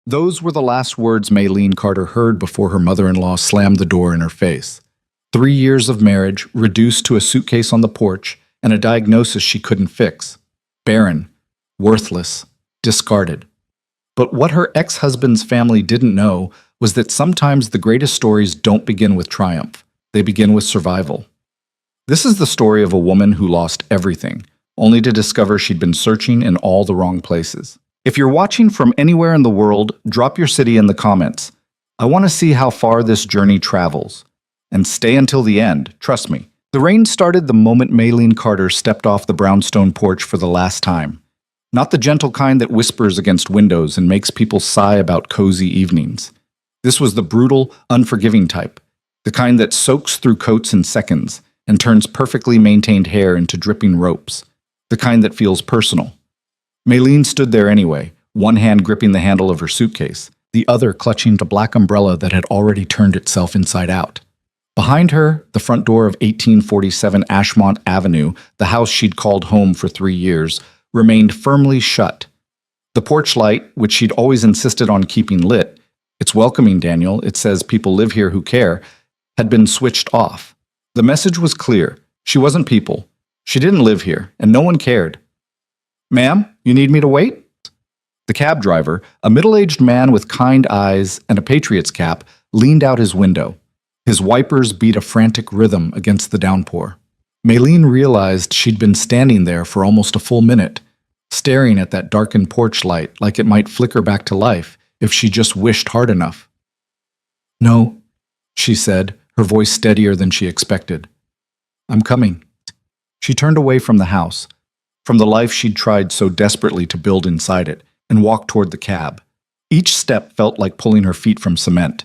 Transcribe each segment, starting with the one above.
Those were the last words Maylene Carter heard before her mother-in-law slammed the door in her face. 3 years of marriage reduced to a suitcase on the porch and a diagnosis she couldn't fix. Barren, worthless, discarded. But what her ex-husband's family didn't know was that sometimes the greatest stories don't begin with triumph. They begin with survival. This is the story of a woman who lost everything, only to discover she'd been searching in all the wrong places. If you're watching from anywhere in the world, drop your city in the comments. I want to see how far this journey travels. And stay until the end, trust me. The rain started the moment Maylene Carter stepped off the brownstone porch for the last time. Not the gentle kind that whispers against windows and makes people sigh about cozy evenings. This was the brutal, unforgiving type. The kind that soaks through coats in seconds and turns perfectly maintained hair into dripping ropes. The kind that feels personal. Maylene stood there anyway, one hand gripping the handle of her suitcase, the other clutching the black umbrella that had already turned itself inside out. Behind her, the front door of 1847 Ashmont Avenue, the house she'd called home for 3 years, remained firmly shut. The porch light, which she'd always insisted on keeping lit, "It's welcoming, Daniel, it says people live here who care," had been switched off. The message was clear. She wasn't people. She didn't live here, and no one cared. "Ma'am, you need me to wait?" The cab driver, a middle-aged man with kind eyes and a Patriots cap, leaned out his window. His wipers beat a frantic rhythm against the downpour. Maylene realized she'd been standing there for almost a full minute, staring at that darkened porch light like it might flicker back to life if she just wished hard enough. "No," she said, her voice steadier than she expected. "I'm coming." She turned away from the house, from the life she'd tried so desperately to build inside it, and walked toward the cab. Each step felt like pulling her feet from cement.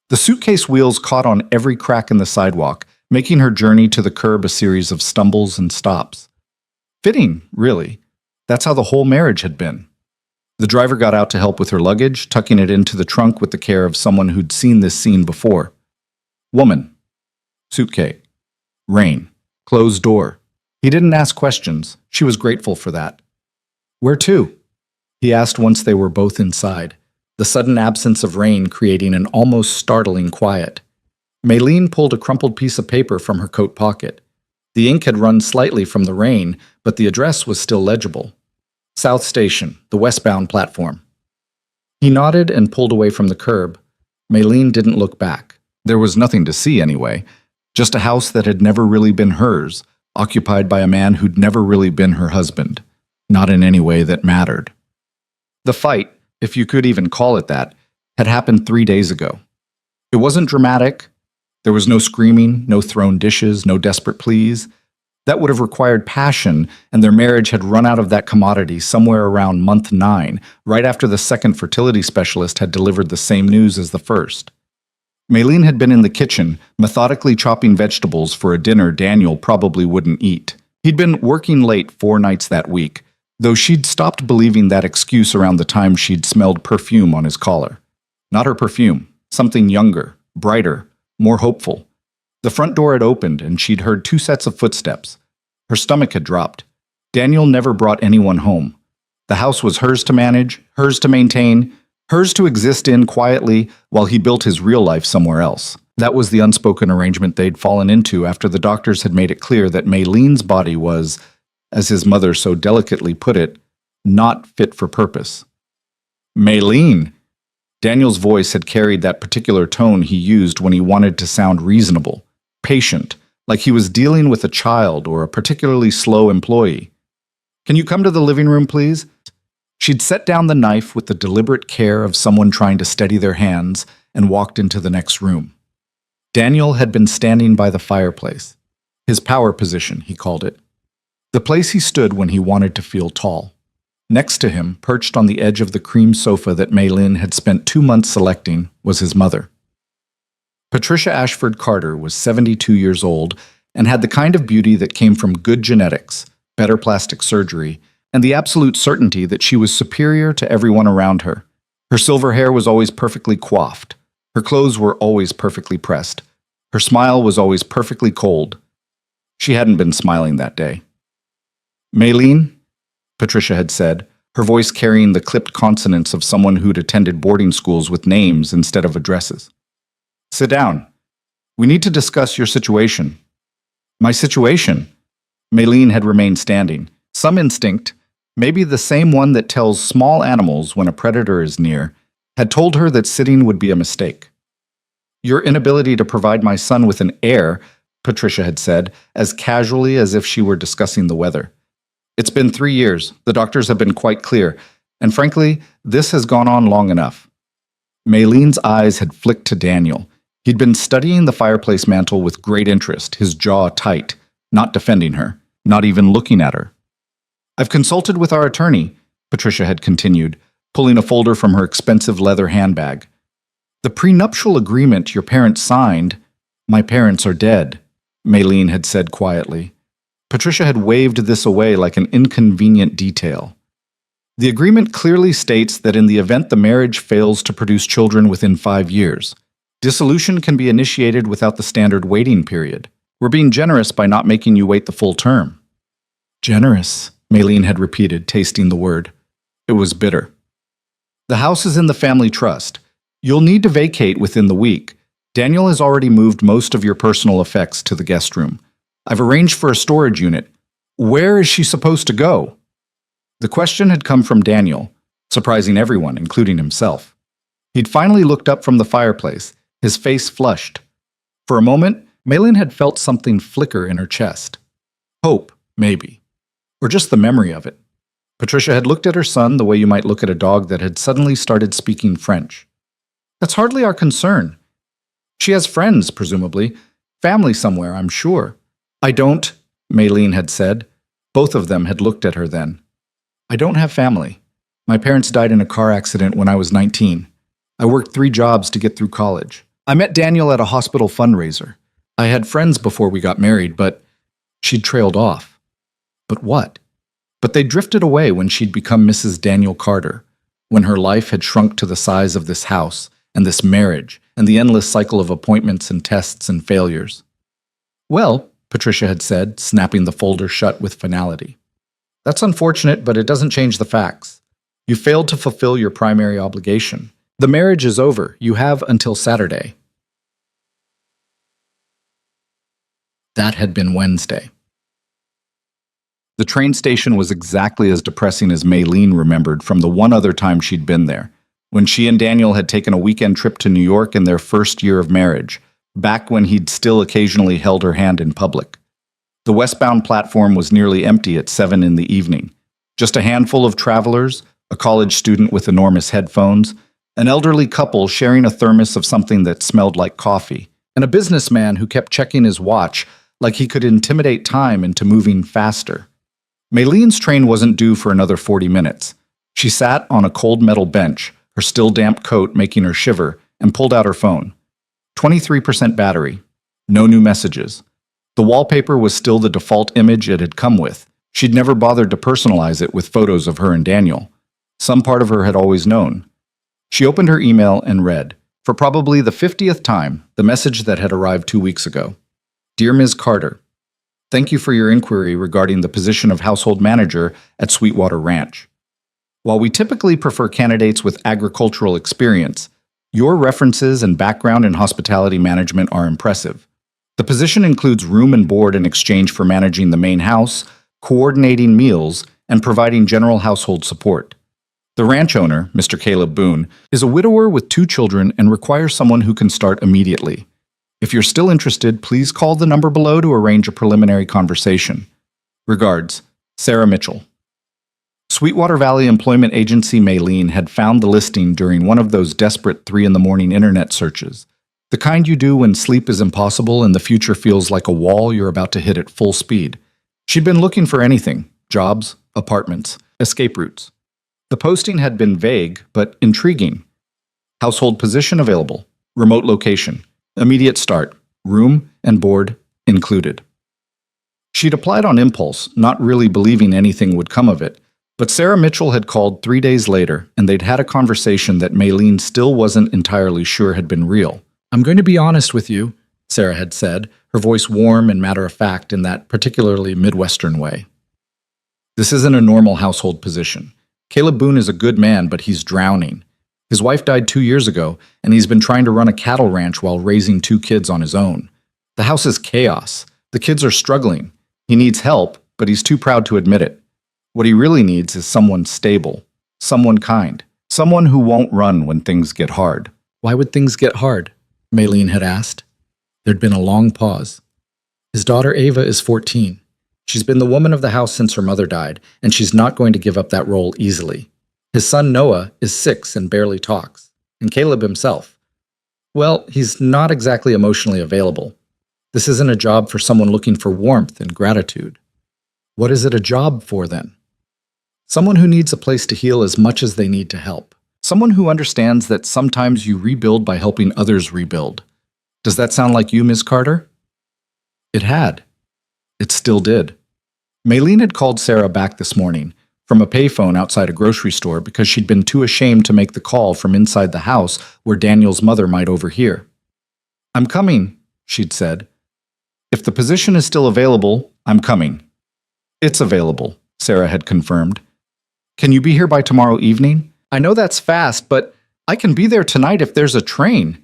The suitcase wheels caught on every crack in the sidewalk, making her journey to the curb a series of stumbles and stops. Fitting, really. That's how the whole marriage had been. The driver got out to help with her luggage, tucking it into the trunk with the care of someone who'd seen this scene before. Woman. Suitcase. Rain. Closed door. He didn't ask questions. She was grateful for that. "Where to?" he asked once they were both inside, the sudden absence of rain creating an almost startling quiet. Maylene pulled a crumpled piece of paper from her coat pocket. The ink had run slightly from the rain, but the address was still legible. South Station, the westbound platform. He nodded and pulled away from the curb. Maylene didn't look back. There was nothing to see anyway, just a house that had never really been hers, occupied by a man who'd never really been her husband, not in any way that mattered. The fight, if you could even call it that, had happened 3 days ago. It wasn't dramatic. There was no screaming, no thrown dishes, no desperate pleas. That would have required passion, and their marriage had run out of that commodity somewhere around month 9, right after the second fertility specialist had delivered the same news as the first. Maylene had been in the kitchen, methodically chopping vegetables for a dinner Daniel probably wouldn't eat. He'd been working late 4 nights that week, though she'd stopped believing that excuse around the time she'd smelled perfume on his collar. Not her perfume, something younger, brighter, more hopeful. The front door had opened, and she'd heard 2 sets of footsteps. Her stomach had dropped. Daniel never brought anyone home. The house was hers to manage, hers to maintain, hers to exist in quietly while he built his real life somewhere else. That was the unspoken arrangement they'd fallen into after the doctors had made it clear that Maylene's body was, as his mother so delicately put it, not fit for purpose. "Maylene!" Daniel's voice had carried that particular tone he used when he wanted to sound reasonable, patient, like he was dealing with a child or a particularly slow employee. "Can you come to the living room, please?" She'd set down the knife with the deliberate care of someone trying to steady their hands and walked into the next room. Daniel had been standing by the fireplace. His power position, he called it. The place he stood when he wanted to feel tall. Next to him, perched on the edge of the cream sofa that Maylene had spent 2 months selecting, was his mother. Patricia Ashford Carter was 72 years old and had the kind of beauty that came from good genetics, better plastic surgery, and the absolute certainty that she was superior to everyone around her. Her silver hair was always perfectly coiffed. Her clothes were always perfectly pressed. Her smile was always perfectly cold. She hadn't been smiling that day. "Maylene," Patricia had said, her voice carrying the clipped consonants of someone who'd attended boarding schools with names instead of addresses. "Sit down. We need to discuss your situation." "My situation?" Maylene had remained standing. Some instinct, maybe the same one that tells small animals when a predator is near, had told her that sitting would be a mistake. "Your inability to provide my son with an heir," Patricia had said, as casually as if she were discussing the weather. "It's been 3 years. The doctors have been quite clear. And frankly, this has gone on long enough." Maylene's eyes had flicked to Daniel. He'd been studying the fireplace mantel with great interest, his jaw tight, not defending her, not even looking at her. "I've consulted with our attorney," Patricia had continued, pulling a folder from her expensive leather handbag. "The prenuptial agreement your parents signed—" "My parents are dead," Maylene had said quietly. Patricia had waved this away like an inconvenient detail. "The agreement clearly states that in the event the marriage fails to produce children within 5 years, dissolution can be initiated without the standard waiting period. We're being generous by not making you wait the full term." "Generous," Maylene had repeated, tasting the word. It was bitter. "The house is in the family trust. You'll need to vacate within the week. Daniel has already moved most of your personal effects to the guest room. I've arranged for a storage unit. Where is she supposed to go?" The question had come from Daniel, surprising everyone, including himself. He'd finally looked up from the fireplace, his face flushed. For a moment, Maylene had felt something flicker in her chest. Hope, maybe. Or just the memory of it. Patricia had looked at her son the way you might look at a dog that had suddenly started speaking French. "That's hardly our concern. She has friends, presumably. Family somewhere, I'm sure." "I don't," Maylene had said. Both of them had looked at her then. "I don't have family. My parents died in a car accident when I was 19. I worked 3 jobs to get through college. I met Daniel at a hospital fundraiser. I had friends before we got married, but..." She'd trailed off. But what? But they drifted away when she'd become Mrs. Daniel Carter, when her life had shrunk to the size of this house, and this marriage, and the endless cycle of appointments and tests and failures. "Well," Patricia had said, snapping the folder shut with finality. "That's unfortunate, but it doesn't change the facts. You failed to fulfill your primary obligation. The marriage is over. You have until Saturday." That had been Wednesday. The train station was exactly as depressing as Maylene remembered from the one other time she'd been there, when she and Daniel had taken a weekend trip to New York in their first year of marriage, back when he'd still occasionally held her hand in public. The westbound platform was nearly empty at 7 in the evening. Just a handful of travelers, a college student with enormous headphones, an elderly couple sharing a thermos of something that smelled like coffee, and a businessman who kept checking his watch like he could intimidate time into moving faster. Maylene's train wasn't due for another 40 minutes. She sat on a cold metal bench, her still damp coat making her shiver, and pulled out her phone. 23% battery. No new messages. The wallpaper was still the default image it had come with. She'd never bothered to personalize it with photos of her and Daniel. Some part of her had always known. She opened her email and read, for probably the 50th time, the message that had arrived 2 weeks ago. "Dear Ms. Carter, thank you for your inquiry regarding the position of household manager at Sweetwater Ranch. While we typically prefer candidates with agricultural experience, your references and background in hospitality management are impressive. The position includes room and board in exchange for managing the main house, coordinating meals, and providing general household support. The ranch owner, Mr. Caleb Boone, is a widower with 2 children and requires someone who can start immediately. If you're still interested, please call the number below to arrange a preliminary conversation. Regards, Sarah Mitchell." Sweetwater Valley Employment Agency Maylene had found the listing during one of those desperate 3 in the morning internet searches, the kind you do when sleep is impossible and the future feels like a wall you're about to hit at full speed. She'd been looking for anything: jobs, apartments, escape routes. The posting had been vague, but intriguing. Household position available, remote location, immediate start, room and board included. She'd applied on impulse, not really believing anything would come of it, but Sarah Mitchell had called 3 days later, and they'd had a conversation that Maylene still wasn't entirely sure had been real. "I'm going to be honest with you," Sarah had said, her voice warm and matter-of-fact in that particularly Midwestern way. "This isn't a normal household position. Caleb Boone is a good man, but he's drowning. His wife died 2 years ago, and he's been trying to run a cattle ranch while raising 2 kids on his own. The house is chaos. The kids are struggling. He needs help, but he's too proud to admit it. What he really needs is someone stable, someone kind, someone who won't run when things get hard. Why would things get hard? Maylene had asked. There'd been a long pause. His daughter Ava is 14. She's been the woman of the house since her mother died, and she's not going to give up that role easily. His son Noah is 6 and barely talks. And Caleb himself, well, he's not exactly emotionally available. This isn't a job for someone looking for warmth and gratitude. What is it a job for then? Someone who needs a place to heal as much as they need to help. Someone who understands that sometimes you rebuild by helping others rebuild. Does that sound like you, Ms. Carter? It had. It still did. Maylene had called Sarah back this morning from a payphone outside a grocery store because she'd been too ashamed to make the call from inside the house where Daniel's mother might overhear. I'm coming, she'd said. If the position is still available, I'm coming. It's available, Sarah had confirmed. Can you be here by tomorrow evening? I know that's fast, but I can be there tonight if there's a train.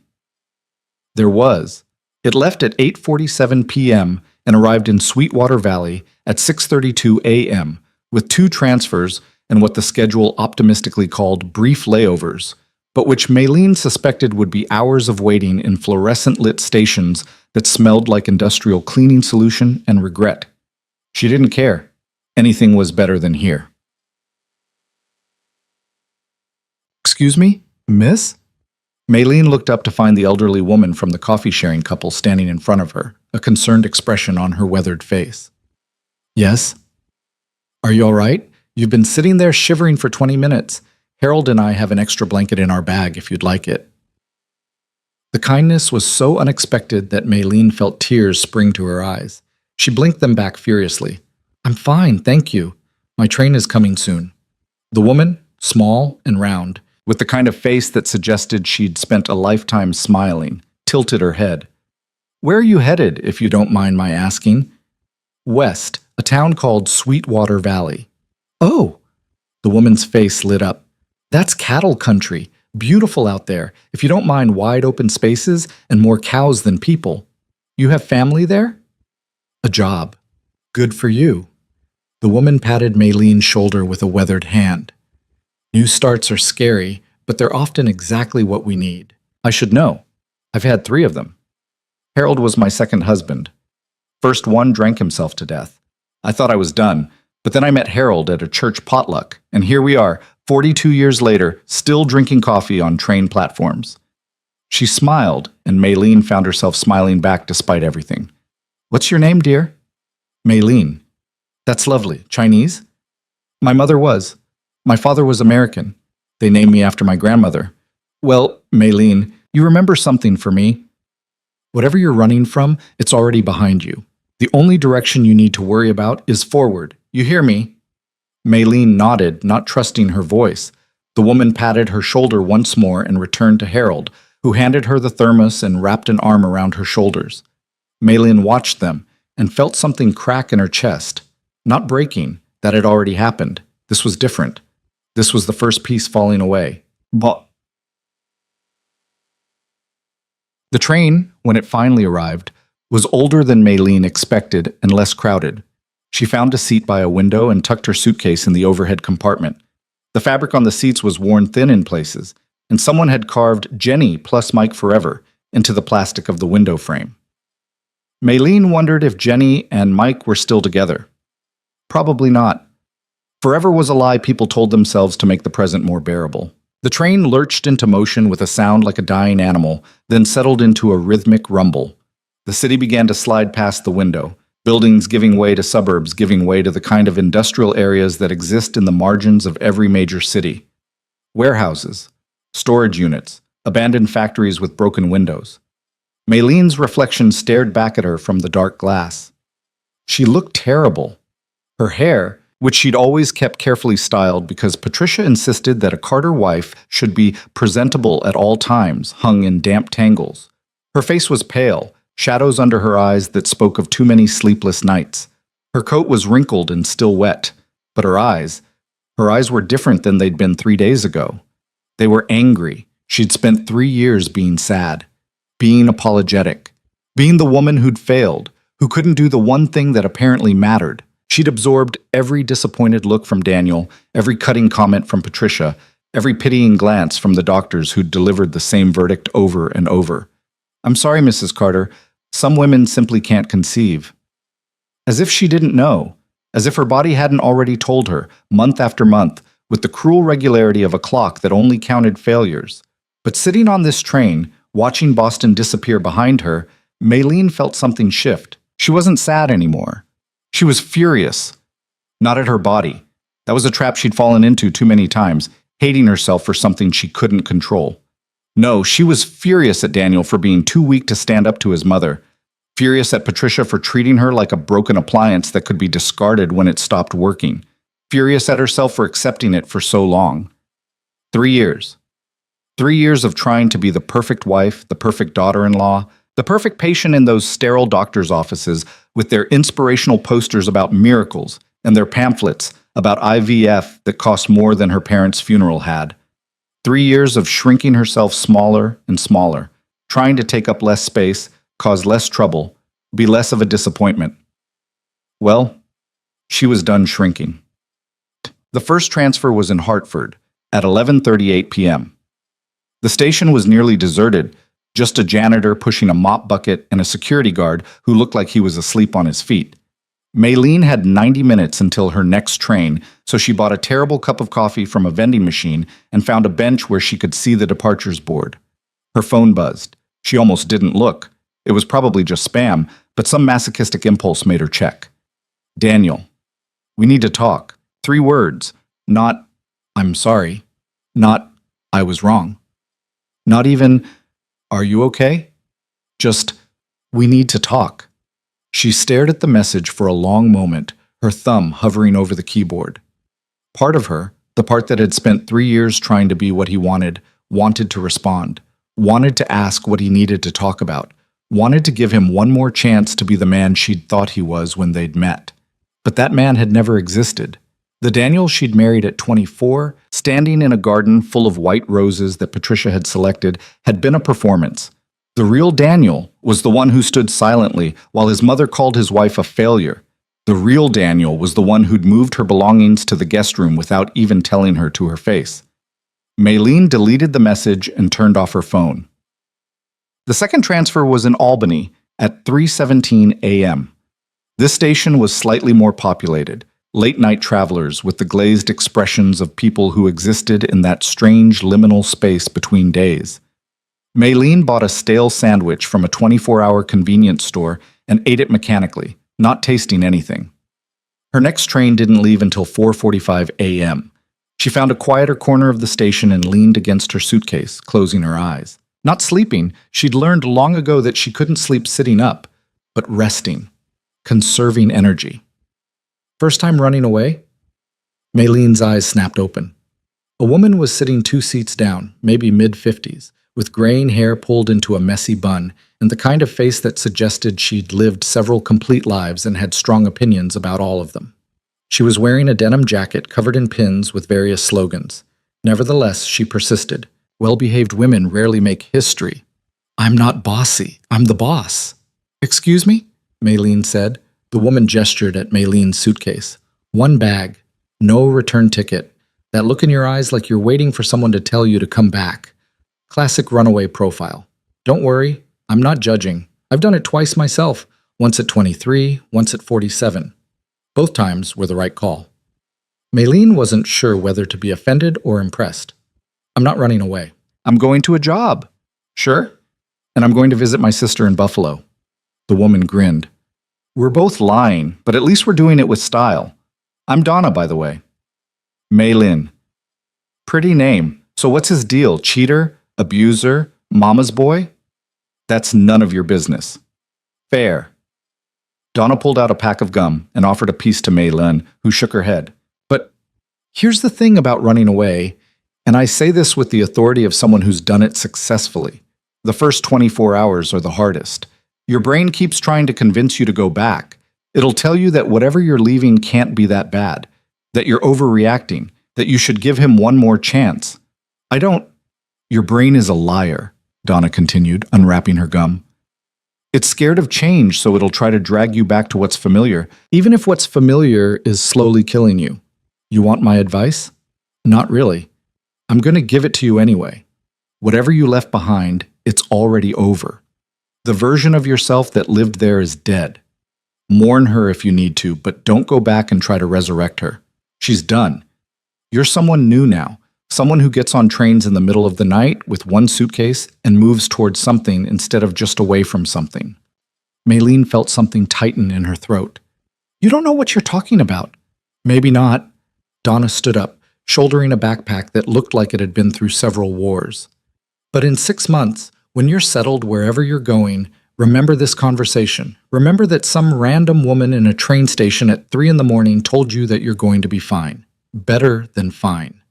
There was. It left at 8:47 p.m. and arrived in Sweetwater Valley at 6:32 a.m., with 2 transfers and what the schedule optimistically called brief layovers, but which Maylene suspected would be hours of waiting in fluorescent-lit stations that smelled like industrial cleaning solution and regret. She didn't care. Anything was better than here. Excuse me, miss? Maylene looked up to find the elderly woman from the coffee-sharing couple standing in front of her, a concerned expression on her weathered face. Yes? Are you all right? You've been sitting there shivering for 20 minutes. Harold and I have an extra blanket in our bag if you'd like it. The kindness was so unexpected that Maylene felt tears spring to her eyes. She blinked them back furiously. I'm fine, thank you. My train is coming soon. The woman, small and round, with the kind of face that suggested she'd spent a lifetime smiling, tilted her head. Where are you headed, if you don't mind my asking? West, a town called Sweetwater Valley. Oh! The woman's face lit up. That's cattle country. Beautiful out there, if you don't mind wide open spaces and more cows than people. You have family there? A job. Good for you. The woman patted Maylene's shoulder with a weathered hand. New starts are scary, but they're often exactly what we need. I should know. I've had 3 of them. Harold was my second husband. First one drank himself to death. I thought I was done, but then I met Harold at a church potluck, and here we are, 42 years later, still drinking coffee on train platforms. She smiled, and Maylene found herself smiling back despite everything. What's your name, dear? Maylene. That's lovely. Chinese? My mother was. My father was American. They named me after my grandmother. Well, Maylene, you remember something for me? Whatever you're running from, it's already behind you. The only direction you need to worry about is forward. You hear me? Maylene nodded, not trusting her voice. The woman patted her shoulder once more and returned to Harold, who handed her the thermos and wrapped an arm around her shoulders. Maylene watched them and felt something crack in her chest. Not breaking, that had already happened. This was different. This was the first piece falling away. But the train, when it finally arrived, was older than Maylene expected and less crowded. She found a seat by a window and tucked her suitcase in the overhead compartment. The fabric on the seats was worn thin in places, and someone had carved Jenny plus Mike Forever into the plastic of the window frame. Maylene wondered if Jenny and Mike were still together. Probably not. Forever was a lie people told themselves to make the present more bearable. The train lurched into motion with a sound like a dying animal, then settled into a rhythmic rumble. The city began to slide past the window, buildings giving way to suburbs, giving way to the kind of industrial areas that exist in the margins of every major city. Warehouses, storage units, abandoned factories with broken windows. Maylene's reflection stared back at her from the dark glass. She looked terrible. Her hair, which she'd always kept carefully styled because Patricia insisted that a Carter wife should be presentable at all times, hung in damp tangles. Her face was pale, shadows under her eyes that spoke of too many sleepless nights. Her coat was wrinkled and still wet, but her eyes Her eyes were different than they'd been 3 days ago. They were angry. She'd spent 3 years being sad, being apologetic, being the woman who'd failed, who couldn't do the one thing that apparently mattered. She'd absorbed every disappointed look from Daniel, every cutting comment from Patricia, every pitying glance from the doctors who'd delivered the same verdict over and over. "I'm sorry, Mrs. Carter. Some women simply can't conceive." As if she didn't know, as if her body hadn't already told her, month after month, with the cruel regularity of a clock that only counted failures. But sitting on this train, watching Boston disappear behind her, Maylene felt something shift. She wasn't sad anymore. She was furious. Not at her body. That was a trap she'd fallen into too many times, hating herself for something she couldn't control. No, she was furious at Daniel for being too weak to stand up to his mother. Furious at Patricia for treating her like a broken appliance that could be discarded when it stopped working. Furious at herself for accepting it for so long. 3 years. 3 years of trying to be the perfect wife, the perfect daughter-in-law, the perfect patient in those sterile doctor's offices with their inspirational posters about miracles and their pamphlets about IVF that cost more than her parents' funeral had. 3 years of shrinking herself smaller and smaller, trying to take up less space, cause less trouble, be less of a disappointment. Well, she was done shrinking. The first transfer was in Hartford at 11:38 p.m. The station was nearly deserted, just a janitor pushing a mop bucket and a security guard who looked like he was asleep on his feet. Maylene had 90 minutes until her next train, so she bought a terrible cup of coffee from a vending machine and found a bench where she could see the departures board. Her phone buzzed. She almost didn't look. It was probably just spam, but some masochistic impulse made her check. "Daniel, we need to talk." 3 words. Not, "I'm sorry." Not, "I was wrong." Not even, "Are you okay?" Just, "We need to talk." She stared at the message for a long moment, her thumb hovering over the keyboard. Part of her, the part that had spent 3 years trying to be what he wanted to respond, wanted to ask what he needed to talk about, wanted to give him one more chance to be the man she'd thought he was when they'd met. But that man had never existed. The Daniel she'd married at 24, standing in a garden full of white roses that Patricia had selected, had been a performance. The real Daniel was the one who stood silently while his mother called his wife a failure. The real Daniel was the one who'd moved her belongings to the guest room without even telling her to her face. Maylene deleted the message and turned off her phone. The second transfer was in Albany at 3:17 a.m. This station was slightly more populated. Late-night travelers with the glazed expressions of people who existed in that strange liminal space between days. Maylene bought a stale sandwich from a 24-hour convenience store and ate it mechanically, not tasting anything. Her next train didn't leave until 4:45 a.m. She found a quieter corner of the station and leaned against her suitcase, closing her eyes. Not sleeping, she'd learned long ago that she couldn't sleep sitting up, but resting, conserving energy. First time running away? Maylene's eyes snapped open. A woman was sitting 2 seats down, maybe mid-50s, with graying hair pulled into a messy bun, and the kind of face that suggested she'd lived several complete lives and had strong opinions about all of them. She was wearing a denim jacket covered in pins with various slogans. Nevertheless, she persisted. Well-behaved women rarely make history. "I'm not bossy. I'm the boss." "Excuse me?" Maylene said. The woman gestured at Maylene's suitcase. "1 bag. No return ticket. That look in your eyes like you're waiting for someone to tell you to come back. Classic runaway profile. Don't worry, I'm not judging. I've done it twice myself, once at 23, once at 47. Both times were the right call." Maylene wasn't sure whether to be offended or impressed. "I'm not running away. I'm going to a job." "Sure. And I'm going to visit my sister in Buffalo." The woman grinned. "We're both lying, but at least we're doing it with style. I'm Donna, by the way." Maylene. Pretty name. So what's his deal? Cheater? Abuser? Mama's boy? That's none of your business. Fair. Donna pulled out a pack of gum and offered a piece to Maylene, who shook her head. "But here's the thing about running away, and I say this with the authority of someone who's done it successfully. The first 24 hours are the hardest. Your brain keeps trying to convince you to go back. It'll tell you that whatever you're leaving can't be that bad, that you're overreacting, that you should give him one more chance. I don't. Your brain is a liar, Donna continued, unwrapping her gum. It's scared of change, so it'll try to drag you back to what's familiar, even if what's familiar is slowly killing you. You want my advice? Not really. I'm going to give it to you anyway. Whatever you left behind, it's already over. The version of yourself that lived there is dead. Mourn her if you need to, but don't go back and try to resurrect her. She's done. You're someone new now, someone who gets on trains in the middle of the night with one suitcase and moves towards something instead of just away from something. Maylene felt something tighten in her throat. You don't know what you're talking about. Maybe not. Donna stood up, shouldering a backpack that looked like it had been through several wars. But in 6 months, when you're settled wherever you're going, remember this conversation. Remember that some random woman in a train station at 3 a.m. told you that you're going to be fine. Better than fine.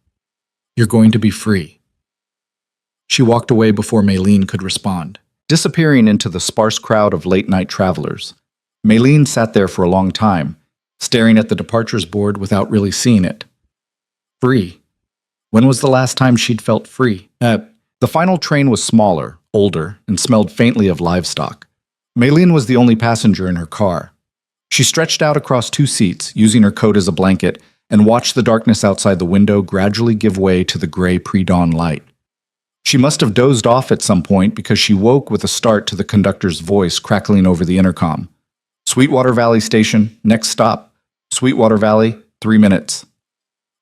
You're going to be free. She walked away before Maylene could respond, disappearing into the sparse crowd of late-night travelers. Maylene sat there for a long time, staring at the departures board without really seeing it. Free. When was the last time she'd felt free? The final train was smaller, older, and smelled faintly of livestock. Maylene was the only passenger in her car. She stretched out across 2 seats, using her coat as a blanket, and watched the darkness outside the window gradually give way to the gray pre-dawn light. She must have dozed off at some point because she woke with a start to the conductor's voice crackling over the intercom. Sweetwater Valley Station, next stop. Sweetwater Valley, 3 minutes.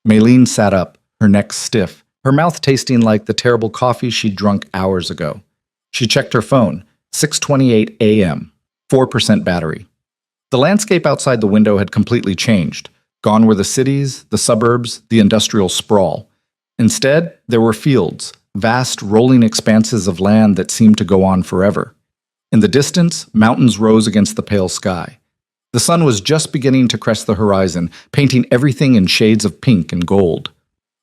Maylene sat up, her neck stiff, her mouth tasting like the terrible coffee she'd drunk hours ago. She checked her phone, 6:28 a.m., 4% battery. The landscape outside the window had completely changed. Gone were the cities, the suburbs, the industrial sprawl. Instead, there were fields, vast rolling expanses of land that seemed to go on forever. In the distance, mountains rose against the pale sky. The sun was just beginning to crest the horizon, painting everything in shades of pink and gold.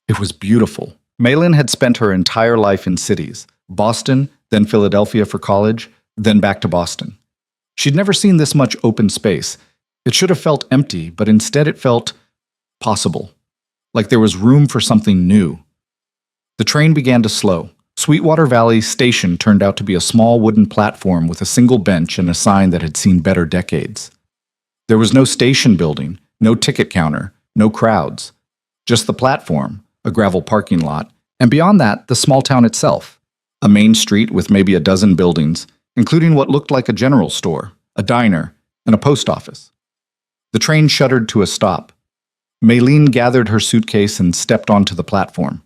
It was beautiful. Maylene had spent her entire life in cities, Boston, then Philadelphia for college, then back to Boston. She'd never seen this much open space. It should have felt empty, but instead it felt possible, like there was room for something new. The train began to slow. Sweetwater Valley Station turned out to be a small wooden platform with a single bench and a sign that had seen better decades. There was no station building, no ticket counter, no crowds. Just the platform, a gravel parking lot, and beyond that, the small town itself. A main street with maybe a dozen buildings, including what looked like a general store, a diner, and a post office. The train shuddered to a stop. Maylene gathered her suitcase and stepped onto the platform.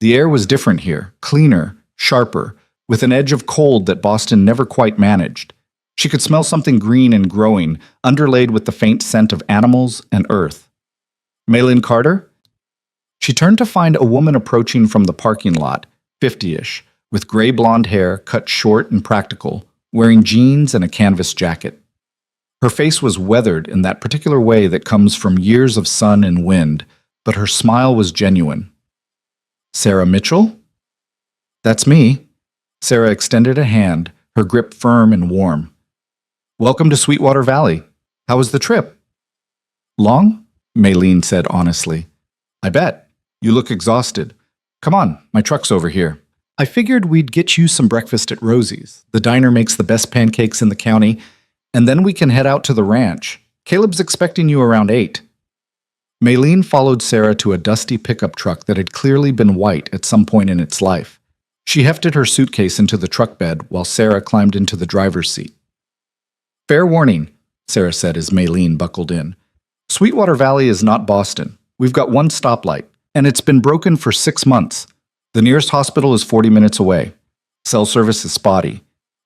The air was different here, cleaner, sharper, with an edge of cold that Boston never quite managed. She could smell something green and growing, underlaid with the faint scent of animals and earth. Maylene Carter? She turned to find a woman approaching from the parking lot, 50-ish, with gray blonde hair cut short and practical, wearing jeans and a canvas jacket. Her face was weathered in that particular way that comes from years of sun and wind, but her smile was genuine. Sarah Mitchell? That's me. Sarah extended a hand, her grip firm and warm. Welcome to Sweetwater Valley. How was the trip? Long? Maylene said honestly. I bet. You look exhausted. Come on, my truck's over here. I figured we'd get you some breakfast at Rosie's. The diner makes the best pancakes in the county, and then we can head out to the ranch. Caleb's expecting you around 8. Maylene followed Sarah to a dusty pickup truck that had clearly been white at some point in its life. She hefted her suitcase into the truck bed while Sarah climbed into the driver's seat. Fair warning, Sarah said as Maylene buckled in. Sweetwater Valley is not Boston. We've got one stoplight, and it's been broken for 6 months. The nearest hospital is 40 minutes away. Cell service is spotty.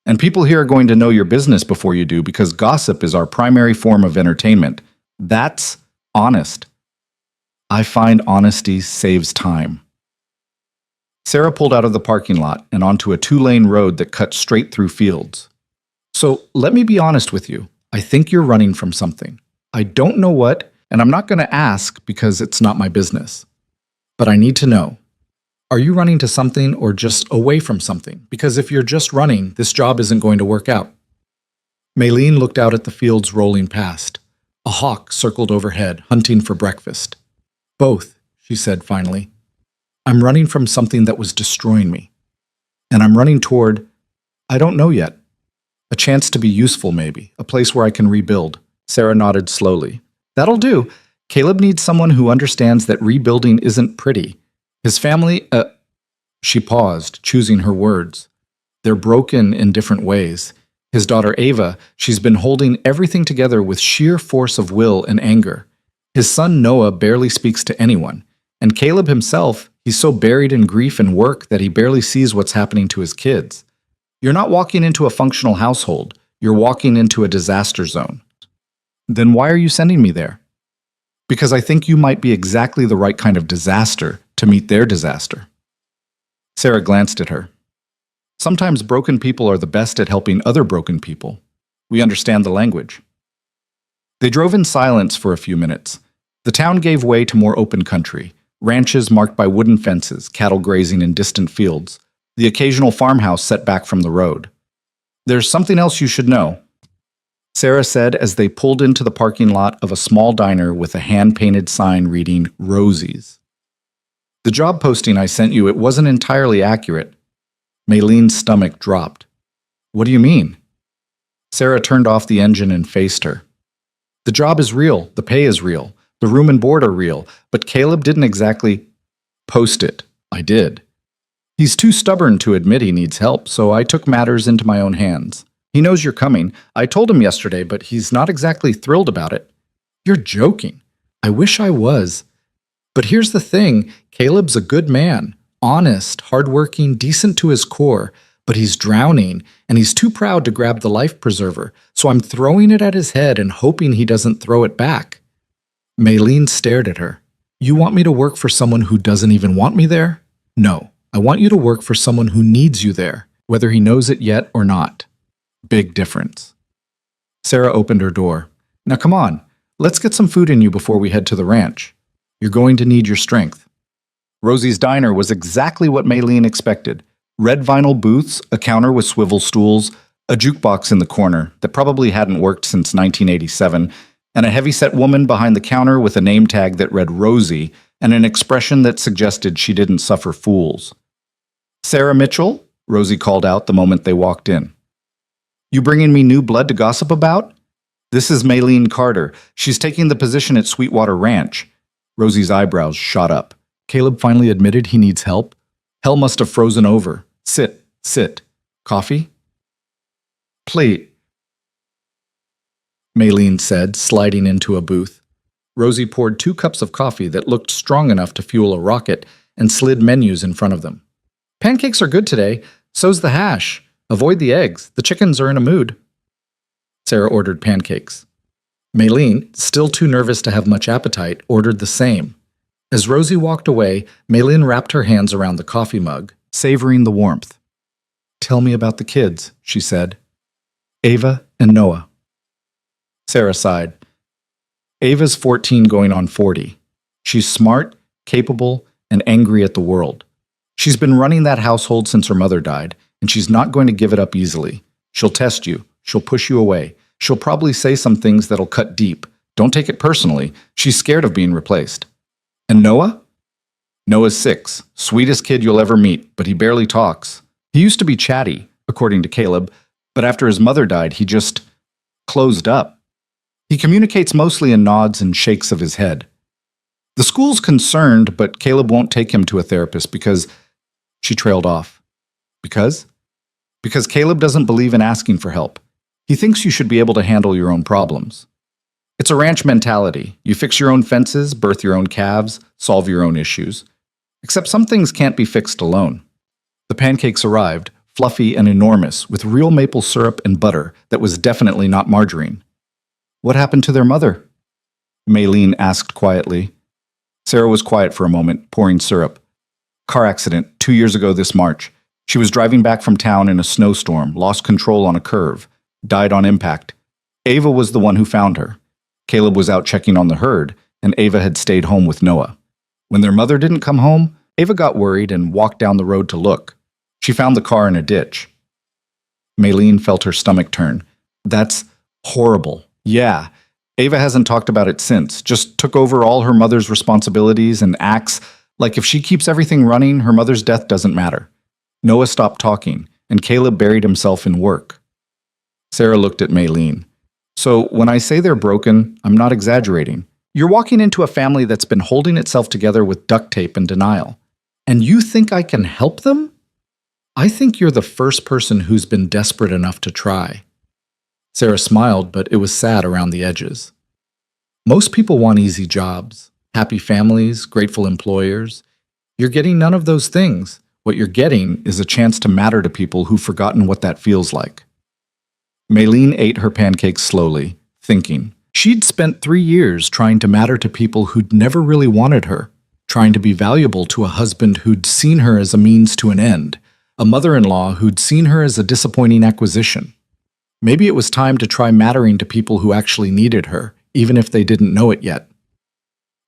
And people here are going to know your business before you do because gossip is our primary form of entertainment. That's honest. I find honesty saves time. Sarah pulled out of the parking lot and onto a 2-lane road that cut straight through fields. So let me be honest with you. I think you're running from something. I don't know what, and I'm not going to ask because it's not my business. But I need to know. Are you running to something or just away from something? Because if you're just running, this job isn't going to work out. Maylene looked out at the fields rolling past. A hawk circled overhead, hunting for breakfast. Both, she said finally. I'm running from something that was destroying me. And I'm running toward, I don't know yet. A chance to be useful, maybe. A place where I can rebuild. Sarah nodded slowly. That'll do. Caleb needs someone who understands that rebuilding isn't pretty. His family, She paused, choosing her words. They're broken in different ways. His daughter Ava, she's been holding everything together with sheer force of will and anger. His son Noah barely speaks to anyone. And Caleb himself, he's so buried in grief and work that he barely sees what's happening to his kids. You're not walking into a functional household. You're walking into a disaster zone. Then why are you sending me there? Because I think you might be exactly the right kind of disaster to meet their disaster. Sarah glanced at her. Sometimes broken people are the best at helping other broken people. We understand the language. They drove in silence for a few minutes. The town gave way to more open country, ranches marked by wooden fences, cattle grazing in distant fields, the occasional farmhouse set back from the road. There's something else you should know, Sarah said as they pulled into the parking lot of a small diner with a hand-painted sign reading Rosie's. The job posting I sent you, it wasn't entirely accurate. Maylene's stomach dropped. What do you mean? Sarah turned off the engine and faced her. The job is real, the pay is real, the room and board are real, but Caleb didn't exactly post it. I did. He's too stubborn to admit he needs help, so I took matters into my own hands. He knows you're coming. I told him yesterday, but he's not exactly thrilled about it. You're joking. I wish I was. But here's the thing, Caleb's a good man, honest, hardworking, decent to his core, but he's drowning, and he's too proud to grab the life preserver, so I'm throwing it at his head and hoping he doesn't throw it back. Maylene stared at her. You want me to work for someone who doesn't even want me there? No, I want you to work for someone who needs you there, whether he knows it yet or not. Big difference. Sarah opened her door. Now come on, let's get some food in you before we head to the ranch. You're going to need your strength. Rosie's diner was exactly what Maylene expected. Red vinyl booths, a counter with swivel stools, a jukebox in the corner that probably hadn't worked since 1987, and a heavy-set woman behind the counter with a name tag that read Rosie and an expression that suggested she didn't suffer fools. Sarah Mitchell? Rosie called out the moment they walked in. You bringing me new blood to gossip about? This is Maylene Carter. She's taking the position at Sweetwater Ranch. Rosie's eyebrows shot up. Caleb finally admitted he needs help. Hell must have frozen over. Sit, sit. Coffee? Plate. Maylene said, sliding into a booth. Rosie poured 2 cups of coffee that looked strong enough to fuel a rocket and slid menus in front of them. Pancakes are good today. So's the hash. Avoid the eggs. The chickens are in a mood. Sarah ordered pancakes. Maylene, still too nervous to have much appetite, ordered the same. As Rosie walked away, Maylene wrapped her hands around the coffee mug, savoring the warmth. Tell me about the kids, she said. Ava and Noah. Sarah sighed. Ava's 14 going on 40. She's smart, capable, and angry at the world. She's been running that household since her mother died, and she's not going to give it up easily. She'll test you. She'll push you away. She'll probably say some things that'll cut deep. Don't take it personally. She's scared of being replaced. And Noah? Noah's 6. Sweetest kid you'll ever meet, but he barely talks. He used to be chatty, according to Caleb, but after his mother died, he just closed up. He communicates mostly in nods and shakes of his head. The school's concerned, but Caleb won't take him to a therapist because... She trailed off. Because? Because Caleb doesn't believe in asking for help. He thinks you should be able to handle your own problems. It's a ranch mentality. You fix your own fences, birth your own calves, solve your own issues. Except some things can't be fixed alone. The pancakes arrived, fluffy and enormous, with real maple syrup and butter that was definitely not margarine. What happened to their mother? Maylene asked quietly. Sarah was quiet for a moment, pouring syrup. Car accident 2 years ago this March. She was driving back from town in a snowstorm, lost control on a curve, died on impact. Ava was the one who found her. Caleb was out checking on the herd, and Ava had stayed home with Noah. When their mother didn't come home, Ava got worried and walked down the road to look. She found the car in a ditch. Maylene felt her stomach turn. That's horrible. Yeah, Ava hasn't talked about it since, just took over all her mother's responsibilities and acts like if she keeps everything running, her mother's death doesn't matter. Noah stopped talking, and Caleb buried himself in work. Sarah looked at Maylene. So when I say they're broken, I'm not exaggerating. You're walking into a family that's been holding itself together with duct tape and denial. And you think I can help them? I think you're the first person who's been desperate enough to try. Sarah smiled, but it was sad around the edges. Most people want easy jobs, happy families, grateful employers. You're getting none of those things. What you're getting is a chance to matter to people who've forgotten what that feels like. Maylene ate her pancakes slowly, thinking. She'd spent 3 years trying to matter to people who'd never really wanted her, trying to be valuable to a husband who'd seen her as a means to an end, a mother-in-law who'd seen her as a disappointing acquisition. Maybe it was time to try mattering to people who actually needed her, even if they didn't know it yet.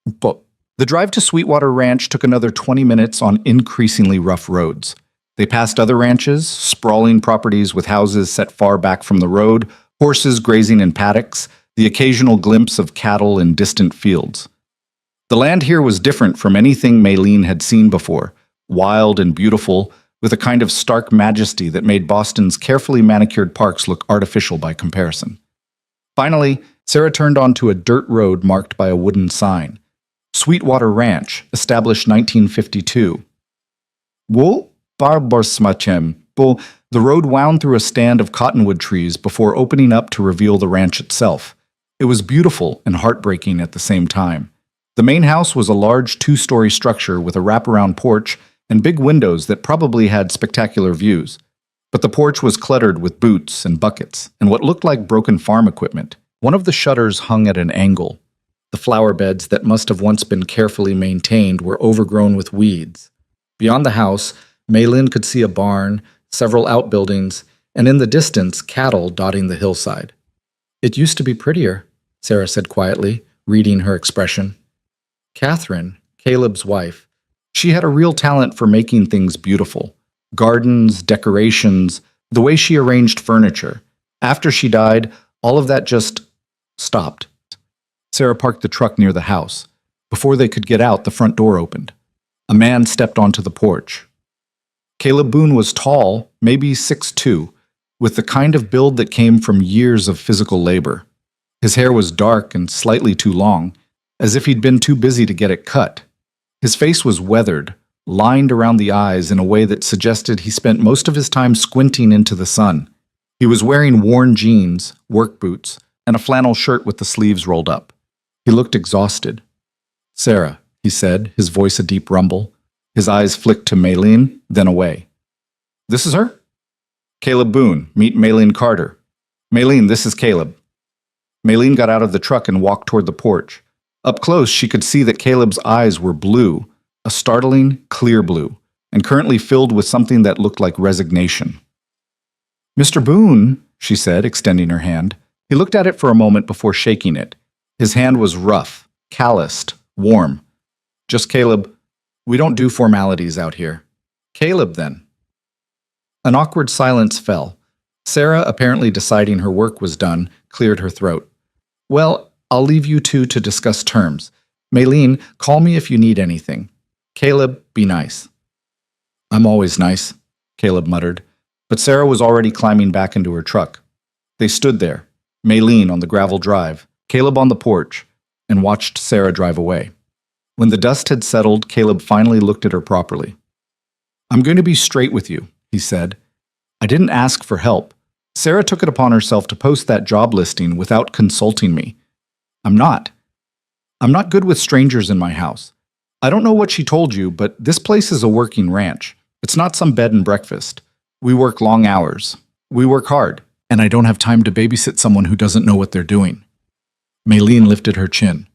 But the drive to Sweetwater Ranch took another 20 minutes on increasingly rough roads. They passed other ranches, sprawling properties with houses set far back from the road, horses grazing in paddocks, the occasional glimpse of cattle in distant fields. The land here was different from anything Maylene had seen before, wild and beautiful, with a kind of stark majesty that made Boston's carefully manicured parks look artificial by comparison. Finally, Sarah turned onto a dirt road marked by a wooden sign. Sweetwater Ranch, established 1952. The road wound through a stand of cottonwood trees before opening up to reveal the ranch itself. It was beautiful and heartbreaking at the same time. The main house was a large 2-story structure with a wraparound porch and big windows that probably had spectacular views. But the porch was cluttered with boots and buckets and what looked like broken farm equipment. One of the shutters hung at an angle. The flower beds that must have once been carefully maintained were overgrown with weeds. Beyond the house, Maylene could see a barn, several outbuildings, and in the distance, cattle dotting the hillside. "It used to be prettier," Sarah said quietly, reading her expression. Catherine, Caleb's wife, she had a real talent for making things beautiful. Gardens, decorations, the way she arranged furniture. After she died, all of that just stopped. Sarah parked the truck near the house. Before they could get out, the front door opened. A man stepped onto the porch. Caleb Boone was tall, maybe 6'2", with the kind of build that came from years of physical labor. His hair was dark and slightly too long, as if he'd been too busy to get it cut. His face was weathered, lined around the eyes in a way that suggested he spent most of his time squinting into the sun. He was wearing worn jeans, work boots, and a flannel shirt with the sleeves rolled up. He looked exhausted. "Sarah," he said, his voice a deep rumble. His eyes flicked to Maylene, then away. "This is her?" "Caleb Boone, meet Maylene Carter." "Maylene, this is Caleb." Maylene got out of the truck and walked toward the porch. Up close, she could see that Caleb's eyes were blue, a startling, clear blue, and currently filled with something that looked like resignation. "Mr. Boone," she said, extending her hand. He looked at it for a moment before shaking it. His hand was rough, calloused, warm. "Just Caleb. We don't do formalities out here." "Caleb, then." An awkward silence fell. Sarah, apparently deciding her work was done, cleared her throat. "Well, I'll leave you two to discuss terms. Maylene, call me if you need anything. Caleb, be nice." "I'm always nice," Caleb muttered, but Sarah was already climbing back into her truck. They stood there, Maylene on the gravel drive, Caleb on the porch, and watched Sarah drive away. When the dust had settled, Caleb finally looked at her properly. "I'm going to be straight with you," he said. "I didn't ask for help. Sarah took it upon herself to post that job listing without consulting me. I'm not good with strangers in my house. I don't know what she told you, but this place is a working ranch. It's not some bed and breakfast. We work long hours. We work hard, and I don't have time to babysit someone who doesn't know what they're doing." Maylene lifted her chin.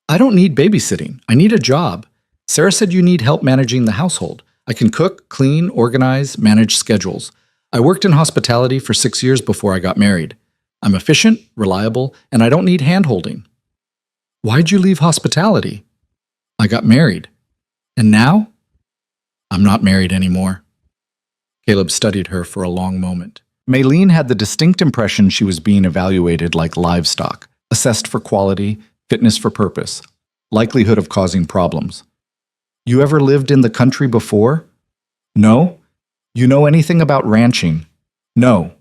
"I don't need babysitting. I need a job. Sarah said you need help managing the household. I can cook, clean, organize, manage schedules. I worked in hospitality for 6 years before I got married. I'm efficient, reliable, and I don't need hand-holding." "Why'd you leave hospitality?" "I got married." "And now?" "I'm not married anymore." Caleb studied her for a long moment. Maylene had the distinct impression she was being evaluated like livestock, assessed for quality, fitness for purpose, likelihood of causing problems. You ever lived in the country before? No. You know anything about ranching? No.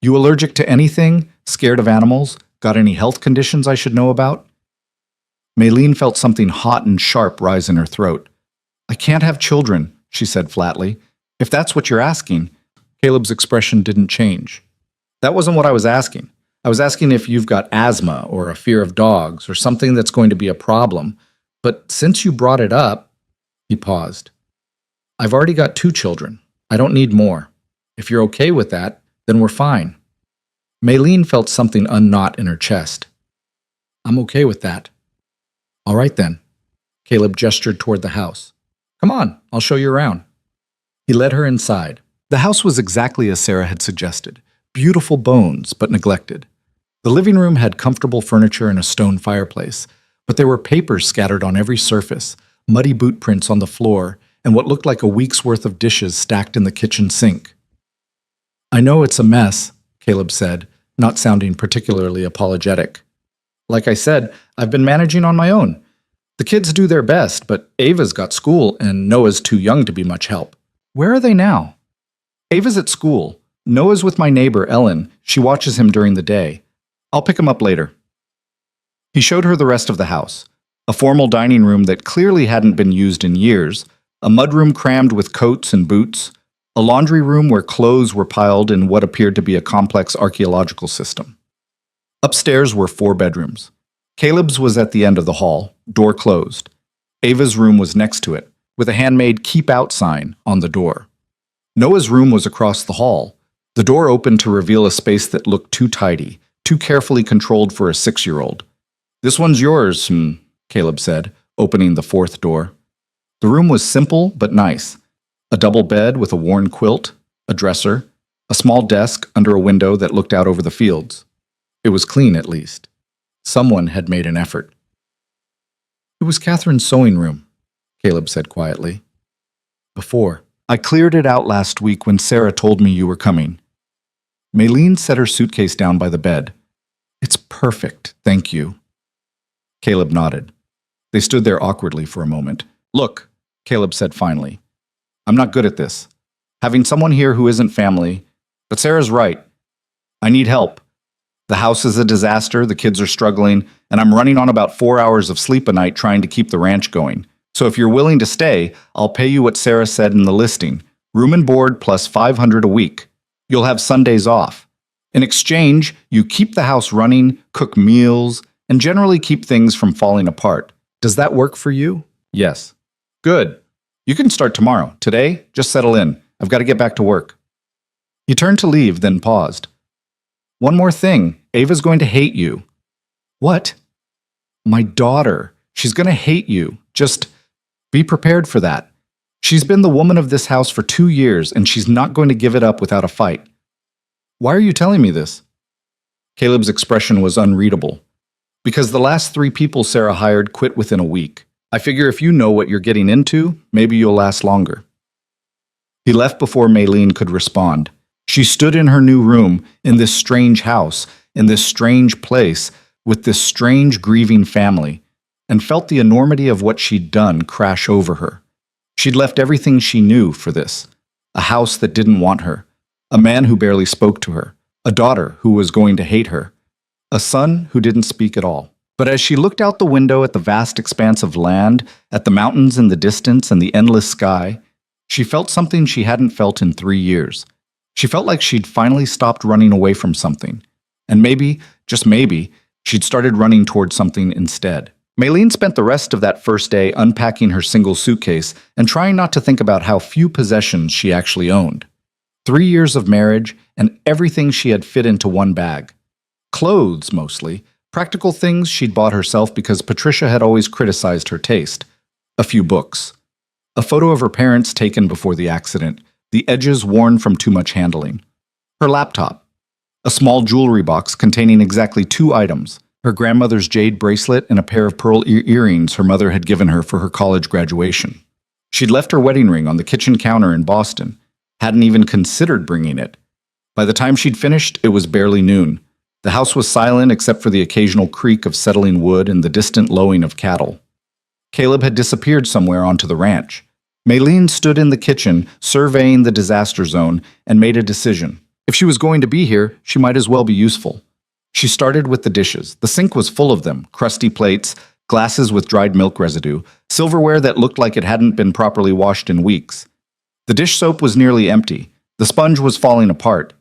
You allergic to anything? Scared of animals? Got any health conditions I should know about? Maylene felt something hot and sharp rise in her throat. I can't have children, she said flatly. If that's what you're asking. Caleb's expression didn't change. That wasn't what I was asking. I was asking if you've got asthma or a fear of dogs or something that's going to be a problem. But since you brought it up, he paused. I've already got 2 children. I don't need more. If you're okay with that, then we're fine. Maylene felt something unknot in her chest. I'm okay with that. All right then. Caleb gestured toward the house. Come on, I'll show you around. He led her inside. The house was exactly as Sarah had suggested. Beautiful bones, but neglected. The living room had comfortable furniture and a stone fireplace, but there were papers scattered on every surface, muddy boot prints on the floor, and what looked like a week's worth of dishes stacked in the kitchen sink. I know it's a mess, Caleb said, not sounding particularly apologetic. Like I said, I've been managing on my own. The kids do their best, but Ava's got school and Noah's too young to be much help. Where are they now? Ava's at school. Noah's with my neighbor, Ellen. She watches him during the day. I'll pick him up later. He showed her the rest of the house. A formal dining room that clearly hadn't been used in years, a mudroom crammed with coats and boots, a laundry room where clothes were piled in what appeared to be a complex archaeological system. Upstairs were 4 bedrooms. Caleb's was at the end of the hall, door closed. Ava's room was next to it, with a handmade "Keep Out" sign on the door. Noah's room was across the hall. The door opened to reveal a space that looked too tidy, too carefully controlled for a 6-year-old. This one's yours, Caleb said, opening the 4th door. The room was simple but nice. A double bed with a worn quilt, a dresser, a small desk under a window that looked out over the fields. It was clean, at least. Someone had made an effort. It was Catherine's sewing room, Caleb said quietly. Before. I cleared it out last week when Sarah told me you were coming. Maylene set her suitcase down by the bed. It's perfect, thank you. Caleb nodded. They stood there awkwardly for a moment. Look, Caleb said finally. I'm not good at this. Having someone here who isn't family, but Sarah's right. I need help. The house is a disaster, the kids are struggling, and I'm running on about 4 hours of sleep a night trying to keep the ranch going. So if you're willing to stay, I'll pay you what Sarah said in the listing, room and board plus $500 a week. You'll have Sundays off. In exchange, you keep the house running, cook meals, and generally keep things from falling apart. Does that work for you? Yes. Good. You can start tomorrow. Today, just settle in. I've got to get back to work. He turned to leave, then paused. One more thing. Ava's going to hate you. What? My daughter. She's going to hate you. Just be prepared for that. She's been the woman of this house for 2 years, and she's not going to give it up without a fight. Why are you telling me this? Caleb's expression was unreadable. Because the last 3 people Sarah hired quit within a week. I figure if you know what you're getting into, maybe you'll last longer. He left before Maylene could respond. She stood in her new room, in this strange house, in this strange place, with this strange grieving family, and felt the enormity of what she'd done crash over her. She'd left everything she knew for this. A house that didn't want her. A man who barely spoke to her. A daughter who was going to hate her. A son who didn't speak at all. But as she looked out the window at the vast expanse of land, at the mountains in the distance and the endless sky, she felt something she hadn't felt in 3 years. She felt like she'd finally stopped running away from something. And maybe, just maybe, she'd started running towards something instead. Maylene spent the rest of that first day unpacking her single suitcase and trying not to think about how few possessions she actually owned. 3 years of marriage and everything she had fit into one bag. Clothes, mostly. Practical things she'd bought herself because Patricia had always criticized her taste. A few books. A photo of her parents taken before the accident, the edges worn from too much handling. Her laptop. A small jewelry box containing exactly 2 items. Her grandmother's jade bracelet and a pair of pearl earrings her mother had given her for her college graduation. She'd left her wedding ring on the kitchen counter in Boston. Hadn't even considered bringing it. By the time she'd finished, it was barely noon. The house was silent except for the occasional creak of settling wood and the distant lowing of cattle. Caleb had disappeared somewhere onto the ranch. Maylene stood in the kitchen, surveying the disaster zone, and made a decision. If she was going to be here, she might as well be useful. She started with the dishes. The sink was full of them, crusty plates, glasses with dried milk residue, silverware that looked like it hadn't been properly washed in weeks. The dish soap was nearly empty. The sponge was falling apart.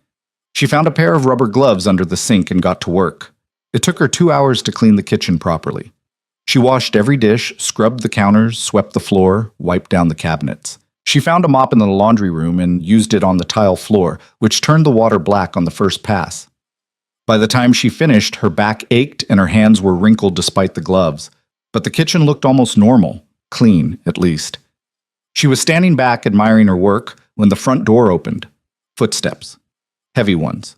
She found a pair of rubber gloves under the sink and got to work. It took her 2 hours to clean the kitchen properly. She washed every dish, scrubbed the counters, swept the floor, wiped down the cabinets. She found a mop in the laundry room and used it on the tile floor, which turned the water black on the first pass. By the time she finished, her back ached and her hands were wrinkled despite the gloves. But the kitchen looked almost normal, clean, at least. She was standing back admiring her work when the front door opened. Footsteps. Heavy ones.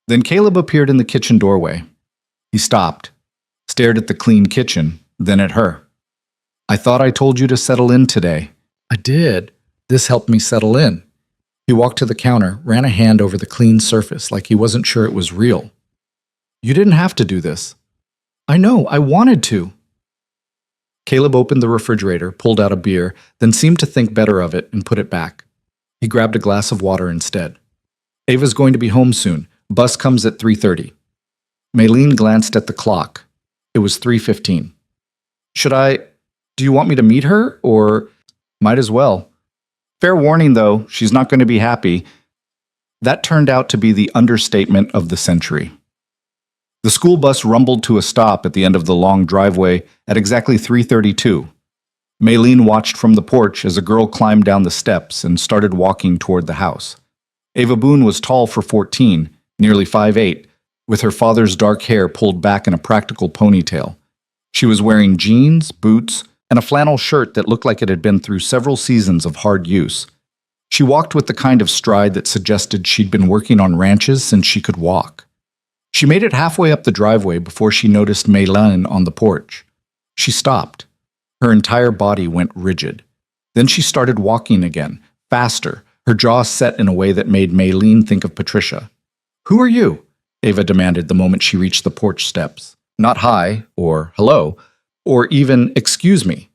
Then Caleb appeared in the kitchen doorway. He stopped, stared at the clean kitchen, then at her. "I thought I told you to settle in today." "I did. This helped me settle in." He walked to the counter, ran a hand over the clean surface like he wasn't sure it was real. "You didn't have to do this." "I know, I wanted to." Caleb opened the refrigerator, pulled out a beer, then seemed to think better of it and put it back. He grabbed a glass of water instead. "Ava's going to be home soon. Bus comes at 3:30. Maylene glanced at the clock. It was 3:15. Do you want me to meet her, or might as well? Fair warning, though, she's not going to be happy." That turned out to be the understatement of the century. The school bus rumbled to a stop at the end of the long driveway at exactly 3:32. Maylene watched from the porch as a girl climbed down the steps and started walking toward the house. Ava Boone was tall for 14, nearly 5'8", with her father's dark hair pulled back in a practical ponytail. She was wearing jeans, boots, and a flannel shirt that looked like it had been through several seasons of hard use. She walked with the kind of stride that suggested she'd been working on ranches since she could walk. She made it halfway up the driveway before she noticed Maylene on the porch. She stopped. Her entire body went rigid. Then she started walking again, faster, her jaw set in a way that made Maylene think of Patricia. "Who are you?" Ava demanded the moment she reached the porch steps. Not hi, or hello, or even excuse me.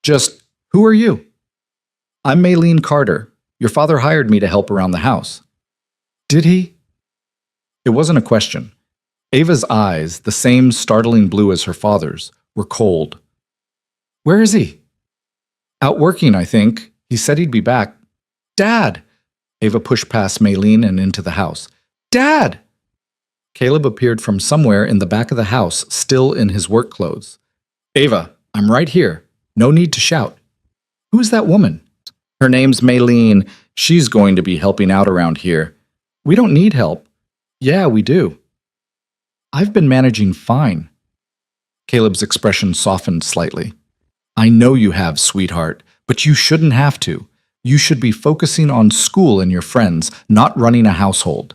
Just, who are you? "I'm Maylene Carter. Your father hired me to help around the house." "Did he?" It wasn't a question. Ava's eyes, the same startling blue as her father's, were cold. "Where is he?" "Out working, I think. He said he'd be back." "Dad!" Ava pushed past Maylene and into the house. "Dad!" Caleb appeared from somewhere in the back of the house, still in his work clothes. "Ava, I'm right here. No need to shout." "Who's that woman?" "Her name's Maylene. She's going to be helping out around here." "We don't need help." "Yeah, we do." "I've been managing fine." Caleb's expression softened slightly. "I know you have, sweetheart, but you shouldn't have to. You should be focusing on school and your friends, not running a household."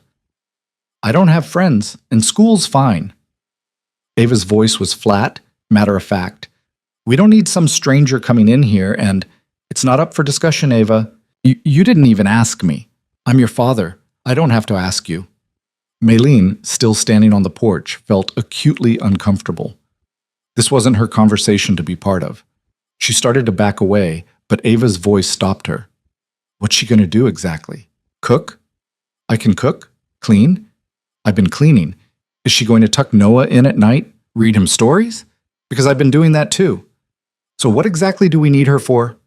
"I don't have friends, and school's fine." Ava's voice was flat, matter-of-fact. "We don't need some stranger coming in here, and it's not up for discussion, Ava. You didn't even ask me. I'm your father. I don't have to ask you." Maylene, still standing on the porch, felt acutely uncomfortable. This wasn't her conversation to be part of. She started to back away, but Ava's voice stopped her. "What's she going to do exactly? Cook? I can cook? Clean? I've been cleaning. Is she going to tuck Noah in at night? Read him stories? Because I've been doing that too. So what exactly do we need her for?"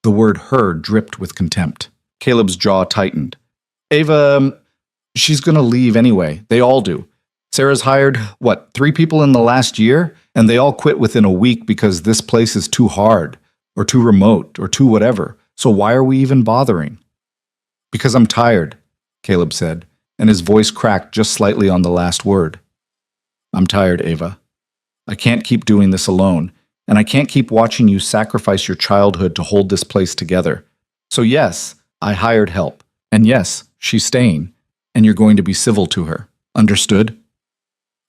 The word her dripped with contempt. Caleb's jaw tightened. "Ava, she's going to leave anyway. They all do. Sarah's hired, 3 people in the last year? And they all quit within a week because this place is too hard, or too remote, or too whatever. So why are we even bothering?" "Because I'm tired," Caleb said, and his voice cracked just slightly on the last word. "I'm tired, Ava. I can't keep doing this alone, and I can't keep watching you sacrifice your childhood to hold this place together. So yes, I hired help, and yes, she's staying, and you're going to be civil to her. Understood?"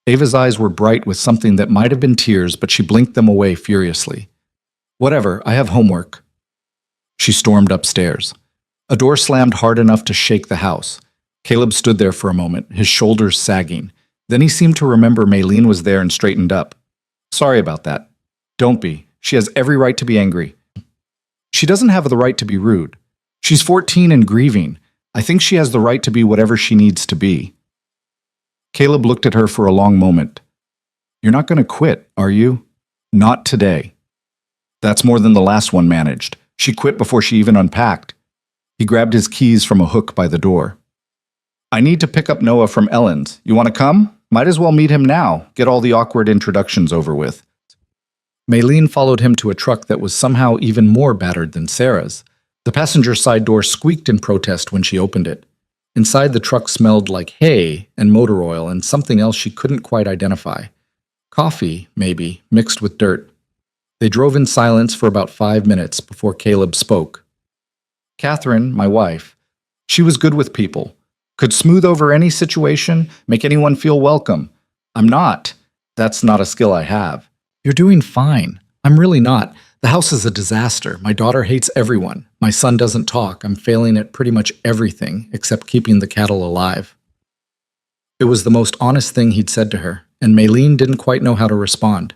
Ava's eyes were bright with something that might have been tears, but she blinked them away furiously. "Whatever, I have homework." She stormed upstairs. A door slammed hard enough to shake the house. Caleb stood there for a moment, his shoulders sagging. Then he seemed to remember Maylene was there and straightened up. Sorry about that. Don't be. She has every right to be angry. She doesn't have the right to be rude. She's 14 and grieving. I think she has the right to be whatever she needs to be. Caleb looked at her for a long moment. You're not going to quit, are you? Not today. That's more than the last one managed. She quit before she even unpacked. He grabbed his keys from a hook by the door. I need to pick up Noah from Ellen's. You want to come? Might as well meet him now. Get all the awkward introductions over with. Maylene followed him to a truck that was somehow even more battered than Sarah's. The passenger side door squeaked in protest when she opened it. Inside, the truck smelled like hay and motor oil and something else she couldn't quite identify. Coffee, maybe, mixed with dirt. They drove in silence for about 5 minutes before Caleb spoke. Catherine, my wife, she was good with people. Could smooth over any situation, make anyone feel welcome. I'm not. That's not a skill I have. You're doing fine. I'm really not. The house is a disaster. My daughter hates everyone. My son doesn't talk. I'm failing at pretty much everything except keeping the cattle alive. It was the most honest thing he'd said to her, and Maylene didn't quite know how to respond.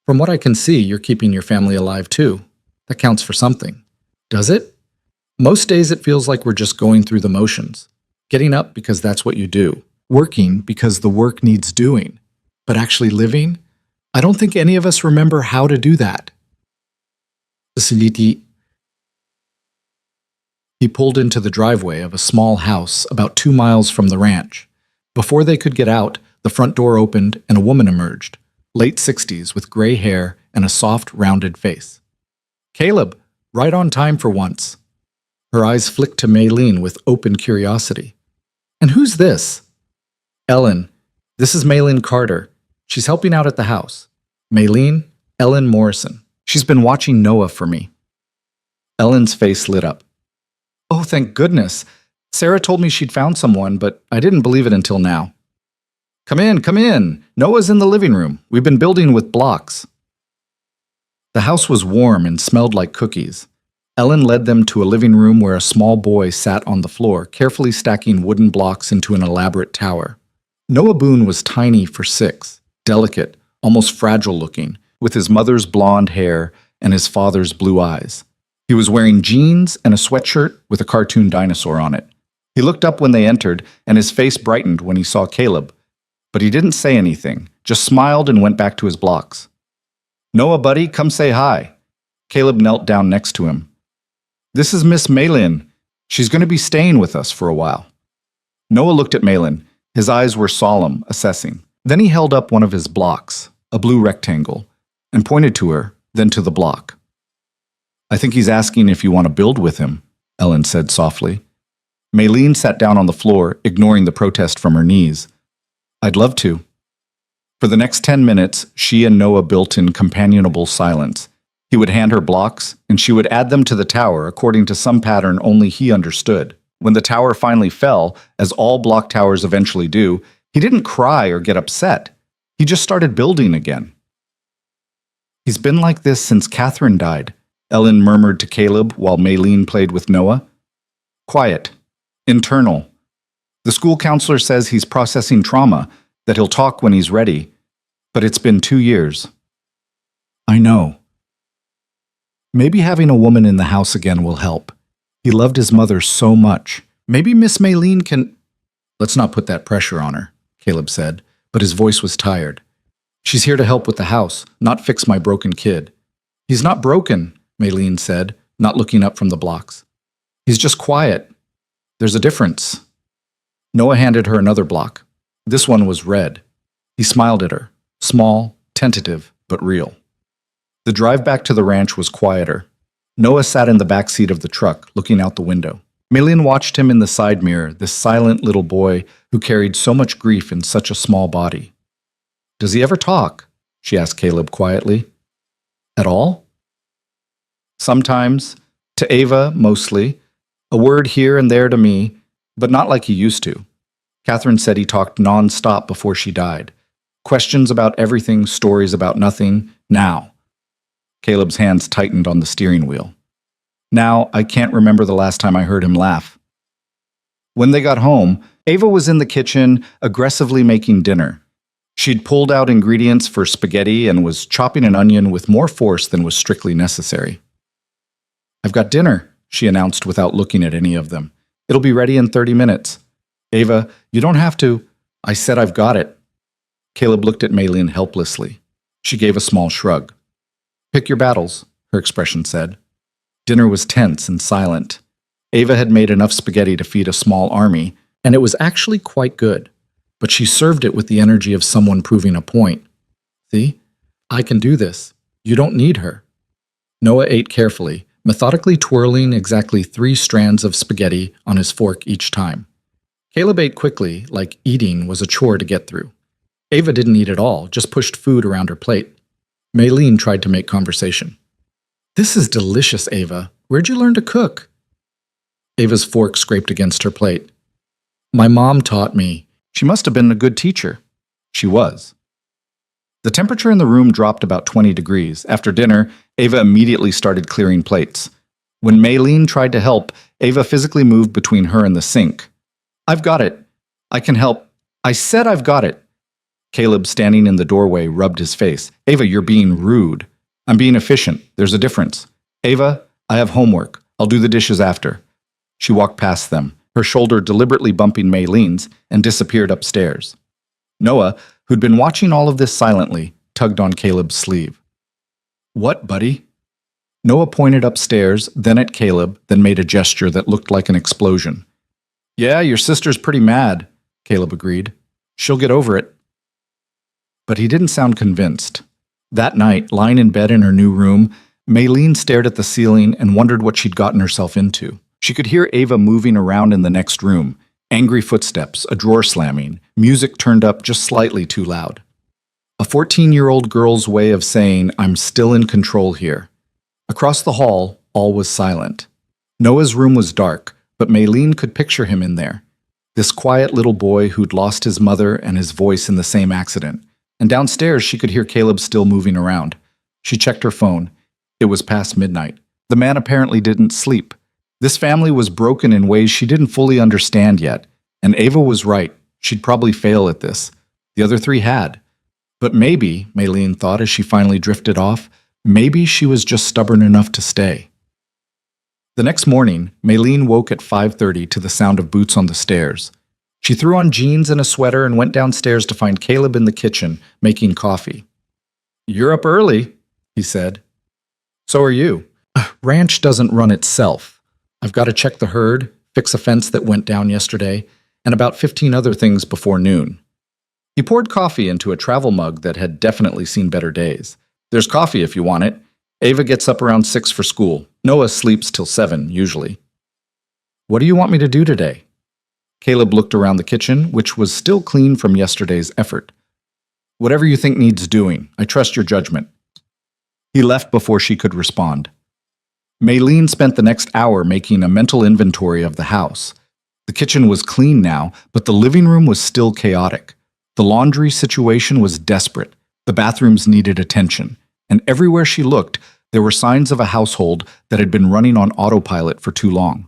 From what I can see, you're keeping your family alive too. That counts for something. Does it? Most days it feels like we're just going through the motions. Getting up because that's what you do. Working because the work needs doing. But actually living? I don't think any of us remember how to do that. He pulled into the driveway of a small house about 2 miles from the ranch. Before they could get out, the front door opened and a woman emerged, late 60s with gray hair and a soft, rounded face. Caleb, right on time for once. Her eyes flicked to Maylene with open curiosity. And who's this? Ellen. This is Maylene Carter. She's helping out at the house. Maylene, Ellen Morrison. She's been watching Noah for me. Ellen's face lit up. Oh, thank goodness. Sarah told me she'd found someone, but I didn't believe it until now. Come in, come in. Noah's in the living room. We've been building with blocks. The house was warm and smelled like cookies. Ellen led them to a living room where a small boy sat on the floor, carefully stacking wooden blocks into an elaborate tower. Noah Boone was tiny for 6, delicate, almost fragile looking, with his mother's blonde hair and his father's blue eyes. He was wearing jeans and a sweatshirt with a cartoon dinosaur on it. He looked up when they entered, and his face brightened when he saw Caleb. But he didn't say anything, just smiled and went back to his blocks. Noah, buddy, come say hi. Caleb knelt down next to him. This is Miss Maylene. She's going to be staying with us for a while. Noah looked at Maylene. His eyes were solemn, assessing. Then he held up one of his blocks, a blue rectangle, and pointed to her, then to the block. I think he's asking if you want to build with him, Ellen said softly. Maylene sat down on the floor, ignoring the protest from her knees. I'd love to. For the next 10 minutes, she and Noah built in companionable silence. He would hand her blocks, and she would add them to the tower according to some pattern only he understood. When the tower finally fell, as all block towers eventually do, he didn't cry or get upset. He just started building again. He's been like this since Catherine died, Ellen murmured to Caleb while Maylene played with Noah. Quiet. Internal. The school counselor says he's processing trauma, that he'll talk when he's ready. But it's been 2 years. I know. Maybe having a woman in the house again will help. He loved his mother so much. Maybe Miss Maylene can... Let's not put that pressure on her, Caleb said, but his voice was tired. She's here to help with the house, not fix my broken kid. He's not broken, Maylene said, not looking up from the blocks. He's just quiet. There's a difference. Noah handed her another block. This one was red. He smiled at her, small, tentative, but real. The drive back to the ranch was quieter. Noah sat in the back seat of the truck, looking out the window. Maylene watched him in the side mirror, this silent little boy who carried so much grief in such a small body. Does he ever talk? She asked Caleb quietly. At all? Sometimes. To Ava, mostly. A word here and there to me, but not like he used to. Catherine said he talked non-stop before she died. Questions about everything, stories about nothing, now. Caleb's hands tightened on the steering wheel. Now, I can't remember the last time I heard him laugh. When they got home, Ava was in the kitchen, aggressively making dinner. She'd pulled out ingredients for spaghetti and was chopping an onion with more force than was strictly necessary. "I've got dinner," she announced without looking at any of them. "It'll be ready in 30 minutes. "Ava, you don't have to." "I said I've got it." Caleb looked at Maylene helplessly. She gave a small shrug. "Pick your battles," her expression said. Dinner was tense and silent. Ava had made enough spaghetti to feed a small army, and it was actually quite good. But she served it with the energy of someone proving a point. "See? I can do this. You don't need her." Noah ate carefully, methodically twirling exactly 3 strands of spaghetti on his fork each time. Caleb ate quickly, like eating was a chore to get through. Ava didn't eat at all, just pushed food around her plate. Maylene tried to make conversation. "This is delicious, Ava. Where'd you learn to cook?" Ava's fork scraped against her plate. "My mom taught me." She must have been a good teacher. She was. The temperature in the room dropped about 20 degrees. After dinner, Ava immediately started clearing plates. When Maylene tried to help, Ava physically moved between her and the sink. "I've got it. I can help. I said I've got it." Caleb, standing in the doorway, rubbed his face. "Ava, you're being rude." "I'm being efficient. There's a difference." "Ava, I have homework. I'll do the dishes after." She walked past them, her shoulder deliberately bumping Maylene's, and disappeared upstairs. Noah, who'd been watching all of this silently, tugged on Caleb's sleeve. "What, buddy?" Noah pointed upstairs, then at Caleb, then made a gesture that looked like an explosion. "Yeah, your sister's pretty mad," Caleb agreed. "She'll get over it." But he didn't sound convinced. That night, lying in bed in her new room, Maylene stared at the ceiling and wondered what she'd gotten herself into. She could hear Ava moving around in the next room, angry footsteps, a drawer slamming, music turned up just slightly too loud. A 14-year-old girl's way of saying, "I'm still in control here." Across the hall, all was silent. Noah's room was dark, but Maylene could picture him in there. This quiet little boy who'd lost his mother and his voice in the same accident. And downstairs, she could hear Caleb still moving around. She checked her phone. It was past midnight. The man apparently didn't sleep. This family was broken in ways she didn't fully understand yet, and Ava was right. She'd probably fail at this. The other 3 had. But maybe, Maylene thought as she finally drifted off, maybe she was just stubborn enough to stay. The next morning, Maylene woke at 5:30 to the sound of boots on the stairs. She threw on jeans and a sweater and went downstairs to find Caleb in the kitchen, making coffee. "You're up early," he said. "So are you. Ranch doesn't run itself. I've got to check the herd, fix a fence that went down yesterday, and about 15 other things before noon." He poured coffee into a travel mug that had definitely seen better days. "There's coffee if you want it. Ava gets up around 6 for school. Noah sleeps till 7, usually." "What do you want me to do today?" Caleb looked around the kitchen, which was still clean from yesterday's effort. "Whatever you think needs doing. I trust your judgment." He left before she could respond. Maylene spent the next hour making a mental inventory of the house. The kitchen was clean now, but the living room was still chaotic. The laundry situation was desperate. The bathrooms needed attention. And everywhere she looked, there were signs of a household that had been running on autopilot for too long.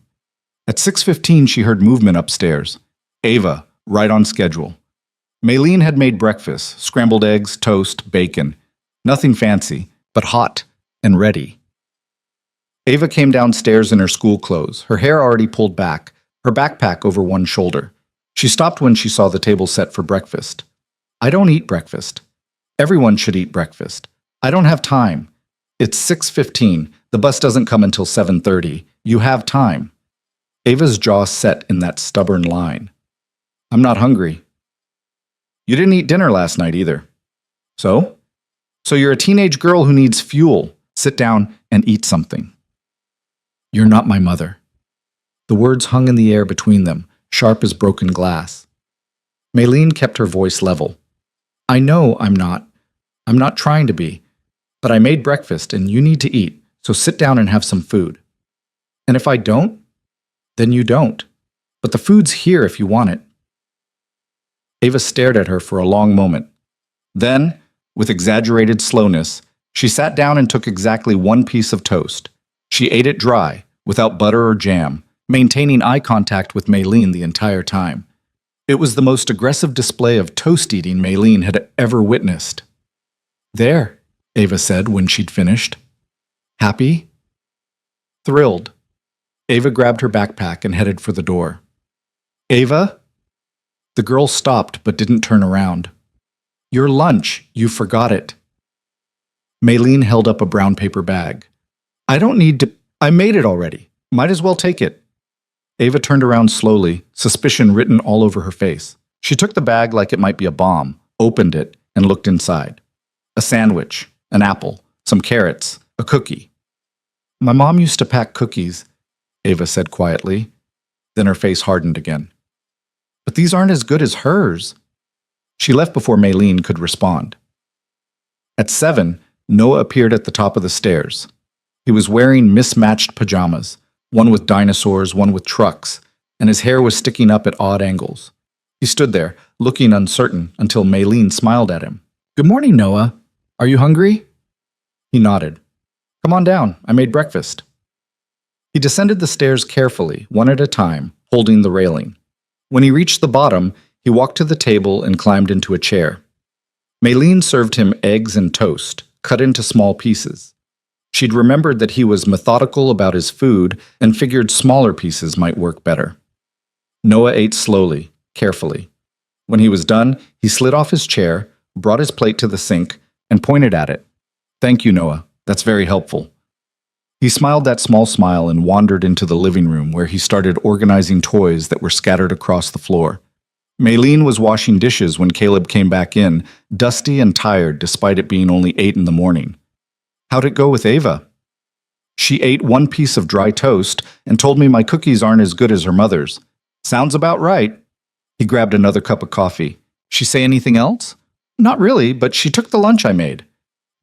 At 6:15, she heard movement upstairs. Ava, right on schedule. Maylene had made breakfast, scrambled eggs, toast, bacon. Nothing fancy, but hot and ready. Ava came downstairs in her school clothes, her hair already pulled back, her backpack over one shoulder. She stopped when she saw the table set for breakfast. "I don't eat breakfast. Everyone should eat breakfast. I don't have time. It's 6:15. The bus doesn't come until 7:30. You have time." Ava's jaw set in that stubborn line. "I'm not hungry." "You didn't eat dinner last night either." "So? So you're a teenage girl who needs fuel. Sit down and eat something." "You're not my mother." The words hung in the air between them, sharp as broken glass. Maylene kept her voice level. "I know I'm not. I'm not trying to be. But I made breakfast and you need to eat, so sit down and have some food. And if I don't, then you don't. But the food's here if you want it." Ava stared at her for a long moment. Then, with exaggerated slowness, she sat down and took exactly 1 piece of toast. She ate it dry, without butter or jam, maintaining eye contact with Maylene the entire time. It was the most aggressive display of toast eating Maylene had ever witnessed. "There," Ava said when she'd finished. "Happy?" "Thrilled." Ava grabbed her backpack and headed for the door. "Ava?" The girl stopped but didn't turn around. "Your lunch, you forgot it." Maylene held up a brown paper bag. "I don't need to. I made it already. Might as well take it." Ava turned around slowly, suspicion written all over her face. She took the bag like it might be a bomb, opened it, and looked inside. A sandwich, an apple, some carrots, a cookie. "My mom used to pack cookies," Ava said quietly. Then her face hardened again. "But these aren't as good as hers." She left before Maylene could respond. At 7, Noah appeared at the top of the stairs. He was wearing mismatched pajamas, one with dinosaurs, one with trucks, and his hair was sticking up at odd angles. He stood there, looking uncertain, until Maylene smiled at him. "Good morning, Noah. Are you hungry?" He nodded. "Come on down. I made breakfast." He descended the stairs carefully, one at a time, holding the railing. When he reached the bottom, he walked to the table and climbed into a chair. Maylene served him eggs and toast, cut into small pieces. She'd remembered that he was methodical about his food and figured smaller pieces might work better. Noah ate slowly, carefully. When he was done, he slid off his chair, brought his plate to the sink, and pointed at it. "Thank you, Noah. That's very helpful." He smiled that small smile and wandered into the living room where he started organizing toys that were scattered across the floor. Maylene was washing dishes when Caleb came back in, dusty and tired despite it being only 8 in the morning. "How'd it go with Ava?" "She ate one piece of dry toast and told me my cookies aren't as good as her mother's." "Sounds about right." He grabbed another cup of coffee. "She say anything else?" "Not really, but she took the lunch I made."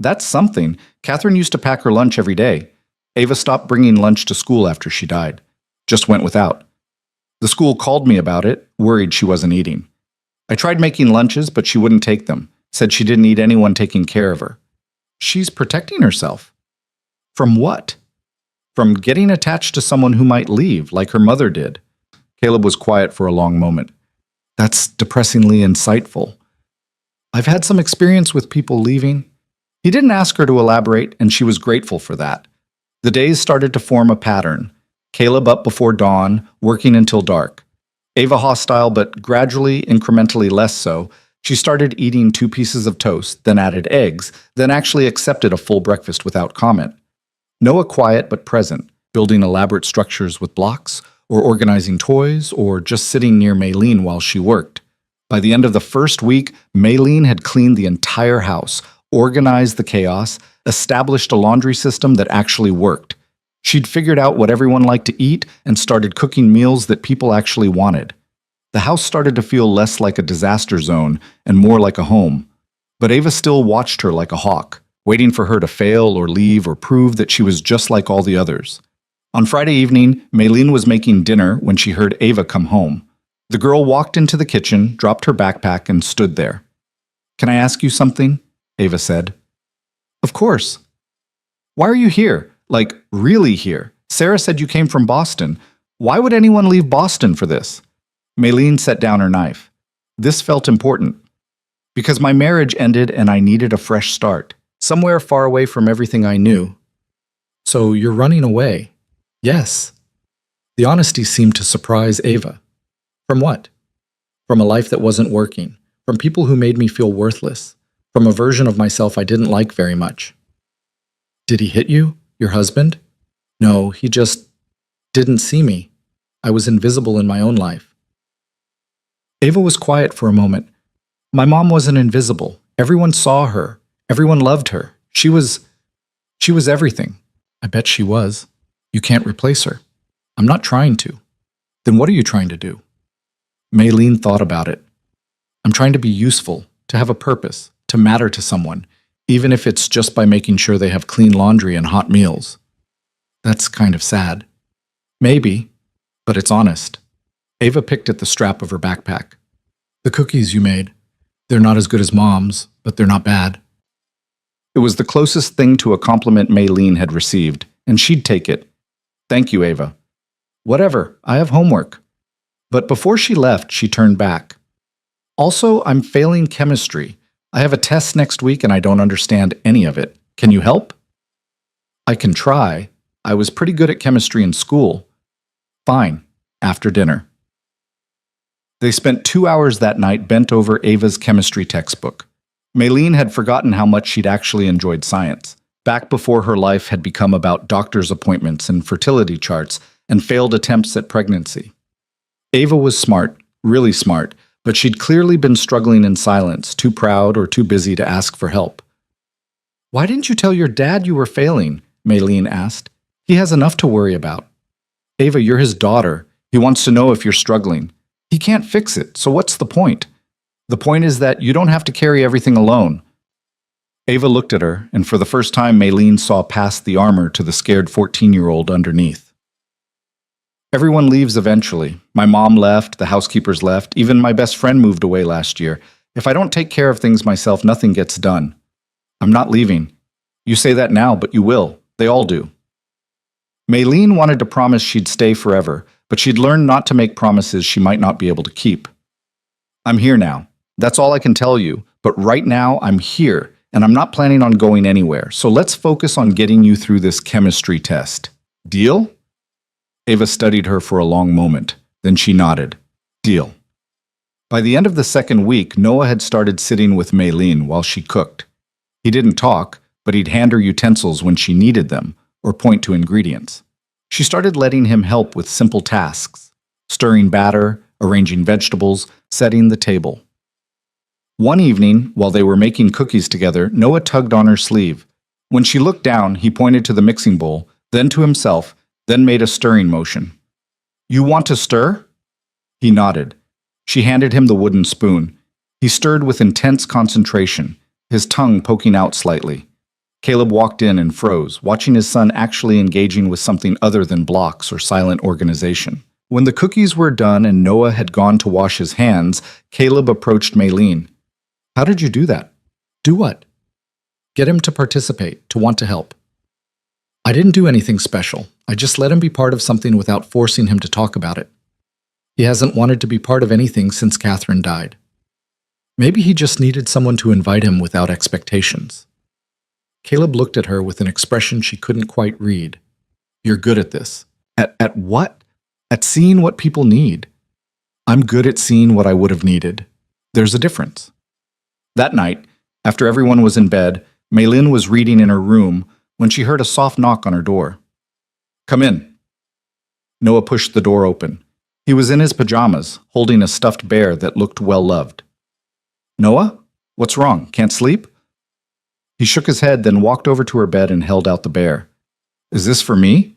"That's something. Catherine used to pack her lunch every day. Ava stopped bringing lunch to school after she died. Just went without. The school called me about it, worried she wasn't eating. I tried making lunches, but she wouldn't take them, said she didn't need anyone taking care of her." "She's protecting herself." "From what?" "From getting attached to someone who might leave, like her mother did." Caleb was quiet for a long moment. "That's depressingly insightful. I've had some experience with people leaving." He didn't ask her to elaborate, and she was grateful for that. The days started to form a pattern. Caleb up before dawn, working until dark. Ava hostile, but gradually, incrementally less so. She started eating 2 pieces of toast, then added eggs, then actually accepted a full breakfast without comment. Noah quiet but present, building elaborate structures with blocks, or organizing toys, or just sitting near Maylene while she worked. By the end of the first week, Maylene had cleaned the entire house, organized the chaos, established a laundry system that actually worked. She'd figured out what everyone liked to eat and started cooking meals that people actually wanted. The house started to feel less like a disaster zone and more like a home. But Ava still watched her like a hawk, waiting for her to fail or leave or prove that she was just like all the others. On Friday evening, Maylene was making dinner when she heard Ava come home. The girl walked into the kitchen, dropped her backpack, and stood there. "Can I ask you something?" Ava said. "Of course." "Why are you here? Like, really here? Sarah said you came from Boston. Why would anyone leave Boston for this?" Maylene set down her knife. "This felt important. Because my marriage ended and I needed a fresh start, somewhere far away from everything I knew." "So you're running away?" "Yes." The honesty seemed to surprise Ava. "From what?" "From a life that wasn't working, from people who made me feel worthless, from a version of myself I didn't like very much." "Did he hit you? Your husband?" "No, he just didn't see me. I was invisible in my own life." Ava was quiet for a moment. "My mom wasn't invisible. Everyone saw her. Everyone loved her. She was everything." "I bet she was. You can't replace her." "I'm not trying to." "Then what are you trying to do?" Maylene thought about it. "I'm trying to be useful, to have a purpose, to matter to someone, even if it's just by making sure they have clean laundry and hot meals." "That's kind of sad." "Maybe, but it's honest." Ava picked at the strap of her backpack. "The cookies you made. They're not as good as Mom's, but they're not bad." It was the closest thing to a compliment Maylene had received, and she'd take it. "Thank you, Ava." "Whatever, I have homework." But before she left, she turned back. Also, I'm failing chemistry. I have a test next week and I don't understand any of it. Can you help? I can try. I was pretty good at chemistry in school. Fine. After dinner. They spent 2 hours that night bent over Ava's chemistry textbook. Maylene had forgotten how much she'd actually enjoyed science, back before her life had become about doctor's appointments and fertility charts and failed attempts at pregnancy. Ava was smart, really smart, but she'd clearly been struggling in silence, too proud or too busy to ask for help. "Why didn't you tell your dad you were failing?" Maylene asked. "He has enough to worry about." "Ava, you're his daughter. He wants to know if you're struggling. He can't fix it, so what's the point? The point is that you don't have to carry everything alone." Ava looked at her, and for the first time Maylene saw past the armor to the scared 14-year-old underneath. "Everyone leaves eventually. My mom left, the housekeepers left, even my best friend moved away last year. If I don't take care of things myself, nothing gets done. I'm not leaving. You say that now, but you will. They all do." Maylene wanted to promise she'd stay forever, but she'd learned not to make promises she might not be able to keep. "I'm here now. That's all I can tell you, but right now I'm here, and I'm not planning on going anywhere, so let's focus on getting you through this chemistry test. Deal?" Ava studied her for a long moment. Then she nodded. "Deal." By the end of the second week, Noah had started sitting with Maylene while she cooked. He didn't talk, but he'd hand her utensils when she needed them, or point to ingredients. She started letting him help with simple tasks, stirring batter, arranging vegetables, setting the table. One evening, while they were making cookies together, Noah tugged on her sleeve. When she looked down, he pointed to the mixing bowl, then to himself, then made a stirring motion. "You want to stir?" He nodded. She handed him the wooden spoon. He stirred with intense concentration, his tongue poking out slightly. Caleb walked in and froze, watching his son actually engaging with something other than blocks or silent organization. When the cookies were done and Noah had gone to wash his hands, Caleb approached Maylene. "How did you do that?" "Do what?" "Get him to participate, to want to help." "I didn't do anything special. I just let him be part of something without forcing him to talk about it. He hasn't wanted to be part of anything since Catherine died. Maybe he just needed someone to invite him without expectations." Caleb looked at her with an expression she couldn't quite read. "You're good at this." At what? At seeing what people need. I'm good at seeing what I would have needed. There's a difference. That night, after everyone was in bed, Maylene was reading in her room when she heard a soft knock on her door. "Come in." Noah pushed the door open. He was in his pajamas, holding a stuffed bear that looked well-loved. "Noah? What's wrong? Can't sleep?" He shook his head, then walked over to her bed and held out the bear. "Is this for me?"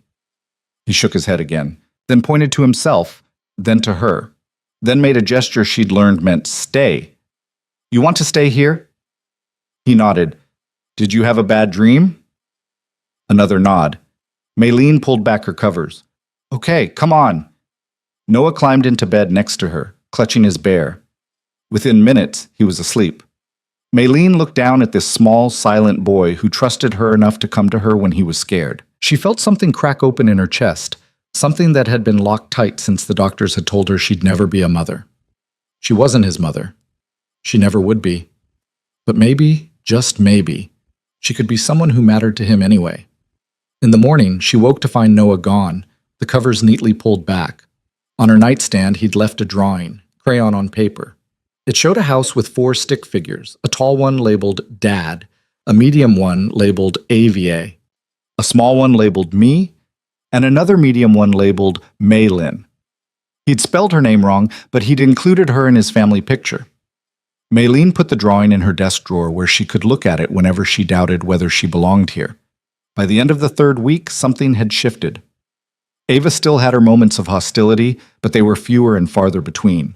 He shook his head again, then pointed to himself, then to her, then made a gesture she'd learned meant stay. "You want to stay here?" He nodded. "Did you have a bad dream?" Another nod. Maylene pulled back her covers. "Okay, come on." Noah climbed into bed next to her, clutching his bear. Within minutes, he was asleep. Maylene looked down at this small, silent boy who trusted her enough to come to her when he was scared. She felt something crack open in her chest, something that had been locked tight since the doctors had told her she'd never be a mother. She wasn't his mother. She never would be. But maybe, just maybe, she could be someone who mattered to him anyway. In the morning, she woke to find Noah gone, the covers neatly pulled back. On her nightstand, he'd left a drawing, crayon on paper. It showed a house with 4 stick figures, a tall one labeled Dad, a medium one labeled AVA, a small one labeled Me, and another medium one labeled Maylin. He'd spelled her name wrong, but he'd included her in his family picture. Maylene put the drawing in her desk drawer where she could look at it whenever she doubted whether she belonged here. By the end of the 3rd week, something had shifted. Ava still had her moments of hostility, but they were fewer and farther between.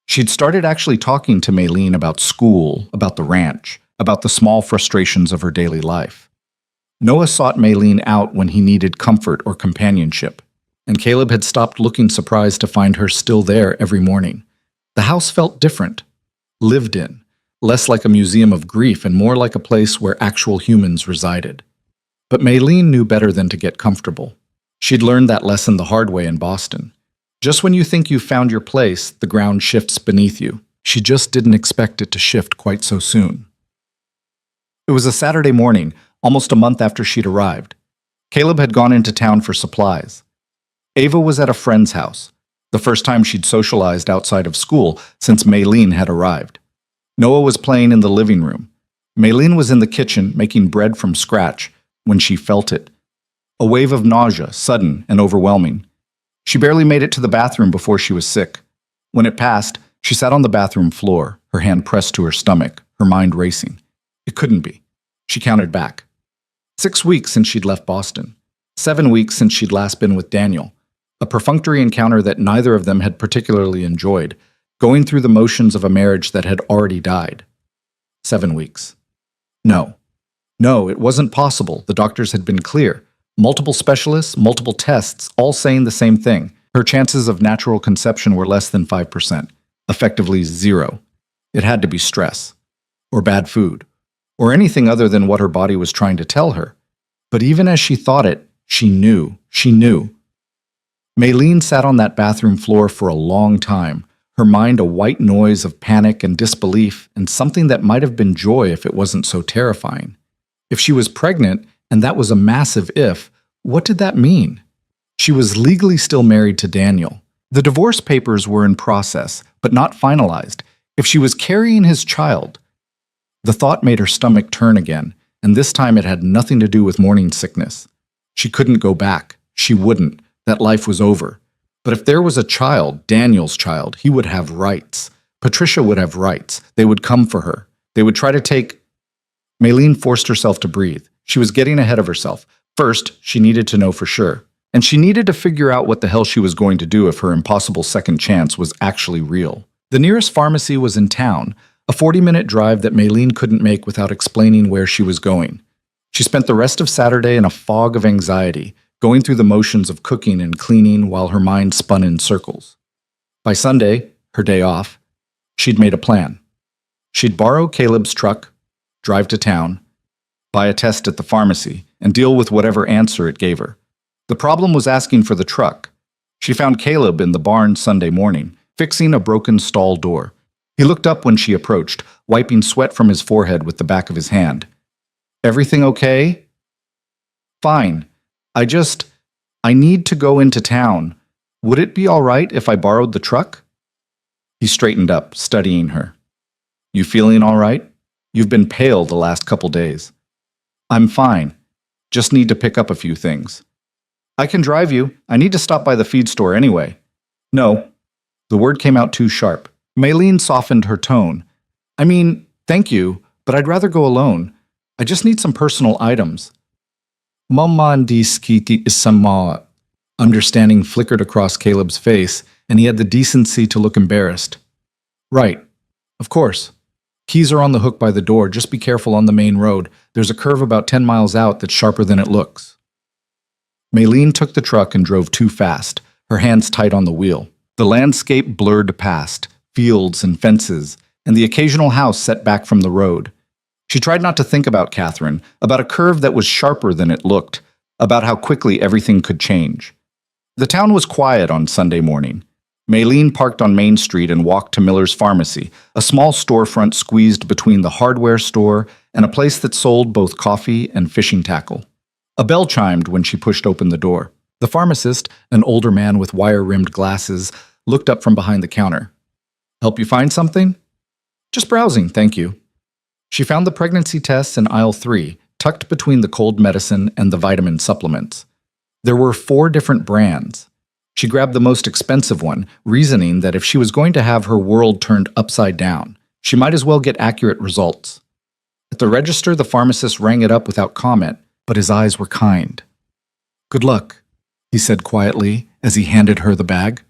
She'd started actually talking to Maylene about school, about the ranch, about the small frustrations of her daily life. Noah sought Maylene out when he needed comfort or companionship, and Caleb had stopped looking surprised to find her still there every morning. The house felt different, lived in, less like a museum of grief and more like a place where actual humans resided. But Maylene knew better than to get comfortable. She'd learned that lesson the hard way in Boston. Just when you think you've found your place, the ground shifts beneath you. She just didn't expect it to shift quite so soon. It was a Saturday morning, almost a month after she'd arrived. Caleb had gone into town for supplies. Ava was at a friend's house, the first time she'd socialized outside of school since Maylene had arrived. Noah was playing in the living room. Maylene was in the kitchen making bread from scratch when she felt it. A wave of nausea, sudden and overwhelming. She barely made it to the bathroom before she was sick. When it passed, she sat on the bathroom floor, her hand pressed to her stomach, her mind racing. It couldn't be. She counted back. 6 weeks since she'd left Boston. 7 weeks since she'd last been with Daniel. A perfunctory encounter that neither of them had particularly enjoyed, going through the motions of a marriage that had already died. 7 weeks. No. No, it wasn't possible. The doctors had been clear. Multiple specialists, multiple tests, all saying the same thing. Her chances of natural conception were less than 5%, effectively zero. It had to be stress, or bad food, or anything other than what her body was trying to tell her. But even as she thought it, she knew. Maylene sat on that bathroom floor for a long time, her mind a white noise of panic and disbelief and something that might have been joy if it wasn't so terrifying. If she was pregnant, and that was a massive if, what did that mean? She was legally still married to Daniel. The divorce papers were in process, but not finalized. If she was carrying his child, the thought made her stomach turn again, and this time it had nothing to do with morning sickness. She couldn't go back. She wouldn't. That life was over. But if there was a child, Daniel's child, he would have rights. Patricia would have rights. They would come for her. They would try to take... Maylene forced herself to breathe. She was getting ahead of herself. First, she needed to know for sure. And she needed to figure out what the hell she was going to do if her impossible second chance was actually real. The nearest pharmacy was in town, a 40-minute drive that Maylene couldn't make without explaining where she was going. She spent the rest of Saturday in a fog of anxiety, going through the motions of cooking and cleaning while her mind spun in circles. By Sunday, her day off, she'd made a plan. She'd borrow Caleb's truck, drive to town, buy a test at the pharmacy, and deal with whatever answer it gave her. The problem was asking for the truck. She found Caleb in the barn Sunday morning, fixing a broken stall door. He looked up when she approached, wiping sweat from his forehead with the back of his hand. "Everything okay?" "Fine. I need to go into town. Would it be all right if I borrowed the truck?" He straightened up, studying her. "You feeling all right? You've been pale the last couple days." "I'm fine. Just need to pick up a few things." "I can drive you. I need to stop by the feed store anyway." "No." The word came out too sharp. Maylene softened her tone. "I mean, thank you, but I'd rather go alone. I just need some personal items." "Momandiskiti isama." Understanding flickered across Caleb's face, and he had the decency to look embarrassed. "Right. Of course. Keys are on the hook by the door. Just be careful on the main road. There's a curve about 10 miles out that's sharper than it looks." Maylene took the truck and drove too fast, her hands tight on the wheel. The landscape blurred past, fields and fences, and the occasional house set back from the road. She tried not to think about Catherine, about a curve that was sharper than it looked, about how quickly everything could change. The town was quiet on Sunday morning. Maylene parked on Main Street and walked to Miller's Pharmacy, a small storefront squeezed between the hardware store and a place that sold both coffee and fishing tackle. A bell chimed when she pushed open the door. The pharmacist, an older man with wire-rimmed glasses, looked up from behind the counter. "Help you find something?" "Just browsing, thank you." She found the pregnancy tests in aisle 3, tucked between the cold medicine and the vitamin supplements. There were 4 different brands. She grabbed the most expensive one, reasoning that if she was going to have her world turned upside down, she might as well get accurate results. At the register, the pharmacist rang it up without comment, but his eyes were kind. "Good luck," he said quietly as he handed her the bag.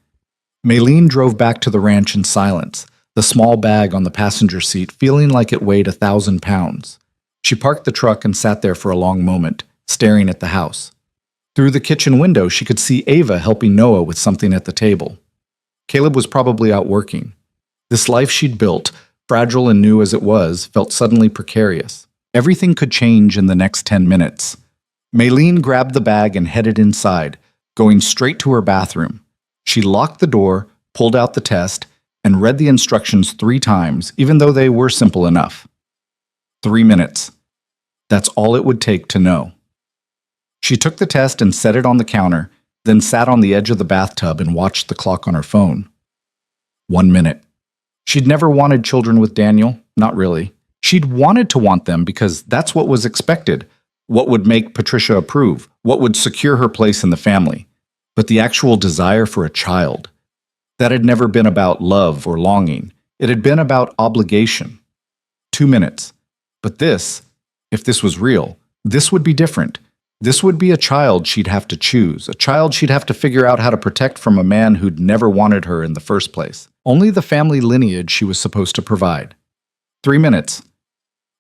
Maylene drove back to the ranch in silence, the small bag on the passenger seat feeling like it weighed 1,000 pounds. She parked the truck and sat there for a long moment, staring at the house. Through the kitchen window, she could see Ava helping Noah with something at the table. Caleb was probably out working. This life she'd built, fragile and new as it was, felt suddenly precarious. Everything could change in the next 10 minutes. Maylene grabbed the bag and headed inside, going straight to her bathroom. She locked the door, pulled out the test, and read the instructions 3 times, even though they were simple enough. 3 minutes. That's all it would take to know. She took the test and set it on the counter, then sat on the edge of the bathtub and watched the clock on her phone. 1 minute. She'd never wanted children with Daniel, not really. She'd wanted to want them because that's what was expected, what would make Patricia approve, what would secure her place in the family. But the actual desire for a child, that had never been about love or longing. It had been about obligation. 2 minutes. But this, if this was real, this would be different. This would be a child she'd have to choose, a child she'd have to figure out how to protect from a man who'd never wanted her in the first place. Only the family lineage she was supposed to provide. 3 minutes.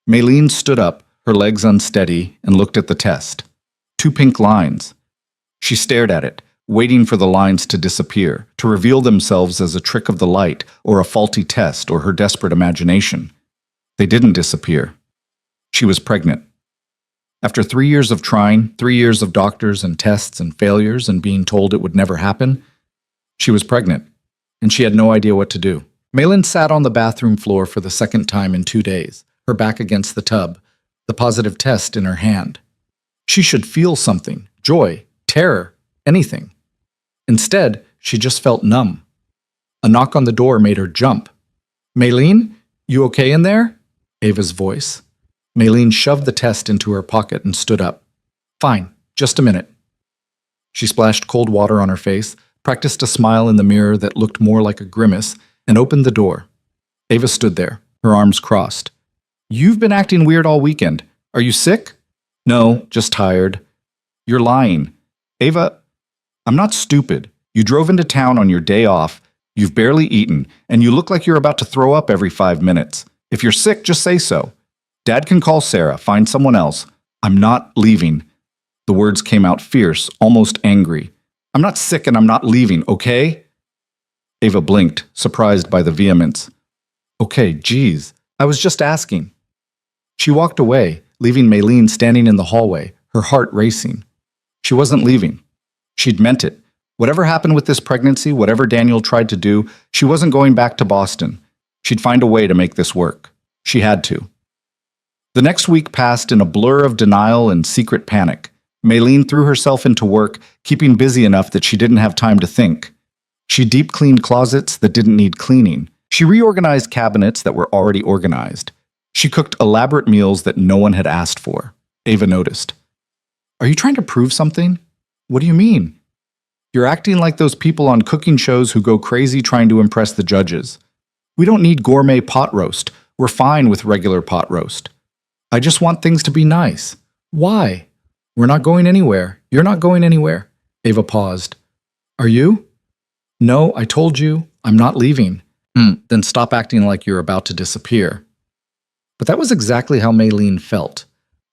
Maylene stood up, her legs unsteady, and looked at the test. 2 pink lines. She stared at it, waiting for the lines to disappear, to reveal themselves as a trick of the light, or a faulty test, or her desperate imagination. They didn't disappear. She was pregnant. After 3 years of trying, 3 years of doctors and tests and failures and being told it would never happen, she was pregnant, and she had no idea what to do. Maylene sat on the bathroom floor for the second time in 2 days, her back against the tub, the positive test in her hand. She should feel something, joy, terror, anything. Instead, she just felt numb. A knock on the door made her jump. "Maylene, you okay in there?" Ava's voice. Maylene shoved the test into her pocket and stood up. "Fine, just a minute." She splashed cold water on her face, practiced a smile in the mirror that looked more like a grimace, and opened the door. Ava stood there, her arms crossed. "You've been acting weird all weekend. Are you sick?" "No, just tired." "You're lying." "Ava, I'm not stupid. You drove into town on your day off, you've barely eaten, and you look like you're about to throw up every 5 minutes. If you're sick, just say so. Dad can call Sarah, find someone else. I'm not leaving." The words came out fierce, almost angry. "I'm not sick and I'm not leaving, okay?" Ava blinked, surprised by the vehemence. "Okay, geez, I was just asking." She walked away, leaving Maylene standing in the hallway, her heart racing. She wasn't leaving. She'd meant it. Whatever happened with this pregnancy, whatever Daniel tried to do, she wasn't going back to Boston. She'd find a way to make this work. She had to. The next week passed in a blur of denial and secret panic. Maylene threw herself into work, keeping busy enough that she didn't have time to think. She deep-cleaned closets that didn't need cleaning. She reorganized cabinets that were already organized. She cooked elaborate meals that no one had asked for. Ava noticed. "Are you trying to prove something?" "What do you mean?" "You're acting like those people on cooking shows who go crazy trying to impress the judges. We don't need gourmet pot roast. We're fine with regular pot roast. I just want things to be nice." "Why?" "We're not going anywhere. You're not going anywhere." Ava paused. "Are you?" "No, I told you. I'm not leaving." Then stop acting like you're about to disappear." But that was exactly how Maylene felt,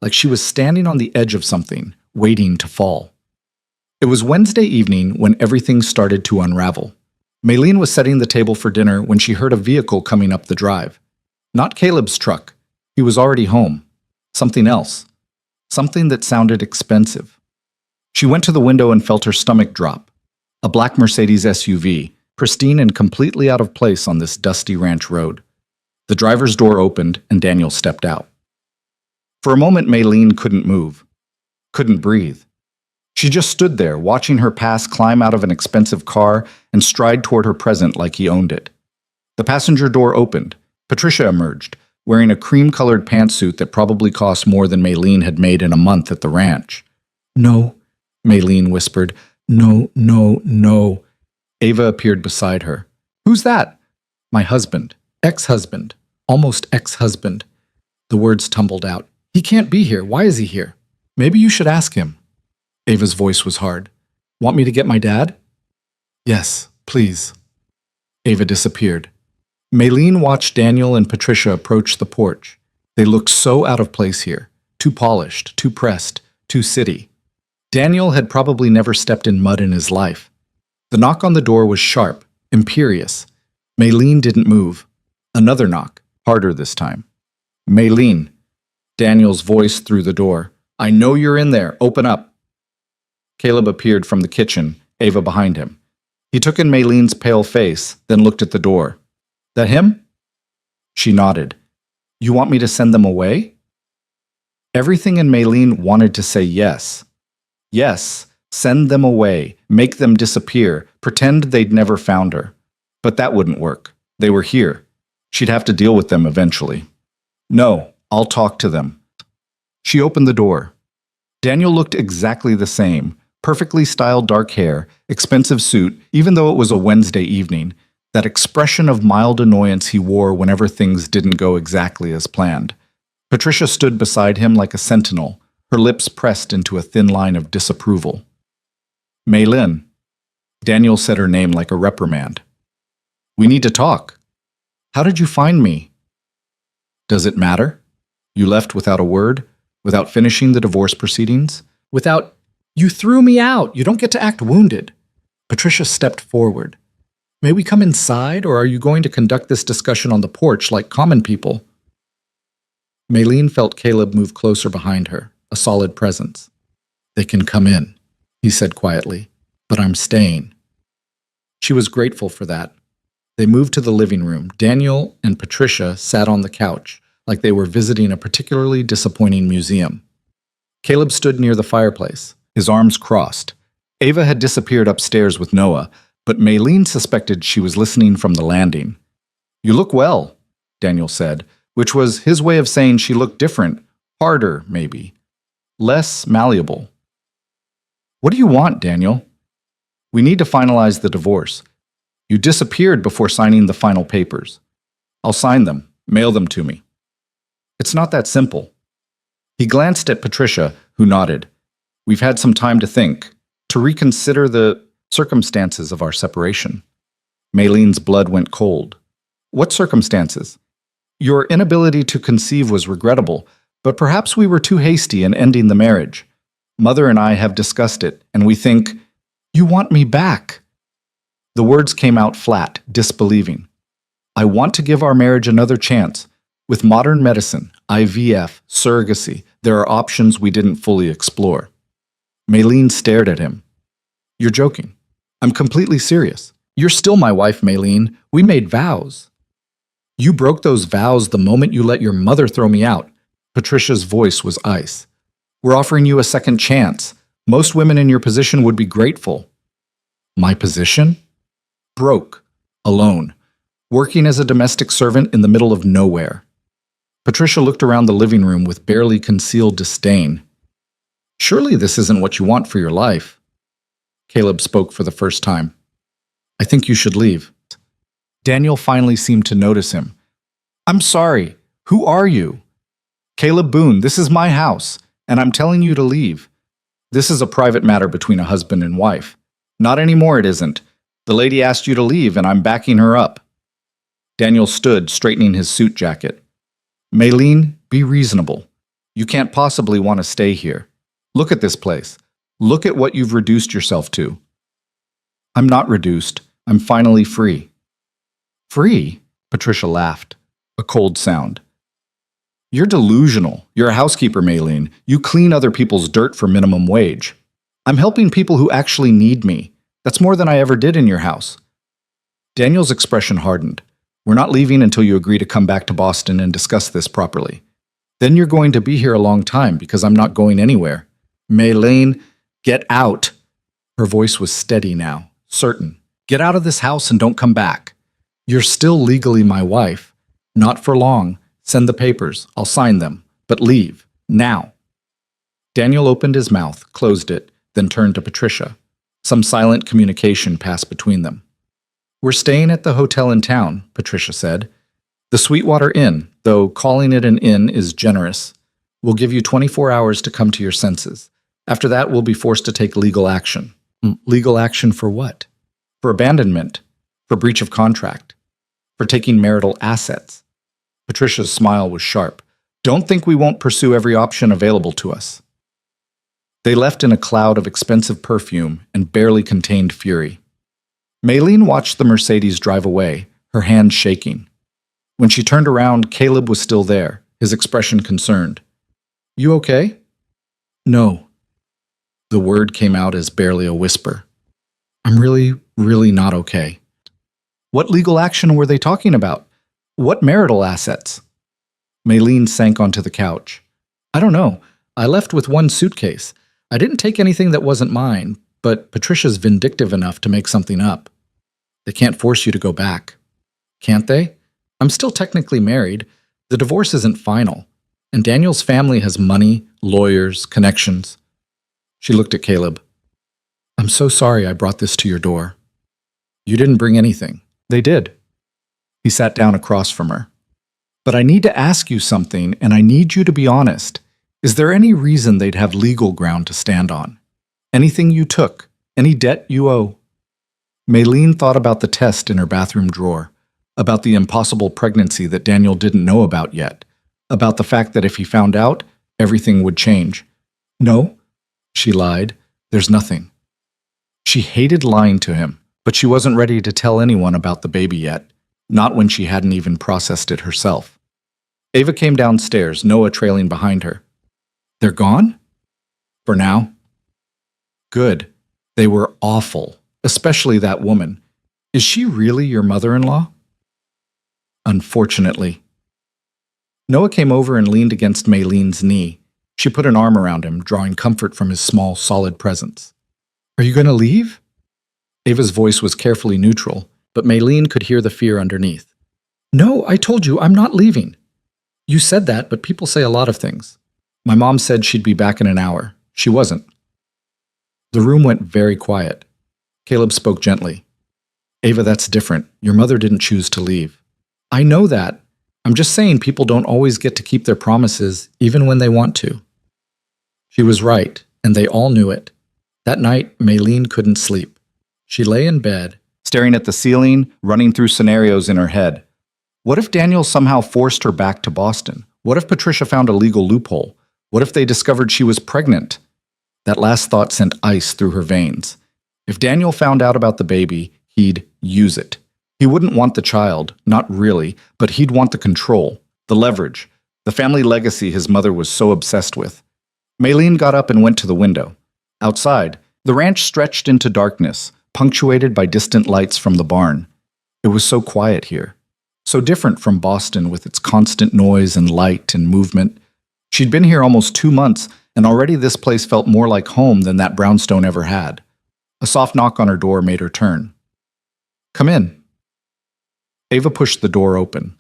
like she was standing on the edge of something, waiting to fall. It was Wednesday evening when everything started to unravel. Maylene was setting the table for dinner when she heard a vehicle coming up the drive. Not Caleb's truck. He was already home. Something else. Something that sounded expensive. She went to the window and felt her stomach drop. A black Mercedes SUV, pristine and completely out of place on this dusty ranch road. The driver's door opened and Daniel stepped out. For a moment, Maylene couldn't move. Couldn't breathe. She just stood there, watching her past climb out of an expensive car and stride toward her present like he owned it. The passenger door opened. Patricia emerged, wearing a cream-colored pantsuit that probably cost more than Maylene had made in a month at the ranch. "No," Maylene whispered. "No, no, no." Ava appeared beside her. "Who's that?" "My husband. Ex-husband. Almost ex-husband." The words tumbled out. "He can't be here. Why is he here?" "Maybe you should ask him." Ava's voice was hard. "Want me to get my dad?" "Yes, please." Ava disappeared. Maylene watched Daniel and Patricia approach the porch. They looked so out of place here. Too polished, too pressed, too city. Daniel had probably never stepped in mud in his life. The knock on the door was sharp, imperious. Maylene didn't move. Another knock, harder this time. "Maylene." Daniel's voice through the door. "I know you're in there. Open up." Caleb appeared from the kitchen, Ava behind him. He took in Maylene's pale face, then looked at the door. That him? She nodded. You want me to send them away? Everything in Maylene wanted to say yes. Yes, send them away, make them disappear, pretend they'd never found her. But that wouldn't work. They were here. She'd have to deal with them eventually. No, I'll talk to them. She opened the door. Daniel looked exactly the same. Perfectly styled dark hair, expensive suit, even though it was a Wednesday evening, that expression of mild annoyance he wore whenever things didn't go exactly as planned. Patricia stood beside him like a sentinel, her lips pressed into a thin line of disapproval. Maylin. Daniel said her name like a reprimand. We need to talk. How did you find me? Does it matter? You left without a word, without finishing the divorce proceedings, without... You threw me out. You don't get to act wounded. Patricia stepped forward. May we come inside, or are you going to conduct this discussion on the porch like common people? Maylene felt Caleb move closer behind her, a solid presence. They can come in, he said quietly, but I'm staying. She was grateful for that. They moved to the living room. Daniel and Patricia sat on the couch, like they were visiting a particularly disappointing museum. Caleb stood near the fireplace, his arms crossed. Ava had disappeared upstairs with Noah, but Maylene suspected she was listening from the landing. You look well, Daniel said, which was his way of saying she looked different, harder, maybe. Less malleable. What do you want, Daniel? We need to finalize the divorce. You disappeared before signing the final papers. I'll sign them. Mail them to me. It's not that simple. He glanced at Patricia, who nodded. We've had some time to think, to reconsider the circumstances of our separation. Maylene's blood went cold. What circumstances? Your inability to conceive was regrettable, but perhaps we were too hasty in ending the marriage. Mother and I have discussed it, and we think, you want me back. The words came out flat, disbelieving. I want to give our marriage another chance. With modern medicine, IVF, surrogacy, there are options we didn't fully explore. Maylene stared at him. You're joking. I'm completely serious. You're still my wife, Maylene. We made vows. You broke those vows the moment you let your mother throw me out. Patricia's voice was ice. We're offering you a second chance. Most women in your position would be grateful. My position? Broke. Alone. Working as a domestic servant in the middle of nowhere. Patricia looked around the living room with barely concealed disdain. Surely this isn't what you want for your life. Caleb spoke for the first time. I think you should leave. Daniel finally seemed to notice him. I'm sorry. Who are you? Caleb Boone, this is my house, and I'm telling you to leave. This is a private matter between a husband and wife. Not anymore, it isn't. The lady asked you to leave, and I'm backing her up. Daniel stood, straightening his suit jacket. Maylene, be reasonable. You can't possibly want to stay here. Look at this place. Look at what you've reduced yourself to. I'm not reduced. I'm finally free. Free? Patricia laughed. A cold sound. You're delusional. You're a housekeeper, Maylene. You clean other people's dirt for minimum wage. I'm helping people who actually need me. That's more than I ever did in your house. Daniel's expression hardened. We're not leaving until you agree to come back to Boston and discuss this properly. Then you're going to be here a long time because I'm not going anywhere. Maylene, get out. Her voice was steady now, certain. Get out of this house and don't come back. You're still legally my wife. Not for long. Send the papers. I'll sign them. But leave. Now. Daniel opened his mouth, closed it, then turned to Patricia. Some silent communication passed between them. We're staying at the hotel in town, Patricia said. The Sweetwater Inn, though calling it an inn is generous. We'll give you 24 hours to come to your senses. After that, we'll be forced to take legal action. Legal action for what? For abandonment. For breach of contract. For taking marital assets. Patricia's smile was sharp. Don't think we won't pursue every option available to us. They left in a cloud of expensive perfume and barely contained fury. Maylene watched the Mercedes drive away, her hands shaking. When she turned around, Caleb was still there, his expression concerned. You okay? No. The word came out as barely a whisper. I'm really not okay. What legal action were they talking about? What marital assets? Maylene sank onto the couch. I don't know. I left with one suitcase. I didn't take anything that wasn't mine, but Patricia's vindictive enough to make something up. They can't force you to go back. Can't they? I'm still technically married. The divorce isn't final. And Daniel's family has money, lawyers, connections. She looked at Caleb. I'm so sorry I brought this to your door. You didn't bring anything. They did. He sat down across from her. But I need to ask you something, and I need you to be honest. Is there any reason they'd have legal ground to stand on? Anything you took? Any debt you owe? Maylene thought about the test in her bathroom drawer, about the impossible pregnancy that Daniel didn't know about yet, about the fact that if he found out, everything would change. No, she lied. There's nothing. She hated lying to him, but she wasn't ready to tell anyone about the baby yet, not when she hadn't even processed it herself. Ava came downstairs, Noah trailing behind her. They're gone? For now. Good. They were awful, especially that woman. Is she really your mother-in-law? Unfortunately. Noah came over and leaned against Maylene's knee. She put an arm around him, drawing comfort from his small, solid presence. Are you going to leave? Ava's voice was carefully neutral, but Maylene could hear the fear underneath. No, I told you, I'm not leaving. You said that, but people say a lot of things. My mom said she'd be back in an hour. She wasn't. The room went very quiet. Caleb spoke gently. Ava, that's different. Your mother didn't choose to leave. I know that. I'm just saying people don't always get to keep their promises, even when they want to. She was right, and they all knew it. That night, Maylene couldn't sleep. She lay in bed, staring at the ceiling, running through scenarios in her head. What if Daniel somehow forced her back to Boston? What if Patricia found a legal loophole? What if they discovered she was pregnant? That last thought sent ice through her veins. If Daniel found out about the baby, he'd use it. He wouldn't want the child, not really, but he'd want the control, the leverage, the family legacy his mother was so obsessed with. Maylene got up and went to the window. Outside, the ranch stretched into darkness, punctuated by distant lights from the barn. It was so quiet here, so different from Boston with its constant noise and light and movement. She'd been here almost 2 months, and already this place felt more like home than that brownstone ever had. A soft knock on her door made her turn. Come in. Ava pushed the door open.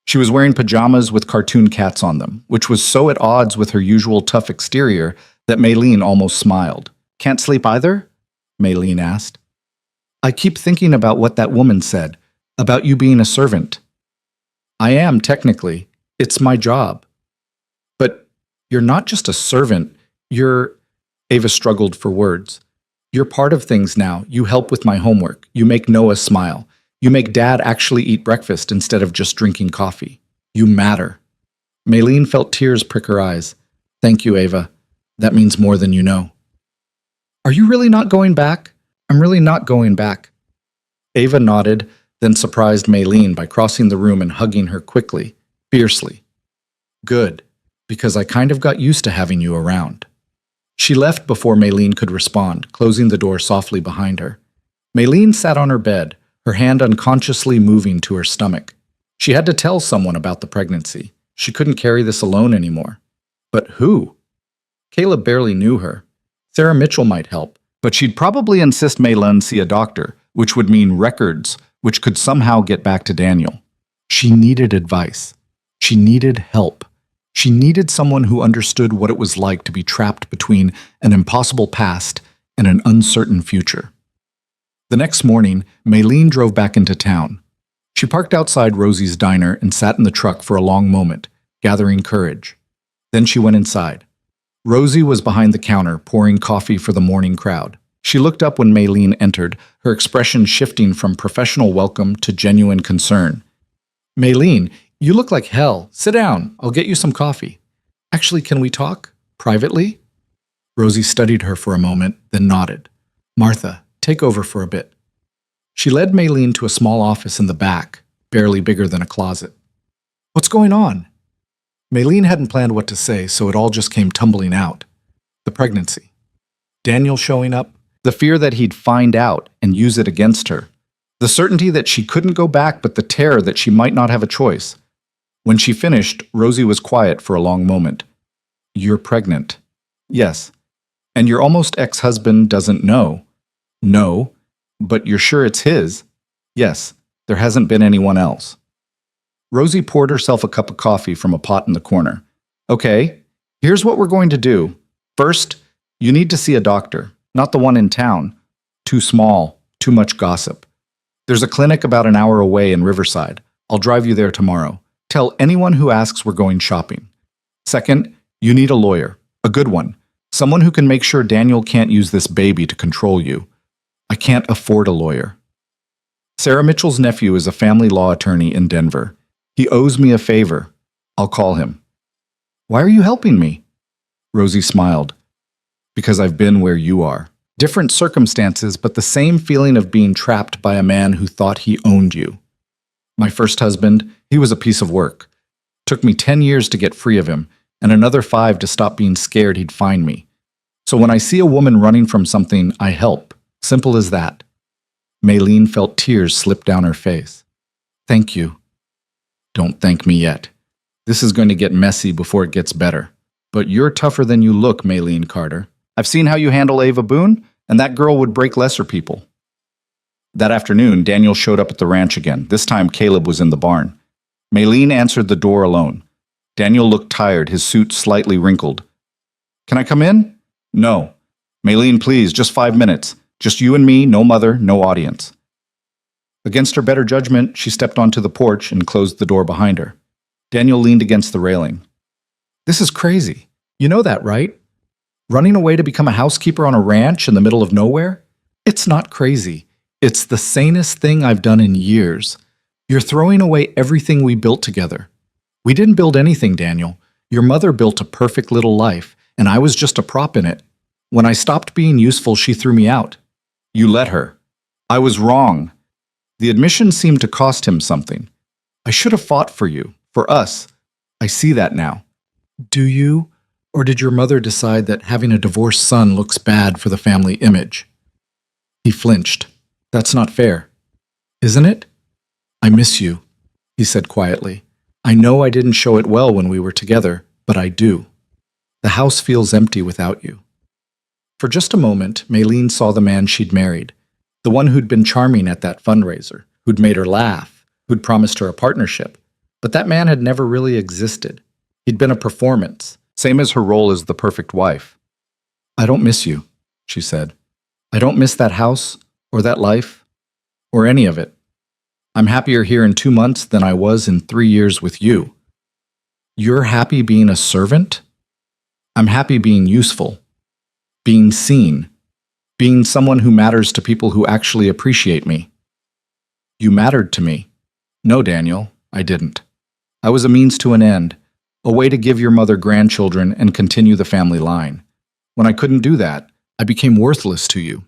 She was wearing pajamas with cartoon cats on them, which was so at odds with her usual tough exterior that Maylene almost smiled. Can't sleep either? Maylene asked. I keep thinking about what that woman said, about you being a servant. I am, technically. It's my job. But you're not just a servant. Ava struggled for words. You're part of things now. You help with my homework. You make Noah smile. You make Dad actually eat breakfast instead of just drinking coffee. You matter. Maylene felt tears prick her eyes. Thank you, Ava. That means more than you know. Are you really not going back? I'm really not going back. Ava nodded, then surprised Maylene by crossing the room and hugging her quickly, fiercely. Good, because I kind of got used to having you around. She left before Maylene could respond, closing the door softly behind her. Maylene sat on her bed, her hand unconsciously moving to her stomach. She had to tell someone about the pregnancy. She couldn't carry this alone anymore. But who? Caleb barely knew her. Sarah Mitchell might help, but she'd probably insist Maylene see a doctor, which would mean records, which could somehow get back to Daniel. She needed advice. She needed help. She needed someone who understood what it was like to be trapped between an impossible past and an uncertain future. The next morning, Maylene drove back into town. She parked outside Rosie's diner and sat in the truck for a long moment, gathering courage. Then she went inside. Rosie was behind the counter, pouring coffee for the morning crowd. She looked up when Maylene entered, her expression shifting from professional welcome to genuine concern. Maylene, you look like hell. Sit down. I'll get you some coffee. Actually, can we talk? Privately? Rosie studied her for a moment, then nodded. Martha, take over for a bit. She led Maylene to a small office in the back, barely bigger than a closet. What's going on? Maylene hadn't planned what to say, so it all just came tumbling out. The pregnancy. Daniel showing up. The fear that he'd find out and use it against her. The certainty that she couldn't go back, but the terror that she might not have a choice. When she finished, Rosie was quiet for a long moment. You're pregnant. Yes. And your almost ex-husband doesn't know. No. But you're sure it's his? Yes. There hasn't been anyone else. Rosie poured herself a cup of coffee from a pot in the corner. Okay, here's what we're going to do. First, you need to see a doctor, not the one in town. Too small, too much gossip. There's a clinic about an hour away in Riverside. I'll drive you there tomorrow. Tell anyone who asks we're going shopping. Second, you need a lawyer, a good one. Someone who can make sure Daniel can't use this baby to control you. I can't afford a lawyer. Sarah Mitchell's nephew is a family law attorney in Denver. He owes me a favor. I'll call him. Why are you helping me? Rosie smiled. Because I've been where you are. Different circumstances, but the same feeling of being trapped by a man who thought he owned you. My first husband, he was a piece of work. Took me 10 years to get free of him, and another 5 to stop being scared he'd find me. So when I see a woman running from something, I help. Simple as that. Maylene felt tears slip down her face. Thank you. Don't thank me yet. This is going to get messy before it gets better. But you're tougher than you look, Maylene Carter. I've seen how you handle Ava Boone, and that girl would break lesser people. That afternoon, Daniel showed up at the ranch again. This time, Caleb was in the barn. Maylene answered the door alone. Daniel looked tired, his suit slightly wrinkled. Can I come in? No. Maylene, please, just 5 minutes. Just you and me, no mother, no audience. Against her better judgment, she stepped onto the porch and closed the door behind her. Daniel leaned against the railing. This is crazy. You know that, right? Running away to become a housekeeper on a ranch in the middle of nowhere? It's not crazy. It's the sanest thing I've done in years. You're throwing away everything we built together. We didn't build anything, Daniel. Your mother built a perfect little life, and I was just a prop in it. When I stopped being useful, she threw me out. You let her. I was wrong. The admission seemed to cost him something. I should have fought for you, for us. I see that now. Do you? Or did your mother decide that having a divorced son looks bad for the family image? He flinched. That's not fair. Isn't it? I miss you, he said quietly. I know I didn't show it well when we were together, but I do. The house feels empty without you. For just a moment, Maylene saw the man she'd married, the one who'd been charming at that fundraiser, who'd made her laugh, who'd promised her a partnership. But that man had never really existed. He'd been a performance, same as her role as the perfect wife. I don't miss you, she said. I don't miss that house, or that life, or any of it. I'm happier here in 2 months than I was in 3 years with you. You're happy being a servant? I'm happy being useful, being seen, being someone who matters to people who actually appreciate me. You mattered to me. No, Daniel, I didn't. I was a means to an end, a way to give your mother grandchildren and continue the family line. When I couldn't do that, I became worthless to you.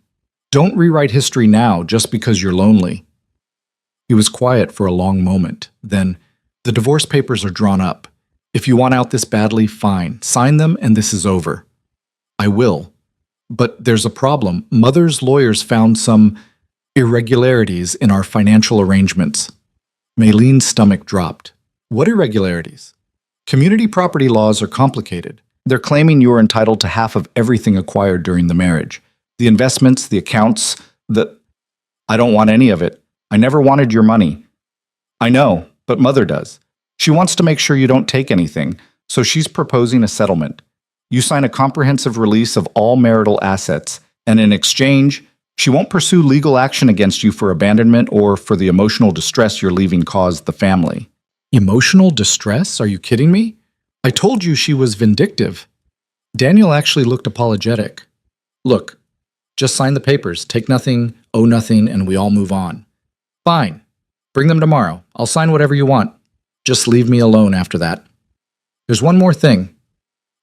Don't rewrite history now just because you're lonely. He was quiet for a long moment. Then, the divorce papers are drawn up. If you want out this badly, fine. Sign them and this is over. I will. But there's a problem. Mother's lawyers found some irregularities in our financial arrangements. Maylene's stomach dropped. What irregularities? Community property laws are complicated. They're claiming you're entitled to half of everything acquired during the marriage. The investments, the accounts, I don't want any of it. I never wanted your money. I know, but Mother does. She wants to make sure you don't take anything, so she's proposing a settlement. You sign a comprehensive release of all marital assets, and in exchange, she won't pursue legal action against you for abandonment or for the emotional distress your leaving caused the family. Emotional distress? Are you kidding me? I told you she was vindictive. Daniel actually looked apologetic. Look, just sign the papers, take nothing, owe nothing, and we all move on. Fine. Bring them tomorrow. I'll sign whatever you want. Just leave me alone after that. There's one more thing.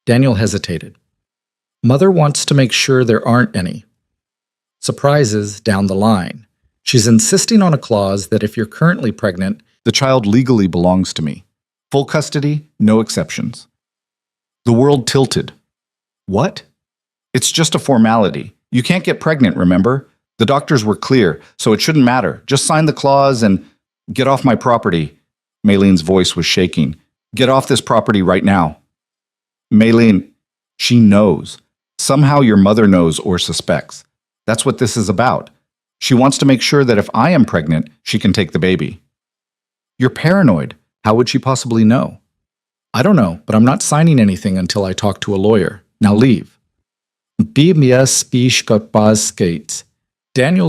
Daniel hesitated. Mother wants to make sure there aren't any surprises down the line. She's insisting on a clause that if you're currently pregnant, the child legally belongs to me. Full custody, no exceptions. The world tilted. What? It's just a formality. You can't get pregnant, remember? The doctors were clear, so it shouldn't matter. Just sign the clause and get off my property. Maylene's voice was shaking. Get off this property right now. Maylene, she knows. Somehow your mother knows or suspects. That's what this is about. She wants to make sure that if I am pregnant, she can take the baby. You're paranoid. How would she possibly know? I don't know, but I'm not signing anything until I talk to a lawyer. Now leave. Daniel's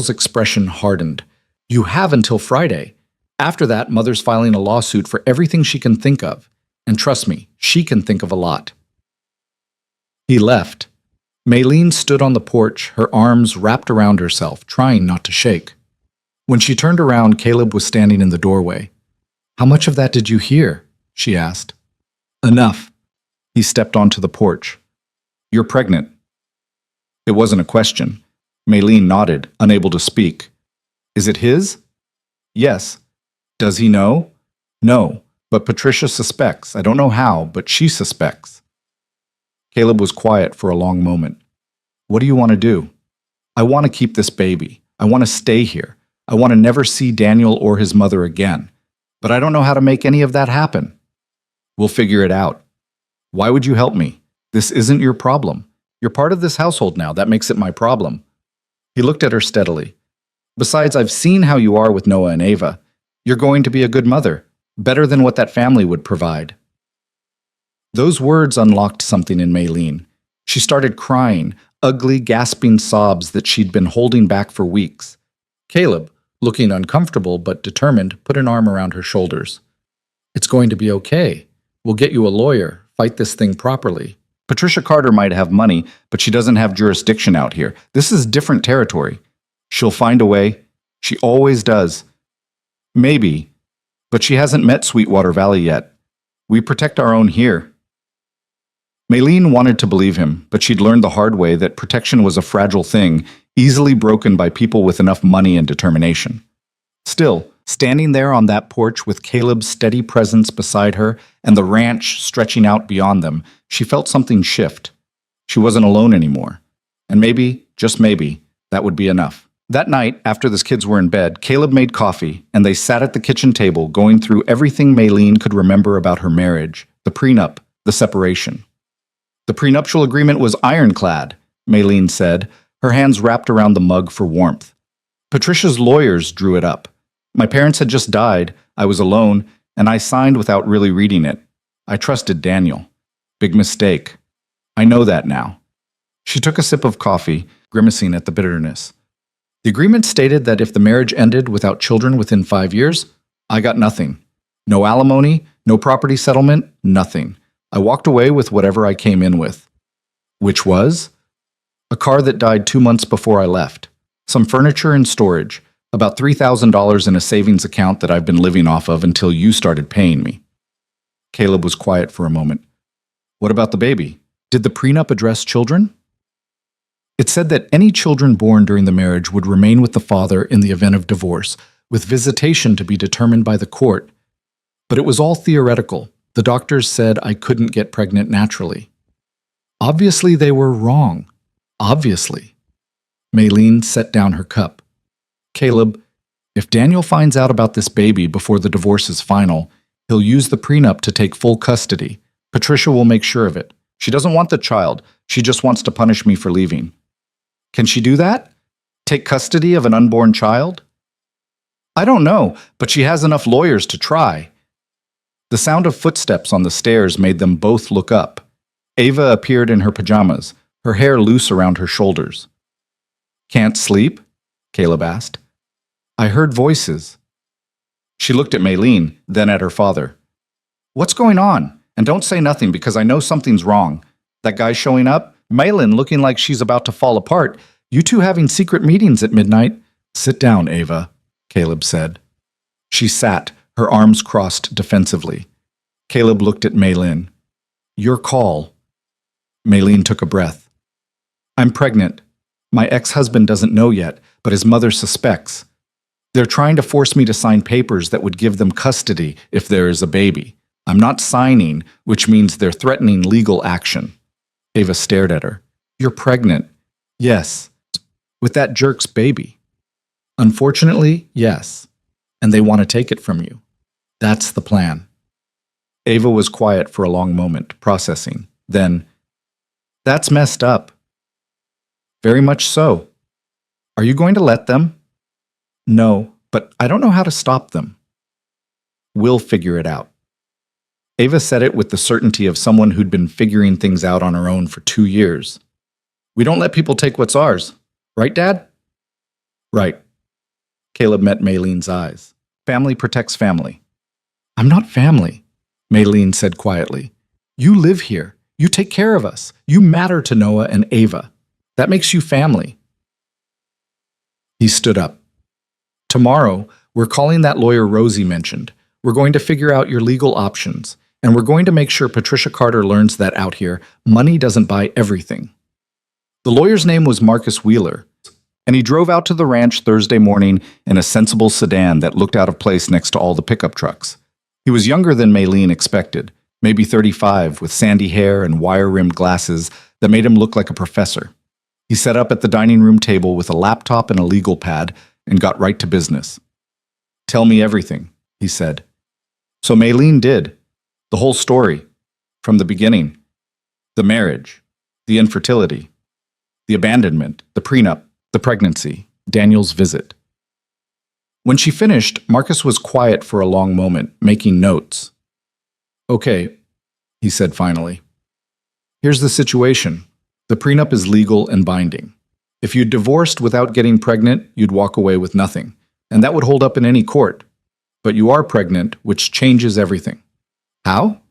expression hardened. You have until Friday. After that, Mother's filing a lawsuit for everything she can think of. And trust me, she can think of a lot. He left. Maylene stood on the porch, her arms wrapped around herself, trying not to shake. When she turned around, Caleb was standing in the doorway. How much of that did you hear? She asked. Enough. He stepped onto the porch. You're pregnant. It wasn't a question. Maylene nodded, unable to speak. Is it his? Yes. Does he know? No, but Patricia suspects. I don't know how, but she suspects. Caleb was quiet for a long moment. What do you want to do? I want to keep this baby. I want to stay here. I want to never see Daniel or his mother again. But I don't know how to make any of that happen. We'll figure it out. Why would you help me? This isn't your problem. You're part of this household now. That makes it my problem. He looked at her steadily. Besides, I've seen how you are with Noah and Ava. You're going to be a good mother, better than what that family would provide. Those words unlocked something in Maylene. She started crying, ugly, gasping sobs that she'd been holding back for weeks. Caleb, looking uncomfortable but determined, put an arm around her shoulders. It's going to be okay. We'll get you a lawyer, fight this thing properly. Patricia Carter might have money, but she doesn't have jurisdiction out here. This is different territory. She'll find a way. She always does. Maybe, but she hasn't met Sweetwater Valley yet. We protect our own here. Maylene wanted to believe him, but she'd learned the hard way that protection was a fragile thing, easily broken by people with enough money and determination. Still, standing there on that porch with Caleb's steady presence beside her and the ranch stretching out beyond them, she felt something shift. She wasn't alone anymore. And maybe, just maybe, that would be enough. That night, after the kids were in bed, Caleb made coffee, and they sat at the kitchen table going through everything Maylene could remember about her marriage, the prenup, the separation. The prenuptial agreement was ironclad, Maylene said, her hands wrapped around the mug for warmth. Patricia's lawyers drew it up. My parents had just died, I was alone, and I signed without really reading it. I trusted Daniel. Big mistake. I know that now. She took a sip of coffee, grimacing at the bitterness. The agreement stated that if the marriage ended without children within 5 years, I got nothing. No alimony, no property settlement, nothing. I walked away with whatever I came in with. Which was? A car that died 2 months before I left. Some furniture and storage. About $3,000 in a savings account that I've been living off of until you started paying me. Caleb was quiet for a moment. What about the baby? Did the prenup address children? It said that any children born during the marriage would remain with the father in the event of divorce, with visitation to be determined by the court. But it was all theoretical. The doctors said I couldn't get pregnant naturally. Obviously they were wrong. Obviously. Maylene set down her cup. Caleb, if Daniel finds out about this baby before the divorce is final, he'll use the prenup to take full custody. Patricia will make sure of it. She doesn't want the child. She just wants to punish me for leaving. Can she do that? Take custody of an unborn child? I don't know, but she has enough lawyers to try. The sound of footsteps on the stairs made them both look up. Ava appeared in her pajamas, her hair loose around her shoulders. Can't sleep? Caleb asked. I heard voices. She looked at Maylene, then at her father. What's going on? And don't say nothing because I know something's wrong. That guy showing up? Maylene looking like she's about to fall apart. You two having secret meetings at midnight? Sit down, Ava, Caleb said. She sat, her arms crossed defensively. Caleb looked at Maylene. Your call. Maylene took a breath. I'm pregnant. My ex-husband doesn't know yet, but his mother suspects. They're trying to force me to sign papers that would give them custody if there is a baby. I'm not signing, which means they're threatening legal action. Ava stared at her. You're pregnant. Yes, with that jerk's baby. Unfortunately, yes. And they want to take it from you. That's the plan. Ava was quiet for a long moment, processing. Then, that's messed up. Very much so. Are you going to let them? No, but I don't know how to stop them. We'll figure it out. Ava said it with the certainty of someone who'd been figuring things out on her own for 2 years. We don't let people take what's ours. Right, Dad? Right. Caleb met Maylene's eyes. Family protects family. I'm not family, Maylene said quietly. You live here. You take care of us. You matter to Noah and Ava. That makes you family. He stood up. Tomorrow, we're calling that lawyer Rosie mentioned. We're going to figure out your legal options, and we're going to make sure Patricia Carter learns that out here, money doesn't buy everything. The lawyer's name was Marcus Wheeler, and he drove out to the ranch Thursday morning in a sensible sedan that looked out of place next to all the pickup trucks. He was younger than Maylene expected, maybe 35, with sandy hair and wire-rimmed glasses that made him look like a professor. He sat up at the dining room table with a laptop and a legal pad and got right to business. Tell me everything, he said. So Maylene did. The whole story. From the beginning. The marriage. The infertility. The abandonment. The prenup. The pregnancy. Daniel's visit. When she finished, Marcus was quiet for a long moment, making notes. Okay, he said finally. Here's the situation. The prenup is legal and binding. If you'd divorced without getting pregnant, you'd walk away with nothing, and that would hold up in any court. But you are pregnant, which changes everything. How?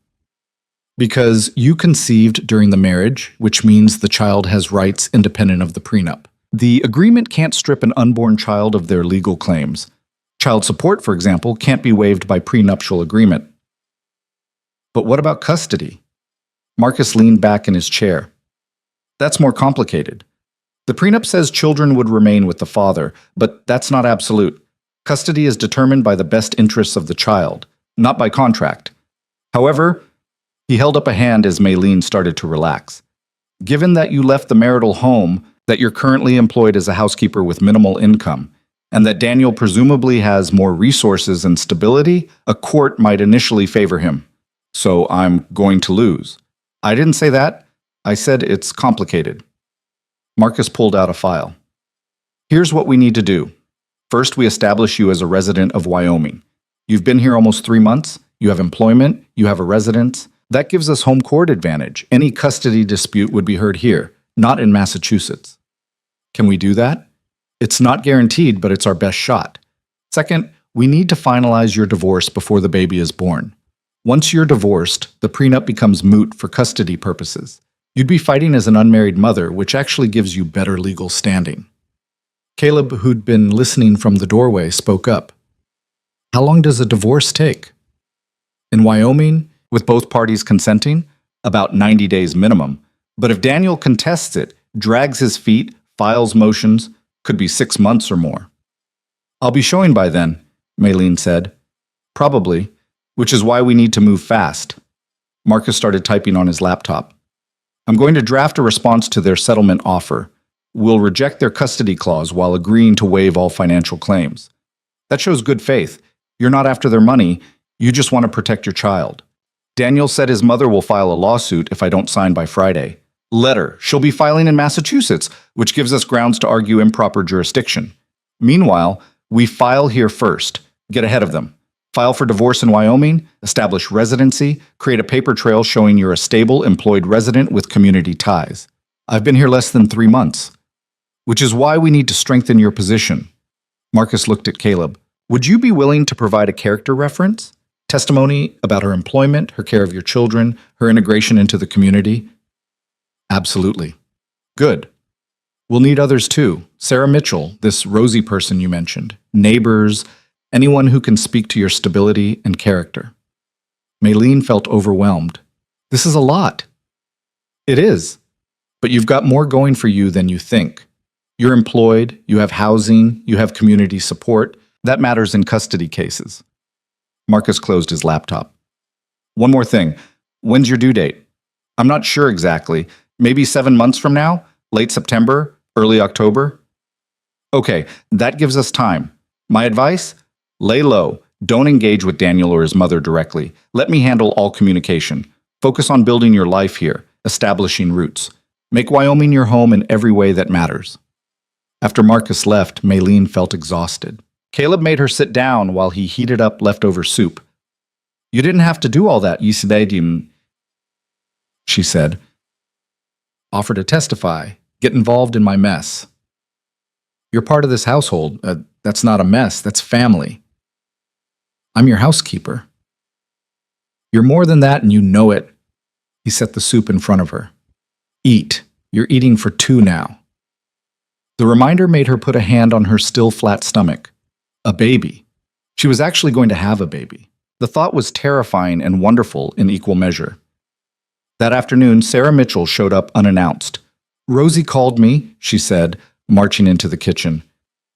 Because you conceived during the marriage, which means the child has rights independent of the prenup. The agreement can't strip an unborn child of their legal claims. Child support, for example, can't be waived by prenuptial agreement. But what about custody? Marcus leaned back in his chair. That's more complicated. The prenup says children would remain with the father, but that's not absolute. Custody is determined by the best interests of the child, not by contract. However, he held up a hand as Maylene started to relax. Given that you left the marital home, that you're currently employed as a housekeeper with minimal income, and that Daniel presumably has more resources and stability, a court might initially favor him. So I'm going to lose. I didn't say that. I said it's complicated. Marcus pulled out a file. Here's what we need to do. First, we establish you as a resident of Wyoming. You've been here almost 3 months. You have employment. You have a residence. That gives us home court advantage. Any custody dispute would be heard here, not in Massachusetts. Can we do that? It's not guaranteed, but it's our best shot. Second, we need to finalize your divorce before the baby is born. Once you're divorced, the prenup becomes moot for custody purposes. You'd be fighting as an unmarried mother, which actually gives you better legal standing. Caleb, who'd been listening from the doorway, spoke up. How long does a divorce take? In Wyoming, with both parties consenting, about 90 days minimum. But if Daniel contests it, drags his feet, files motions, could be 6 months or more. I'll be showing by then, Maylene said. Probably, which is why we need to move fast. Marcus started typing on his laptop. I'm going to draft a response to their settlement offer. We'll reject their custody clause while agreeing to waive all financial claims. That shows good faith. You're not after their money, you just want to protect your child. Daniel said his mother will file a lawsuit if I don't sign by Friday. Letter. She'll be filing in Massachusetts, which gives us grounds to argue improper jurisdiction. Meanwhile, we file here first. Get ahead of them. File for divorce in Wyoming, establish residency, create a paper trail showing you're a stable, employed resident with community ties. I've been here less than 3 months, which is why we need to strengthen your position. Marcus looked at Caleb. Would you be willing to provide a character reference? Testimony about her employment, her care of your children, her integration into the community? Absolutely. Good. We'll need others too. Sarah Mitchell, this Rosie person you mentioned, neighbors, anyone who can speak to your stability and character. Maylene felt overwhelmed. This is a lot. It is. But you've got more going for you than you think. You're employed, you have housing, you have community support. That matters in custody cases. Marcus closed his laptop. One more thing. When's your due date? I'm not sure exactly. Maybe 7 months from now? Late September? Early October? Okay, that gives us time. My advice? Lay low. Don't engage with Daniel or his mother directly. Let me handle all communication. Focus on building your life here, establishing roots. Make Wyoming your home in every way that matters. After Marcus left, Maylene felt exhausted. Caleb made her sit down while he heated up leftover soup. You didn't have to do all that, Yisidadim, she said. Offer to testify. Get involved in my mess. You're part of this household. That's not a mess. That's family. I'm your housekeeper. You're more than that and you know it. He set the soup in front of her. Eat. You're eating for two now. The reminder made her put a hand on her still flat stomach. A baby. She was actually going to have a baby. The thought was terrifying and wonderful in equal measure. That afternoon, Sarah Mitchell showed up unannounced. Rosie called me, she said, marching into the kitchen.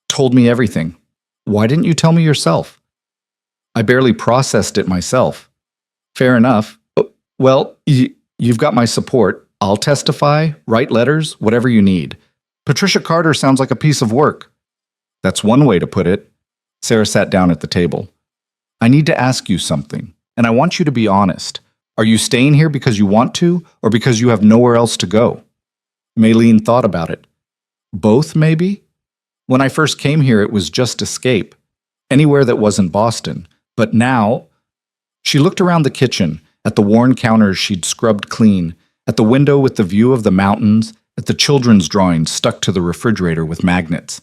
Told me everything. Why didn't you tell me yourself? I barely processed it myself. Fair enough. Well, you've got my support. I'll testify, write letters, whatever you need. Patricia Carter sounds like a piece of work. That's one way to put it. Sarah sat down at the table. I need to ask you something, and I want you to be honest. Are you staying here because you want to, or because you have nowhere else to go? Maylene thought about it. Both, maybe? When I first came here, it was just escape. Anywhere that wasn't Boston. But now, she looked around the kitchen, at the worn counters she'd scrubbed clean, at the window with the view of the mountains, at the children's drawings stuck to the refrigerator with magnets.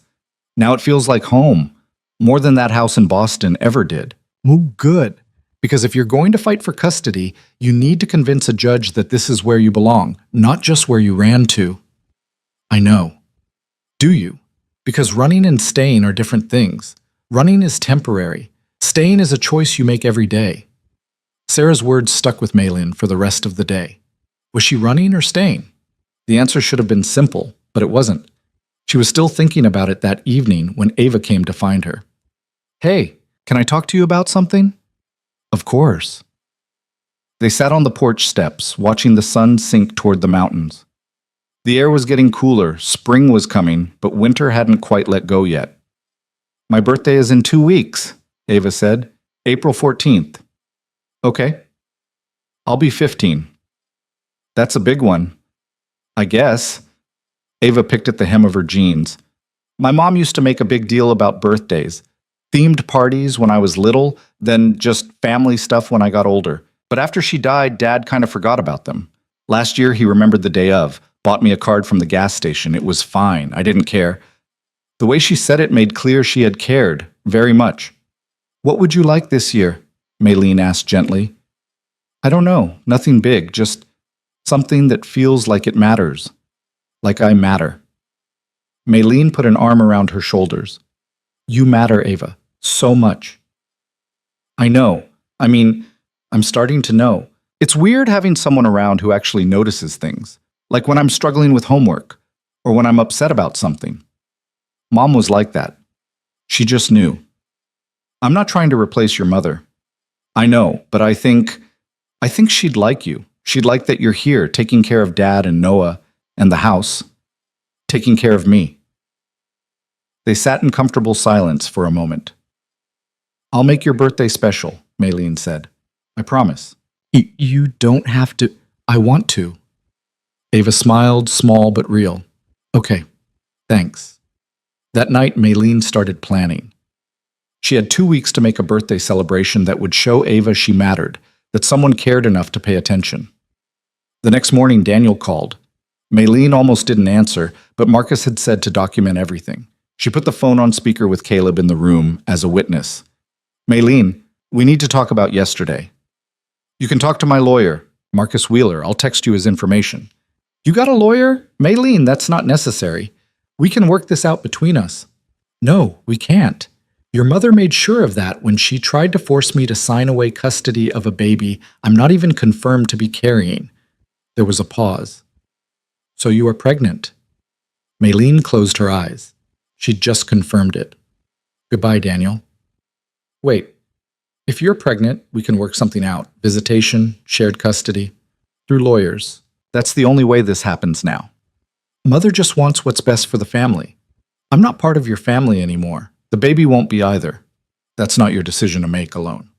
Now it feels like home, more than that house in Boston ever did. Oh, good. Because if you're going to fight for custody, you need to convince a judge that this is where you belong, not just where you ran to. I know. Do you? Because running and staying are different things. Running is temporary. Staying is a choice you make every day. Sarah's words stuck with Maylene for the rest of the day. Was she running or staying? The answer should have been simple, but it wasn't. She was still thinking about it that evening when Ava came to find her. Hey, can I talk to you about something? Of course. They sat on the porch steps, watching the sun sink toward the mountains. The air was getting cooler, spring was coming, but winter hadn't quite let go yet. My birthday is in 2 weeks, Ava said. April 14th. Okay. I'll be 15. That's a big one. I guess. Ava picked at the hem of her jeans. My mom used to make a big deal about birthdays. Themed parties when I was little, then just family stuff when I got older. But after she died, Dad kind of forgot about them. Last year, he remembered the day of, bought me a card from the gas station. It was fine. I didn't care. The way she said it made clear she had cared, very much. What would you like this year? Maylene asked gently. I don't know. Nothing big. Just something that feels like it matters. Like I matter. Maylene put an arm around her shoulders. You matter, Ava. So much. I know. I'm starting to know. It's weird having someone around who actually notices things. Like when I'm struggling with homework, or when I'm upset about something. Mom was like that. She just knew. I'm not trying to replace your mother. I know, but I think she'd like you. She'd like that you're here, taking care of Dad and Noah and the house. Taking care of me. They sat in comfortable silence for a moment. I'll make your birthday special, Maylene said. I promise. You don't have to. I want to. Ava smiled, small but real. Okay, thanks. That night, Maylene started planning. She had 2 weeks to make a birthday celebration that would show Ava she mattered, that someone cared enough to pay attention. The next morning, Daniel called. Maylene almost didn't answer, but Marcus had said to document everything. She put the phone on speaker with Caleb in the room as a witness. Maylene, we need to talk about yesterday. You can talk to my lawyer, Marcus Wheeler. I'll text you his information. You got a lawyer? Maylene, that's not necessary. We can work this out between us. No, we can't. Your mother made sure of that when she tried to force me to sign away custody of a baby I'm not even confirmed to be carrying. There was a pause. So you are pregnant. Maylene closed her eyes. She'd just confirmed it. Goodbye, Daniel. Wait. If you're pregnant, we can work something out. Visitation, shared custody. Through lawyers. That's the only way this happens now. Mother just wants what's best for the family. I'm not part of your family anymore. The baby won't be either. That's not your decision to make alone.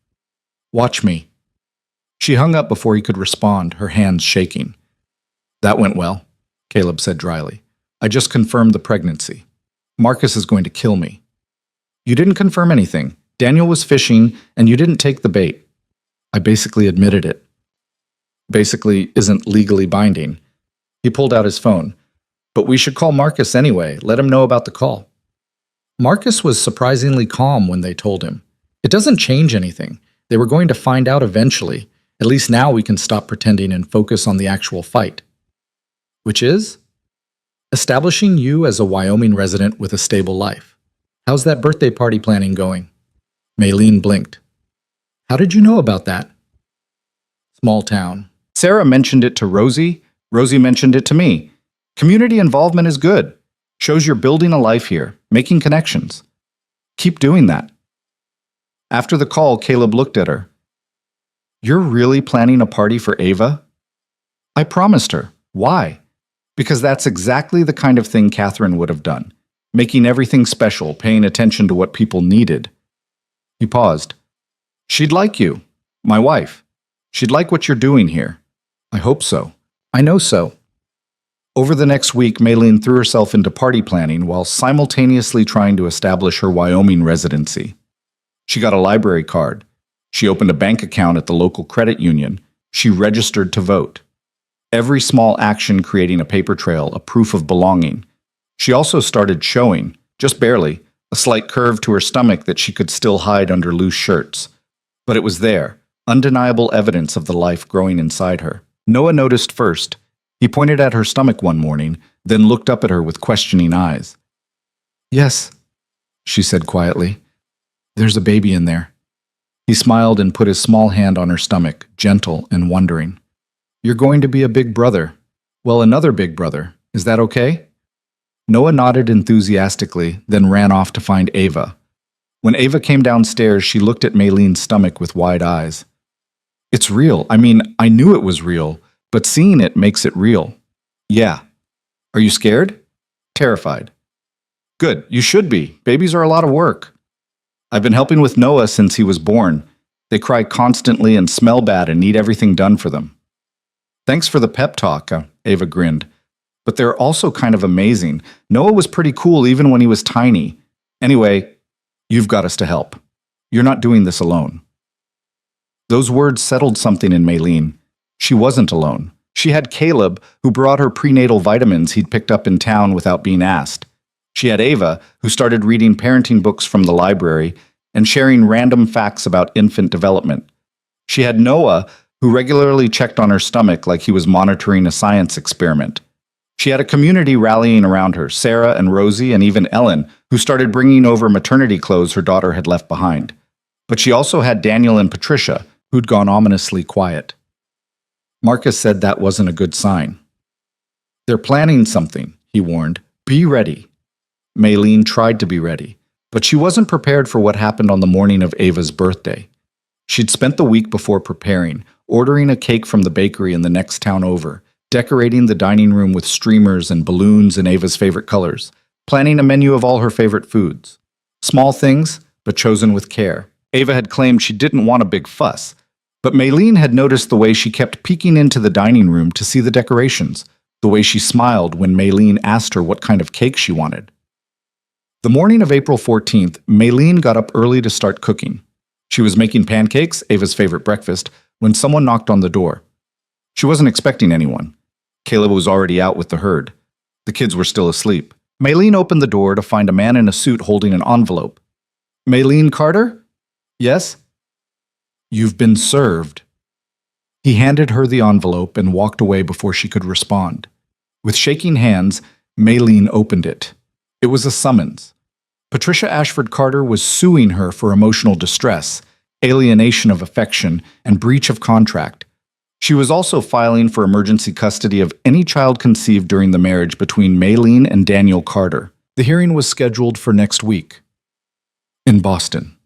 Watch me. She hung up before he could respond, her hands shaking. That went well, Caleb said dryly. I just confirmed the pregnancy. Marcus is going to kill me. You didn't confirm anything. Daniel was fishing, and you didn't take the bait. I basically admitted it. Basically isn't legally binding. He pulled out his phone. But we should call Marcus anyway, let him know about the call. Marcus was surprisingly calm when they told him. It doesn't change anything. They were going to find out eventually. At least now we can stop pretending and focus on the actual fight. Which is? Establishing you as a Wyoming resident with a stable life. How's that birthday party planning going? Maylene blinked. How did you know about that? Small town. Sarah mentioned it to Rosie. Rosie mentioned it to me. Community involvement is good. Shows you're building a life here, making connections. Keep doing that. After the call, Caleb looked at her. You're really planning a party for Ava? I promised her. Why? Because that's exactly the kind of thing Catherine would have done. Making everything special, paying attention to what people needed. He paused. She'd like you, my wife. She'd like what you're doing here. I hope so. I know so. Over the next week, Maylene threw herself into party planning while simultaneously trying to establish her Wyoming residency. She got a library card. She opened a bank account at the local credit union. She registered to vote. Every small action creating a paper trail, a proof of belonging. She also started showing, just barely, a slight curve to her stomach that she could still hide under loose shirts. But it was there, undeniable evidence of the life growing inside her. Noah noticed first. He pointed at her stomach one morning, then looked up at her with questioning eyes. Yes, she said quietly. There's a baby in there. He smiled and put his small hand on her stomach, gentle and wondering. You're going to be a big brother. Well, another big brother. Is that okay? Noah nodded enthusiastically, then ran off to find Ava. When Ava came downstairs, she looked at Maylene's stomach with wide eyes. It's real. I mean, I knew it was real, but seeing it makes it real. Yeah. Are you scared? Terrified. Good, you should be. Babies are a lot of work. I've been helping with Noah since he was born. They cry constantly and smell bad and need everything done for them. Thanks for the pep talk, Ava grinned. But they're also kind of amazing. Noah was pretty cool even when he was tiny. Anyway, you've got us to help. You're not doing this alone. Those words settled something in Maylene. She wasn't alone. She had Caleb, who brought her prenatal vitamins he'd picked up in town without being asked. She had Ava, who started reading parenting books from the library and sharing random facts about infant development. She had Noah, who regularly checked on her stomach like he was monitoring a science experiment. She had a community rallying around her, Sarah and Rosie and even Ellen, who started bringing over maternity clothes her daughter had left behind. But she also had Daniel and Patricia, who'd gone ominously quiet. Marcus said that wasn't a good sign. They're planning something, he warned. Be ready. Maylene tried to be ready, but she wasn't prepared for what happened on the morning of Ava's birthday. She'd spent the week before preparing, ordering a cake from the bakery in the next town over, decorating the dining room with streamers and balloons in Ava's favorite colors, planning a menu of all her favorite foods. Small things, but chosen with care. Ava had claimed she didn't want a big fuss, but Maylene had noticed the way she kept peeking into the dining room to see the decorations, the way she smiled when Maylene asked her what kind of cake she wanted. The morning of April 14th, Maylene got up early to start cooking. She was making pancakes, Ava's favorite breakfast, when someone knocked on the door. She wasn't expecting anyone. Caleb was already out with the herd. The kids were still asleep. Maylene opened the door to find a man in a suit holding an envelope. Maylene Carter? Yes? You've been served. He handed her the envelope and walked away before she could respond. With shaking hands, Maylene opened it. It was a summons. Patricia Ashford Carter was suing her for emotional distress, alienation of affection, and breach of contract. She was also filing for emergency custody of any child conceived during the marriage between Maylene and Daniel Carter. The hearing was scheduled for next week. In Boston.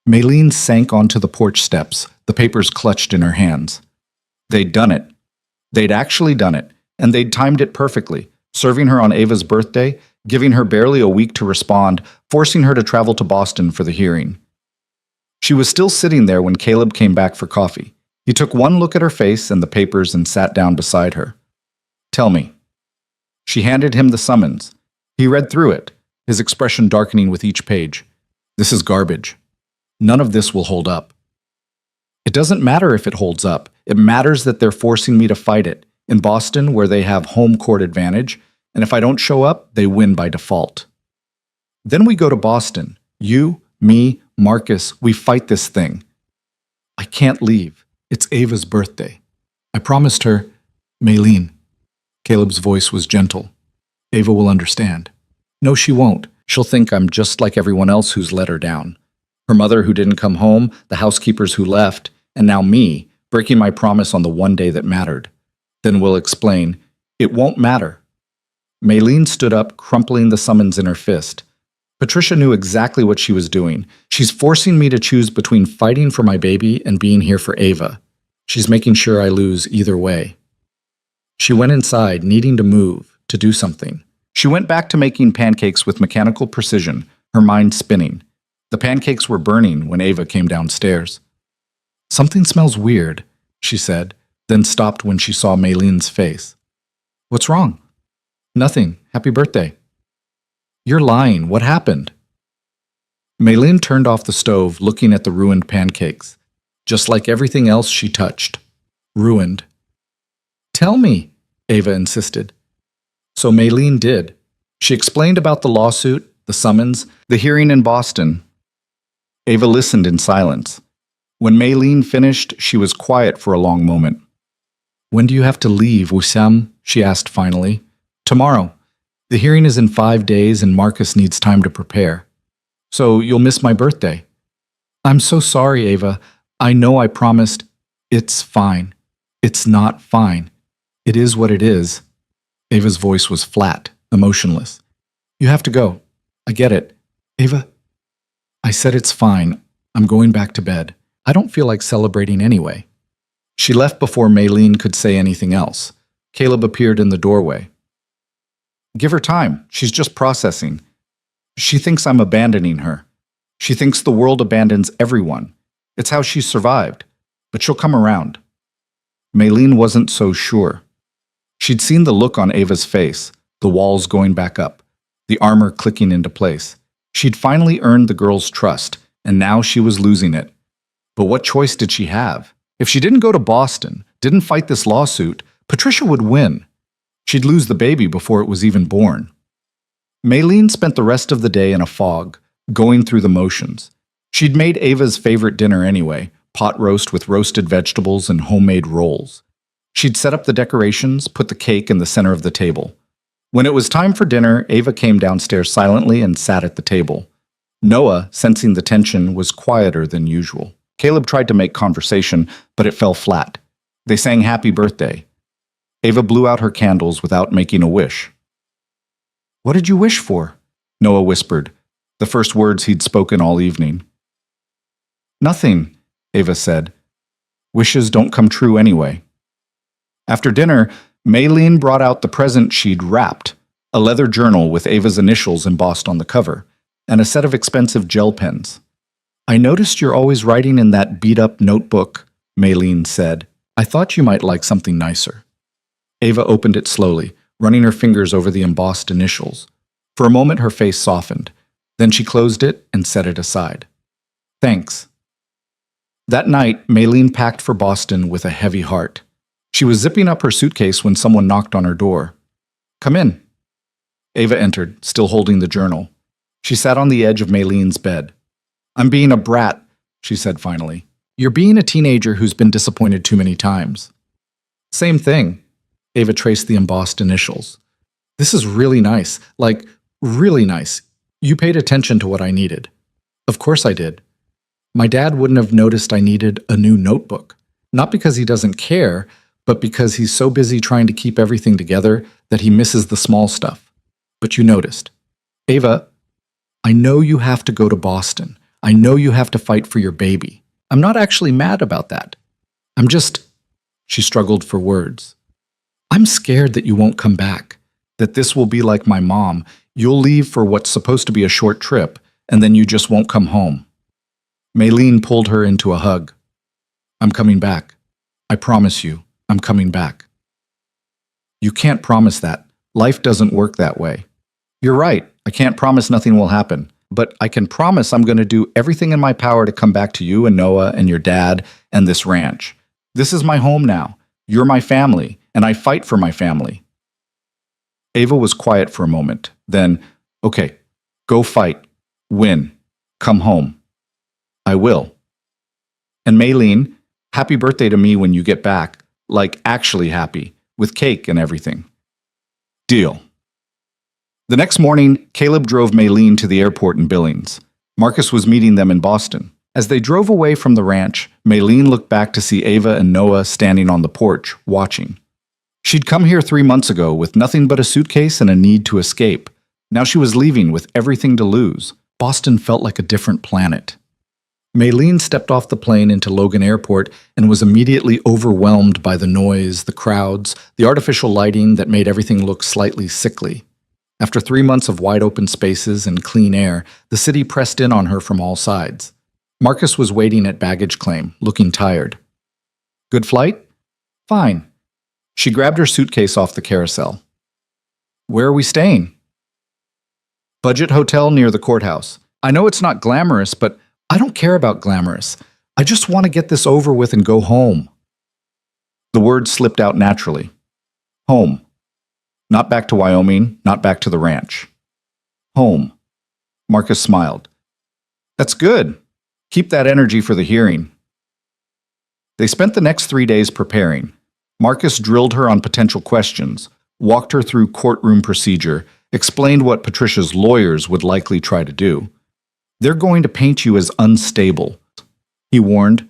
Maylene sank onto the porch steps, the papers clutched in her hands. They'd done it. They'd actually done it, and they'd timed it perfectly, Serving her on Ava's birthday, giving her barely a week to respond, forcing her to travel to Boston for the hearing. She was still sitting there when Caleb came back for coffee. He took one look at her face and the papers and sat down beside her. "Tell me." She handed him the summons. He read through it, his expression darkening with each page. "This is garbage. None of this will hold up." "It doesn't matter if it holds up. It matters that they're forcing me to fight it, in Boston where they have home court advantage, and if I don't show up, they win by default. Then we go to Boston. You, me, Marcus, we fight this thing. I can't leave. It's Ava's birthday. I promised her, Maylene." Caleb's voice was gentle. "Ava will understand." "No, she won't. She'll think I'm just like everyone else who's let her down. Her mother who didn't come home, the housekeepers who left, and now me, breaking my promise on the one day that mattered. Then we'll explain, it won't matter." Maylene stood up, crumpling the summons in her fist. Patricia knew exactly what she was doing. She's forcing me to choose between fighting for my baby and being here for Ava. She's making sure I lose either way. She went inside, needing to move, to do something. She went back to making pancakes with mechanical precision, her mind spinning. The pancakes were burning when Ava came downstairs. "Something smells weird," she said, then stopped when she saw Maylene's face. "What's wrong?" "Nothing. Happy birthday." "You're lying. What happened?" Maylene turned off the stove, looking at the ruined pancakes. Just like everything else she touched. Ruined. "Tell me," Ava insisted. So Maylene did. She explained about the lawsuit, the summons, the hearing in Boston. Ava listened in silence. When Maylene finished, she was quiet for a long moment. "When do you have to leave, Wissam?" she asked finally. "Tomorrow. The hearing is in 5 days and Marcus needs time to prepare. So you'll miss my birthday." "I'm so sorry, Ava. I know I promised." "It's fine. It's not fine. It is what it is." Ava's voice was flat, emotionless. "You have to go. I get it. Ava." "I said it's fine. I'm going back to bed. I don't feel like celebrating anyway." She left before Maylene could say anything else. Caleb appeared in the doorway. "Give her time. She's just processing. She thinks I'm abandoning her. She thinks the world abandons everyone. It's how she survived. But she'll come around." Maylene wasn't so sure. She'd seen the look on Ava's face, the walls going back up, the armor clicking into place. She'd finally earned the girl's trust, and now she was losing it. But what choice did she have? If she didn't go to Boston, didn't fight this lawsuit, Patricia would win. She'd lose the baby before it was even born. Maylene spent the rest of the day in a fog, going through the motions. She'd made Ava's favorite dinner anyway, pot roast with roasted vegetables and homemade rolls. She'd set up the decorations, put the cake in the center of the table. When it was time for dinner, Ava came downstairs silently and sat at the table. Noah, sensing the tension, was quieter than usual. Caleb tried to make conversation, but it fell flat. They sang happy birthday. Ava blew out her candles without making a wish. "What did you wish for?" Noah whispered, the first words he'd spoken all evening. "Nothing," Ava said. "Wishes don't come true anyway." After dinner, Maylene brought out the present she'd wrapped, a leather journal with Ava's initials embossed on the cover, and a set of expensive gel pens. "I noticed you're always writing in that beat-up notebook," Maylene said. "I thought you might like something nicer." Ava opened it slowly, running her fingers over the embossed initials. For a moment her face softened. Then she closed it and set it aside. "Thanks." That night, Maylene packed for Boston with a heavy heart. She was zipping up her suitcase when someone knocked on her door. "Come in." Ava entered, still holding the journal. She sat on the edge of Maylene's bed. "I'm being a brat," she said finally. "You're being a teenager who's been disappointed too many times." "Same thing." Ava traced the embossed initials. "This is really nice. Like, really nice. You paid attention to what I needed." "Of course I did. My dad wouldn't have noticed I needed a new notebook. Not because he doesn't care, but because he's so busy trying to keep everything together that he misses the small stuff. But you noticed. Ava, I know you have to go to Boston. I know you have to fight for your baby. I'm not actually mad about that. I'm just..." She struggled for words. "I'm scared that you won't come back. that this will be like my mom. You'll leave for what's supposed to be a short trip, and then you just won't come home. Maylene pulled her into a hug. I'm coming back. I promise you, I'm coming back. You can't promise that. Life doesn't work that way. You're right. I can't promise nothing will happen, but I can promise I'm going to do everything in my power to come back to you and Noah and your dad and this ranch. This is my home now. You're my family, and I fight for my family. Ava was quiet for a moment. Then, okay, go fight. Win. Come home. I will. And Maylene, happy birthday to me when you get back. Like actually happy, with cake and everything. Deal. The next morning, Caleb drove Maylene to the airport in Billings. Marcus was meeting them in Boston. As they drove away from the ranch, Maylene looked back to see Ava and Noah standing on the porch, watching. She'd come here 3 months ago with nothing but a suitcase and a need to escape. Now she was leaving with everything to lose. Boston felt like a different planet. Maylene stepped off the plane into Logan Airport and was immediately overwhelmed by the noise, the crowds, the artificial lighting that made everything look slightly sickly. After 3 months of wide-open spaces and clean air, the city pressed in on her from all sides. Marcus was waiting at baggage claim, looking tired. Good flight? Fine. She grabbed her suitcase off the carousel. Where are we staying? Budget hotel near the courthouse. I know it's not glamorous, but I don't care about glamorous. I just want to get this over with and go home. The words slipped out naturally. Home. Not back to Wyoming, not back to the ranch. Home. Marcus smiled. That's good. Keep that energy for the hearing. They spent the next 3 days preparing. Marcus drilled her on potential questions, walked her through courtroom procedure, explained what Patricia's lawyers would likely try to do. They're going to paint you as unstable, he warned.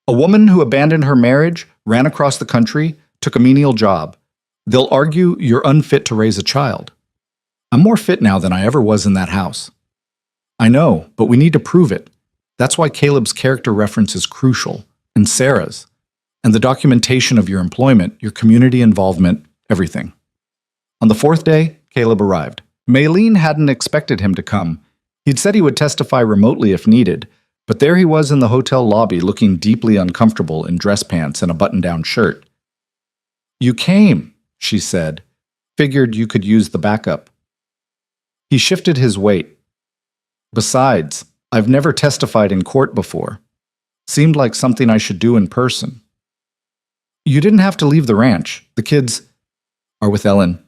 A woman who abandoned her marriage, ran across the country, took a menial job. They'll argue you're unfit to raise a child. I'm more fit now than I ever was in that house. I know, but we need to prove it. That's why Caleb's character reference is crucial, and Sarah's, and the documentation of your employment, your community involvement, everything. On the 4th day, Caleb arrived. Maylene hadn't expected him to come. He'd said he would testify remotely if needed, but there he was in the hotel lobby looking deeply uncomfortable in dress pants and a button-down shirt. You came, she said. Figured you could use the backup. He shifted his weight. Besides, I've never testified in court before. Seemed like something I should do in person. You didn't have to leave the ranch. The kids are with Ellen.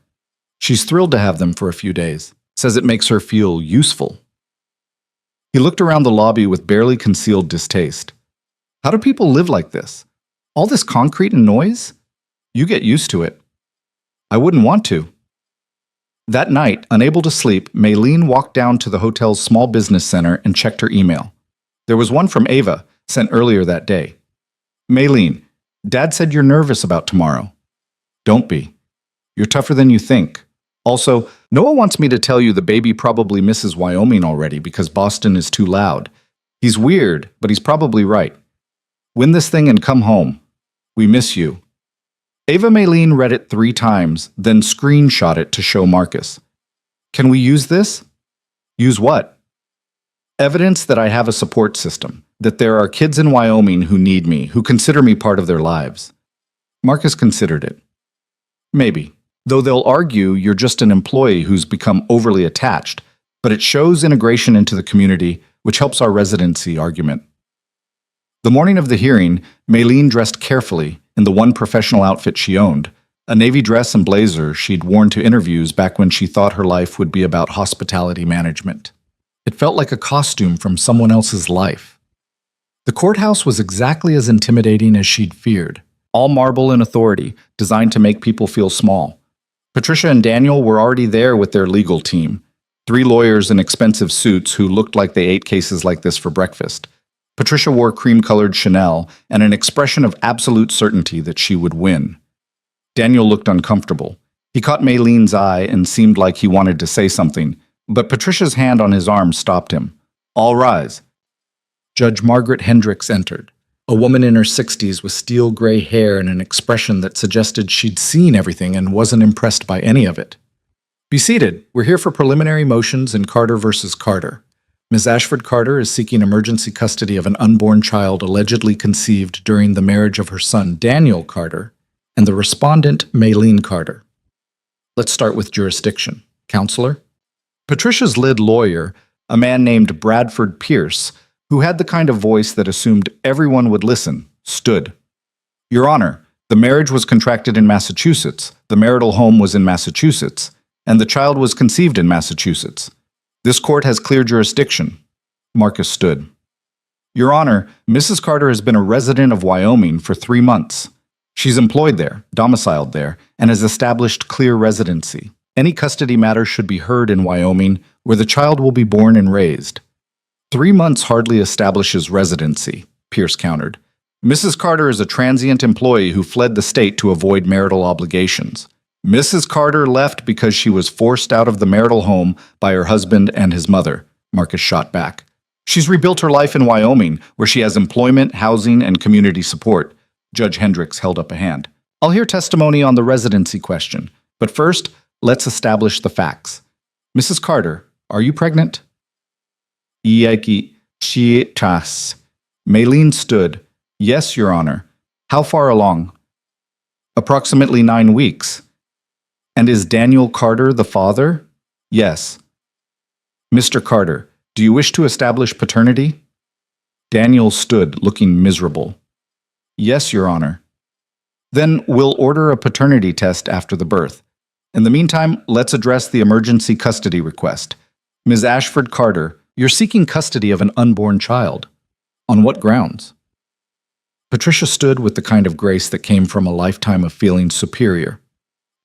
She's thrilled to have them for a few days. Says it makes her feel useful. He looked around the lobby with barely concealed distaste. How do people live like this? All this concrete and noise? You get used to it. I wouldn't want to. That night, unable to sleep, Maylene walked down to the hotel's small business center and checked her email. There was one from Ava, sent earlier that day. Maylene, Dad said you're nervous about tomorrow. Don't be. You're tougher than you think. Also, Noah wants me to tell you the baby probably misses Wyoming already because Boston is too loud. He's weird, but he's probably right. Win this thing and come home. We miss you. Ava Maylene read it 3 times, then screenshot it to show Marcus. Can we use this? Use what? Evidence that I have a support system, that there are kids in Wyoming who need me, who consider me part of their lives. Marcus considered it. Maybe, though they'll argue you're just an employee who's become overly attached, but it shows integration into the community, which helps our residency argument. The morning of the hearing, Maylene dressed carefully in the one professional outfit she owned, a navy dress and blazer she'd worn to interviews back when she thought her life would be about hospitality management. It felt like a costume from someone else's life. The courthouse was exactly as intimidating as she'd feared, all marble and authority, designed to make people feel small. Patricia and Daniel were already there with their legal team, 3 lawyers in expensive suits who looked like they ate cases like this for breakfast. Patricia wore cream-colored Chanel and an expression of absolute certainty that she would win. Daniel looked uncomfortable. He caught Maylene's eye and seemed like he wanted to say something, but Patricia's hand on his arm stopped him. All rise. Judge Margaret Hendricks entered, a woman in her 60s with steel-gray hair and an expression that suggested she'd seen everything and wasn't impressed by any of it. Be seated. We're here for preliminary motions in Carter versus Carter. Ms. Ashford Carter is seeking emergency custody of an unborn child allegedly conceived during the marriage of her son, Daniel Carter, and the respondent, Maylene Carter. Let's start with jurisdiction. Counselor? Patricia's lead lawyer, a man named Bradford Pierce, who had the kind of voice that assumed everyone would listen, stood. Your Honor, the marriage was contracted in Massachusetts, the marital home was in Massachusetts, and the child was conceived in Massachusetts. This court has clear jurisdiction. Marcus stood. Your Honor, Mrs. Carter has been a resident of Wyoming for 3 months. She's employed there, domiciled there, and has established clear residency. Any custody matter should be heard in Wyoming, where the child will be born and raised. 3 months hardly establishes residency, Pierce countered. Mrs. Carter is a transient employee who fled the state to avoid marital obligations. Mrs. Carter left because she was forced out of the marital home by her husband and his mother, Marcus shot back. She's rebuilt her life in Wyoming, where she has employment, housing, and community support. Judge Hendricks held up a hand. I'll hear testimony on the residency question, but first, let's establish the facts. Mrs. Carter, are you pregnant? Maylene stood. Yes, Your Honor. How far along? Approximately 9 weeks. And is Daniel Carter the father? Yes. Mr. Carter, do you wish to establish paternity? Daniel stood, looking miserable. Yes, Your Honor. Then we'll order a paternity test after the birth. In the meantime, let's address the emergency custody request. Ms. Ashford Carter, you're seeking custody of an unborn child. On what grounds? Patricia stood with the kind of grace that came from a lifetime of feeling superior.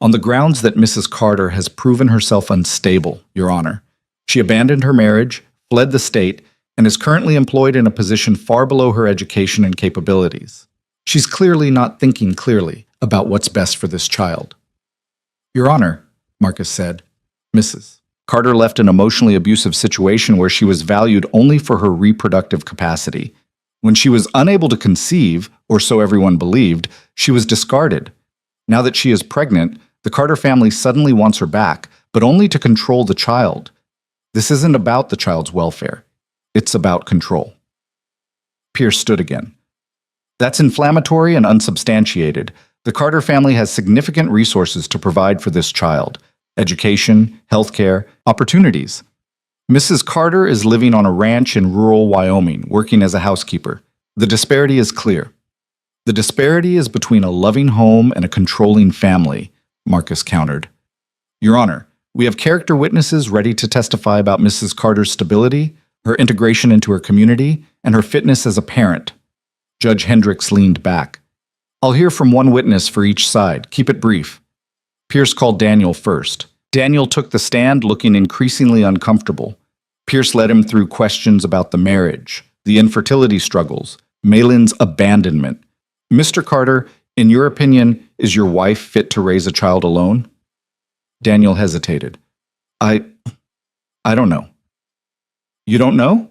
On the grounds that Mrs. Carter has proven herself unstable, Your Honor. She abandoned her marriage, fled the state, and is currently employed in a position far below her education and capabilities. She's clearly not thinking clearly about what's best for this child. Your Honor, Marcus said, Mrs. Carter left an emotionally abusive situation where she was valued only for her reproductive capacity. When she was unable to conceive, or so everyone believed, she was discarded. Now that she is pregnant, the Carter family suddenly wants her back, but only to control the child. This isn't about the child's welfare. It's about control. Pierce stood again. That's inflammatory and unsubstantiated. The Carter family has significant resources to provide for this child: education, healthcare, opportunities. Mrs. Carter is living on a ranch in rural Wyoming, working as a housekeeper. The disparity is clear. The disparity is between a loving home and a controlling family, Marcus countered. Your Honor, we have character witnesses ready to testify about Mrs. Carter's stability, her integration into her community, and her fitness as a parent. Judge Hendricks leaned back. I'll hear from one witness for each side. Keep it brief. Pierce called Daniel first. Daniel took the stand, looking increasingly uncomfortable. Pierce led him through questions about the marriage, the infertility struggles, Maylene's abandonment. Mr. Carter, in your opinion, is your wife fit to raise a child alone? Daniel hesitated. I don't know. You don't know?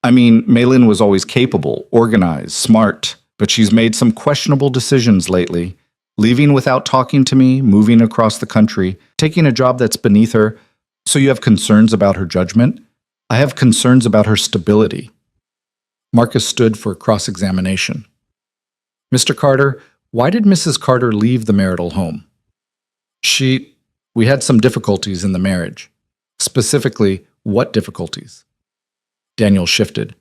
I mean, Maylene was always capable, organized, smart, but she's made some questionable decisions lately. Leaving without talking to me, moving across the country, taking a job that's beneath her. So you have concerns about her judgment? I have concerns about her stability. Marcus stood for cross-examination. Mr. Carter, why did Mrs. Carter leave the marital home? We had some difficulties in the marriage. Specifically, what difficulties? Daniel shifted.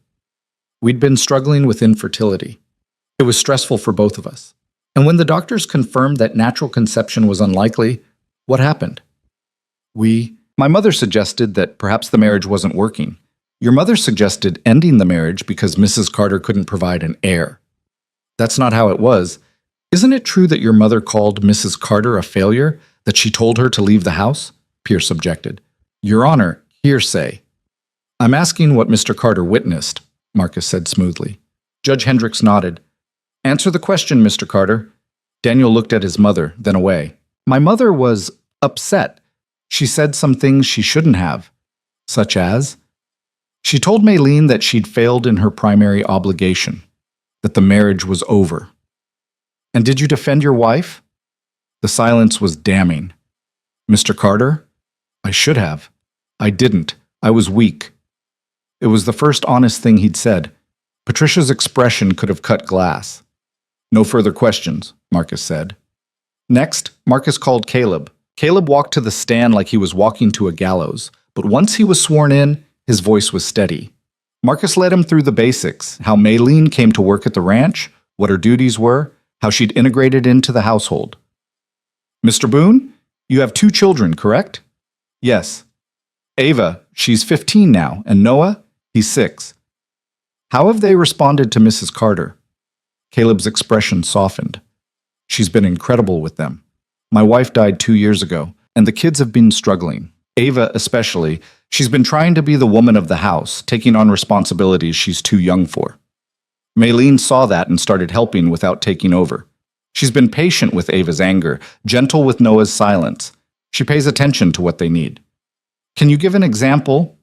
We'd been struggling with infertility. It was stressful for both of us. And when the doctors confirmed that natural conception was unlikely, what happened? My mother suggested that perhaps the marriage wasn't working. Your mother suggested ending the marriage because Mrs. Carter couldn't provide an heir. That's not how it was. Isn't it true that your mother called Mrs. Carter a failure, that she told her to leave the house? Pierce objected. Your Honor, hearsay. I'm asking what Mr. Carter witnessed, Marcus said smoothly. Judge Hendricks nodded. Answer the question, Mr. Carter. Daniel looked at his mother, then away. My mother was upset. She said some things she shouldn't have. Such as? She told Maylene that she'd failed in her primary obligation, that the marriage was over. And did you defend your wife? The silence was damning. Mr. Carter? I should have. I didn't. I was weak. It was the first honest thing he'd said. Patricia's expression could have cut glass. No further questions, Marcus said. Next, Marcus called Caleb. Caleb walked to the stand like he was walking to a gallows, but once he was sworn in, his voice was steady. Marcus led him through the basics, how Maylene came to work at the ranch, what her duties were, how she'd integrated into the household. Mr. Boone, you have 2 children, correct? Yes. Ava, she's 15 now, and Noah, he's 6. How have they responded to Mrs. Carter? Caleb's expression softened. She's been incredible with them. My wife died 2 years ago, and the kids have been struggling. Ava especially, she's been trying to be the woman of the house, taking on responsibilities she's too young for. Maylene saw that and started helping without taking over. She's been patient with Ava's anger, gentle with Noah's silence. She pays attention to what they need. Can you give an example?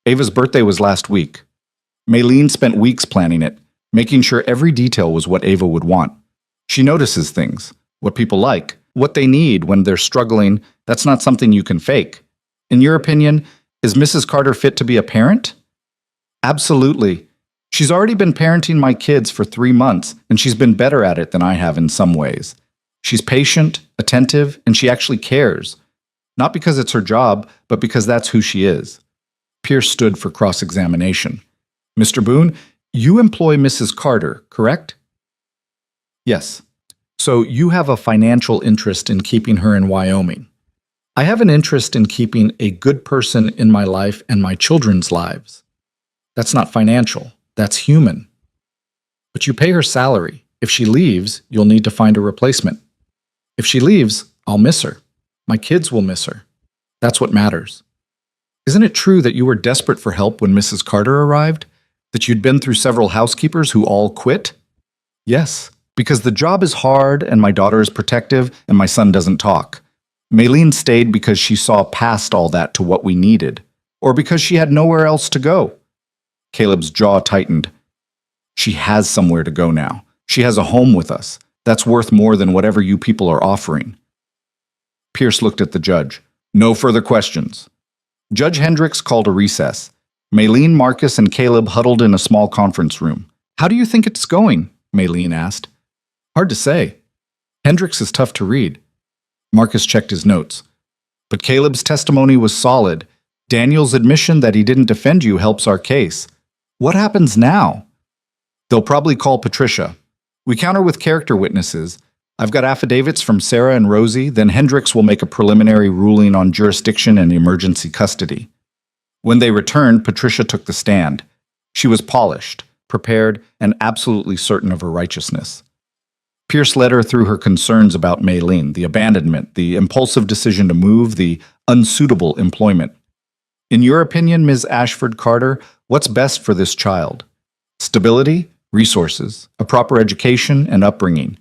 Ava's birthday was last week. Maylene spent weeks planning it, making sure every detail was what Ava would want. She notices things, what people like, what they need when they're struggling. That's not something you can fake. In your opinion, is Mrs. Carter fit to be a parent? Absolutely. She's already been parenting my kids for 3 months, and she's been better at it than I have in some ways. She's patient, attentive, and she actually cares. Not because it's her job, but because that's who she is. Pierce stood for cross-examination. Mr. Boone, you employ Mrs. Carter, correct? Yes. So you have a financial interest in keeping her in Wyoming. I have an interest in keeping a good person in my life and my children's lives. That's not financial. That's human. But you pay her salary. If she leaves, you'll need to find a replacement. If she leaves, I'll miss her. My kids will miss her. That's what matters. Isn't it true that you were desperate for help when Mrs. Carter arrived? That you'd been through several housekeepers who all quit? Yes, because the job is hard and my daughter is protective and my son doesn't talk. Maylene stayed because she saw past all that to what we needed, or because she had nowhere else to go. Caleb's jaw tightened. She has somewhere to go now. She has a home with us. That's worth more than whatever you people are offering. Pierce looked at the judge. No further questions. Judge Hendricks called a recess. Maylene, Marcus, and Caleb huddled in a small conference room. How do you think it's going? Maylene asked. Hard to say. Hendricks is tough to read. Marcus checked his notes. But Caleb's testimony was solid. Daniel's admission that he didn't defend you helps our case. What happens now? They'll probably call Patricia. We counter with character witnesses. I've got affidavits from Sarah and Rosie, then Hendricks will make a preliminary ruling on jurisdiction and emergency custody. When they returned, Patricia took the stand. She was polished, prepared, and absolutely certain of her righteousness. Pierce led her through her concerns about Maylene, the abandonment, the impulsive decision to move, the unsuitable employment. In your opinion, Ms. Ashford Carter, what's best for this child? Stability, resources, a proper education, and upbringing.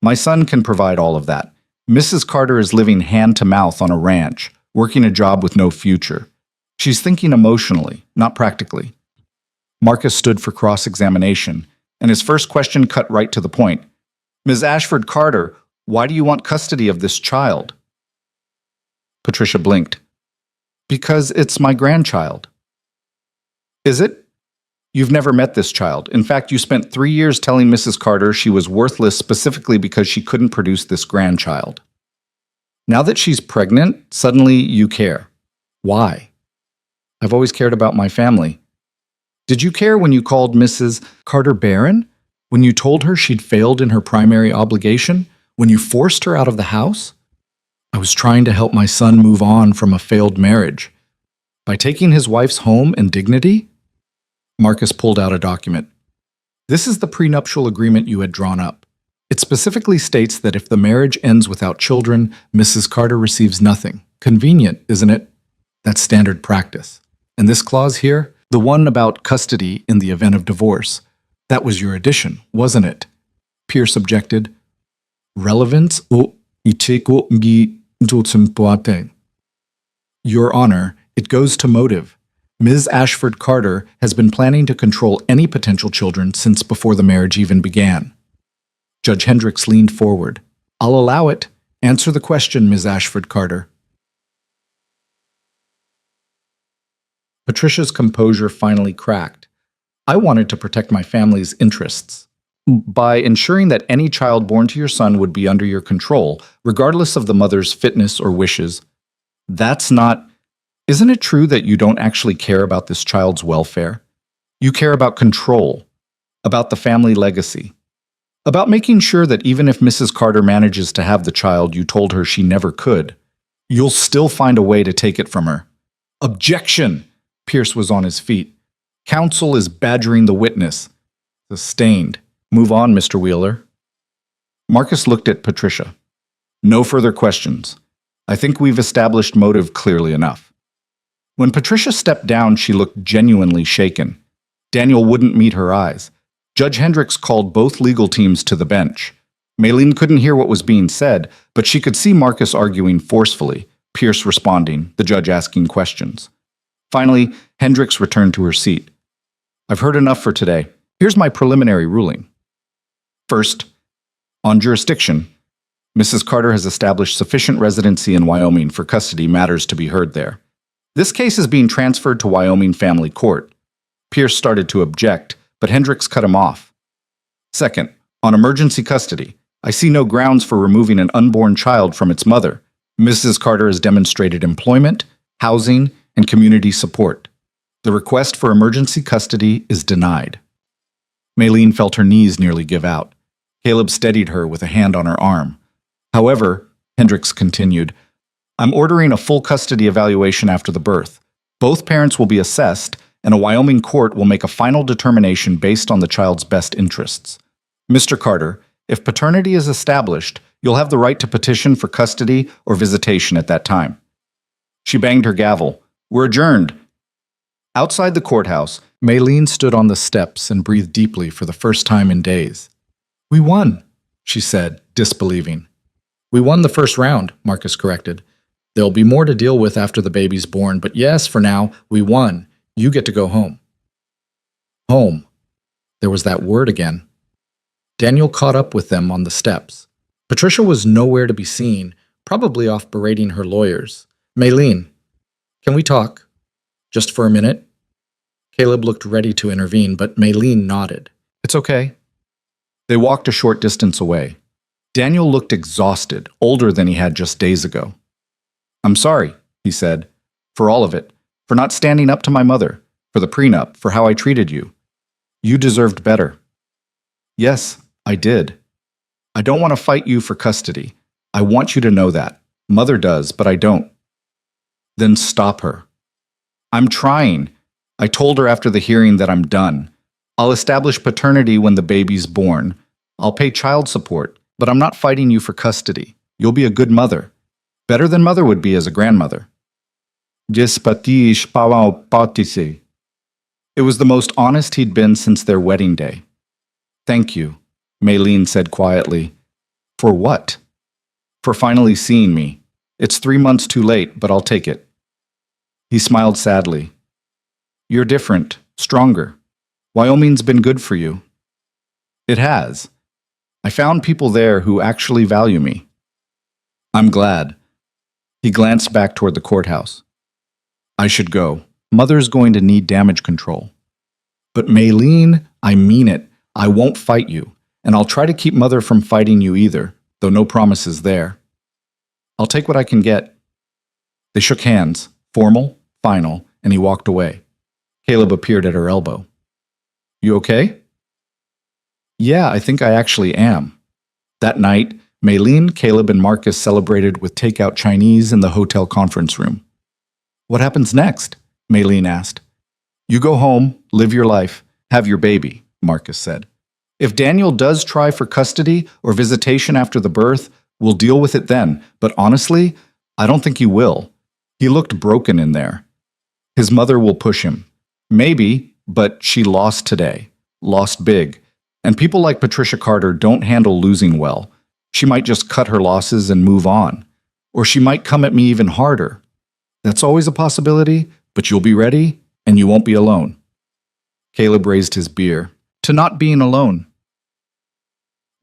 My son can provide all of that. Mrs. Carter is living hand-to-mouth on a ranch, working a job with no future. She's thinking emotionally, not practically. Marcus stood for cross-examination, and his first question cut right to the point. Ms. Ashford Carter, why do you want custody of this child? Patricia blinked. Because it's my grandchild. Is it? You've never met this child. In fact, you spent 3 years telling Mrs. Carter she was worthless specifically because she couldn't produce this grandchild. Now that she's pregnant, suddenly you care. Why? I've always cared about my family. Did you care when you called Mrs. Carter barren? When you told her she'd failed in her primary obligation? When you forced her out of the house? I was trying to help my son move on from a failed marriage. By taking his wife's home and dignity? Marcus pulled out a document. This is the prenuptial agreement you had drawn up. It specifically states that if the marriage ends without children, Mrs. Carter receives nothing. Convenient, isn't it? That's standard practice. And this clause here, the one about custody in the event of divorce, that was your addition, wasn't it? Pierce objected. Relevance o iteko gi dotsimpoate. Your Honor, it goes to motive. Ms. Ashford Carter has been planning to control any potential children since before the marriage even began. Judge Hendricks leaned forward. 'I'll allow it. Answer the question, Ms. Ashford Carter. Patricia's composure finally cracked. I wanted to protect my family's interests by ensuring that any child born to your son would be under your control, regardless of the mother's fitness or wishes. That's not... Isn't it true that you don't actually care about this child's welfare? You care about control, about the family legacy, about making sure that even if Mrs. Carter manages to have the child you told her she never could, you'll still find a way to take it from her. Objection! Pierce was on his feet. Counsel is badgering the witness. Sustained. Move on, Mr. Wheeler. Marcus looked at Patricia. No further questions. I think we've established motive clearly enough. When Patricia stepped down, she looked genuinely shaken. Daniel wouldn't meet her eyes. Judge Hendricks called both legal teams to the bench. Maylene couldn't hear what was being said, but she could see Marcus arguing forcefully, Pierce responding, the judge asking questions. Finally, Hendricks returned to her seat. I've heard enough for today. Here's my preliminary ruling. First, on jurisdiction, Mrs. Carter has established sufficient residency in Wyoming for custody matters to be heard there. This case is being transferred to Wyoming Family Court. Pierce started to object, but Hendricks cut him off. Second, on emergency custody, I see no grounds for removing an unborn child from its mother. Mrs. Carter has demonstrated employment, housing, and community support. The request for emergency custody is denied. Maylene felt her knees nearly give out. Caleb steadied her with a hand on her arm. However, Hendricks continued, I'm ordering a full custody evaluation after the birth. Both parents will be assessed, and a Wyoming court will make a final determination based on the child's best interests. Mr. Carter, if paternity is established, you'll have the right to petition for custody or visitation at that time. She banged her gavel. We're adjourned. Outside the courthouse, Maylene stood on the steps and breathed deeply for the first time in days. We won, she said, disbelieving. We won the first round, Marcus corrected. There'll be more to deal with after the baby's born, but yes, for now, we won. You get to go home. Home. There was that word again. Daniel caught up with them on the steps. Patricia was nowhere to be seen, probably off berating her lawyers. Maylene, can we talk? Just for a minute? Caleb looked ready to intervene, but Maylene nodded. It's okay. They walked a short distance away. Daniel looked exhausted, older than he had just days ago. I'm sorry, he said, for all of it, for not standing up to my mother, for the prenup, for how I treated you. You deserved better. Yes, I did. I don't want to fight you for custody. I want you to know that. Mother does, but I don't. Then stop her. I'm trying. I told her after the hearing that I'm done. I'll establish paternity when the baby's born. I'll pay child support, but I'm not fighting you for custody. You'll be a good mother. Better than mother would be as a grandmother. It was the most honest he'd been since their wedding day. Thank you, Maylene said quietly. For what? For finally seeing me. It's 3 months too late, but I'll take it. He smiled sadly. You're different, stronger. Wyoming's been good for you. It has. I found people there who actually value me. I'm glad. He glanced back toward the courthouse. I should go. Mother's going to need damage control. But Maylene, I mean it. I won't fight you, and I'll try to keep Mother from fighting you either, though no promises there. I'll take what I can get. They shook hands, formal, final, and he walked away. Caleb appeared at her elbow. You okay? Yeah, I think I actually am. That night, Maylene, Caleb, and Marcus celebrated with takeout Chinese in the hotel conference room. What happens next? Maylene asked. You go home, live your life, have your baby, Marcus said. If Daniel does try for custody or visitation after the birth, we'll deal with it then, but honestly, I don't think he will. He looked broken in there. His mother will push him. Maybe, but she lost today. Lost big. And people like Patricia Carter don't handle losing well. She might just cut her losses and move on. Or she might come at me even harder. That's always a possibility, but you'll be ready, and you won't be alone. Caleb raised his beer. To not being alone.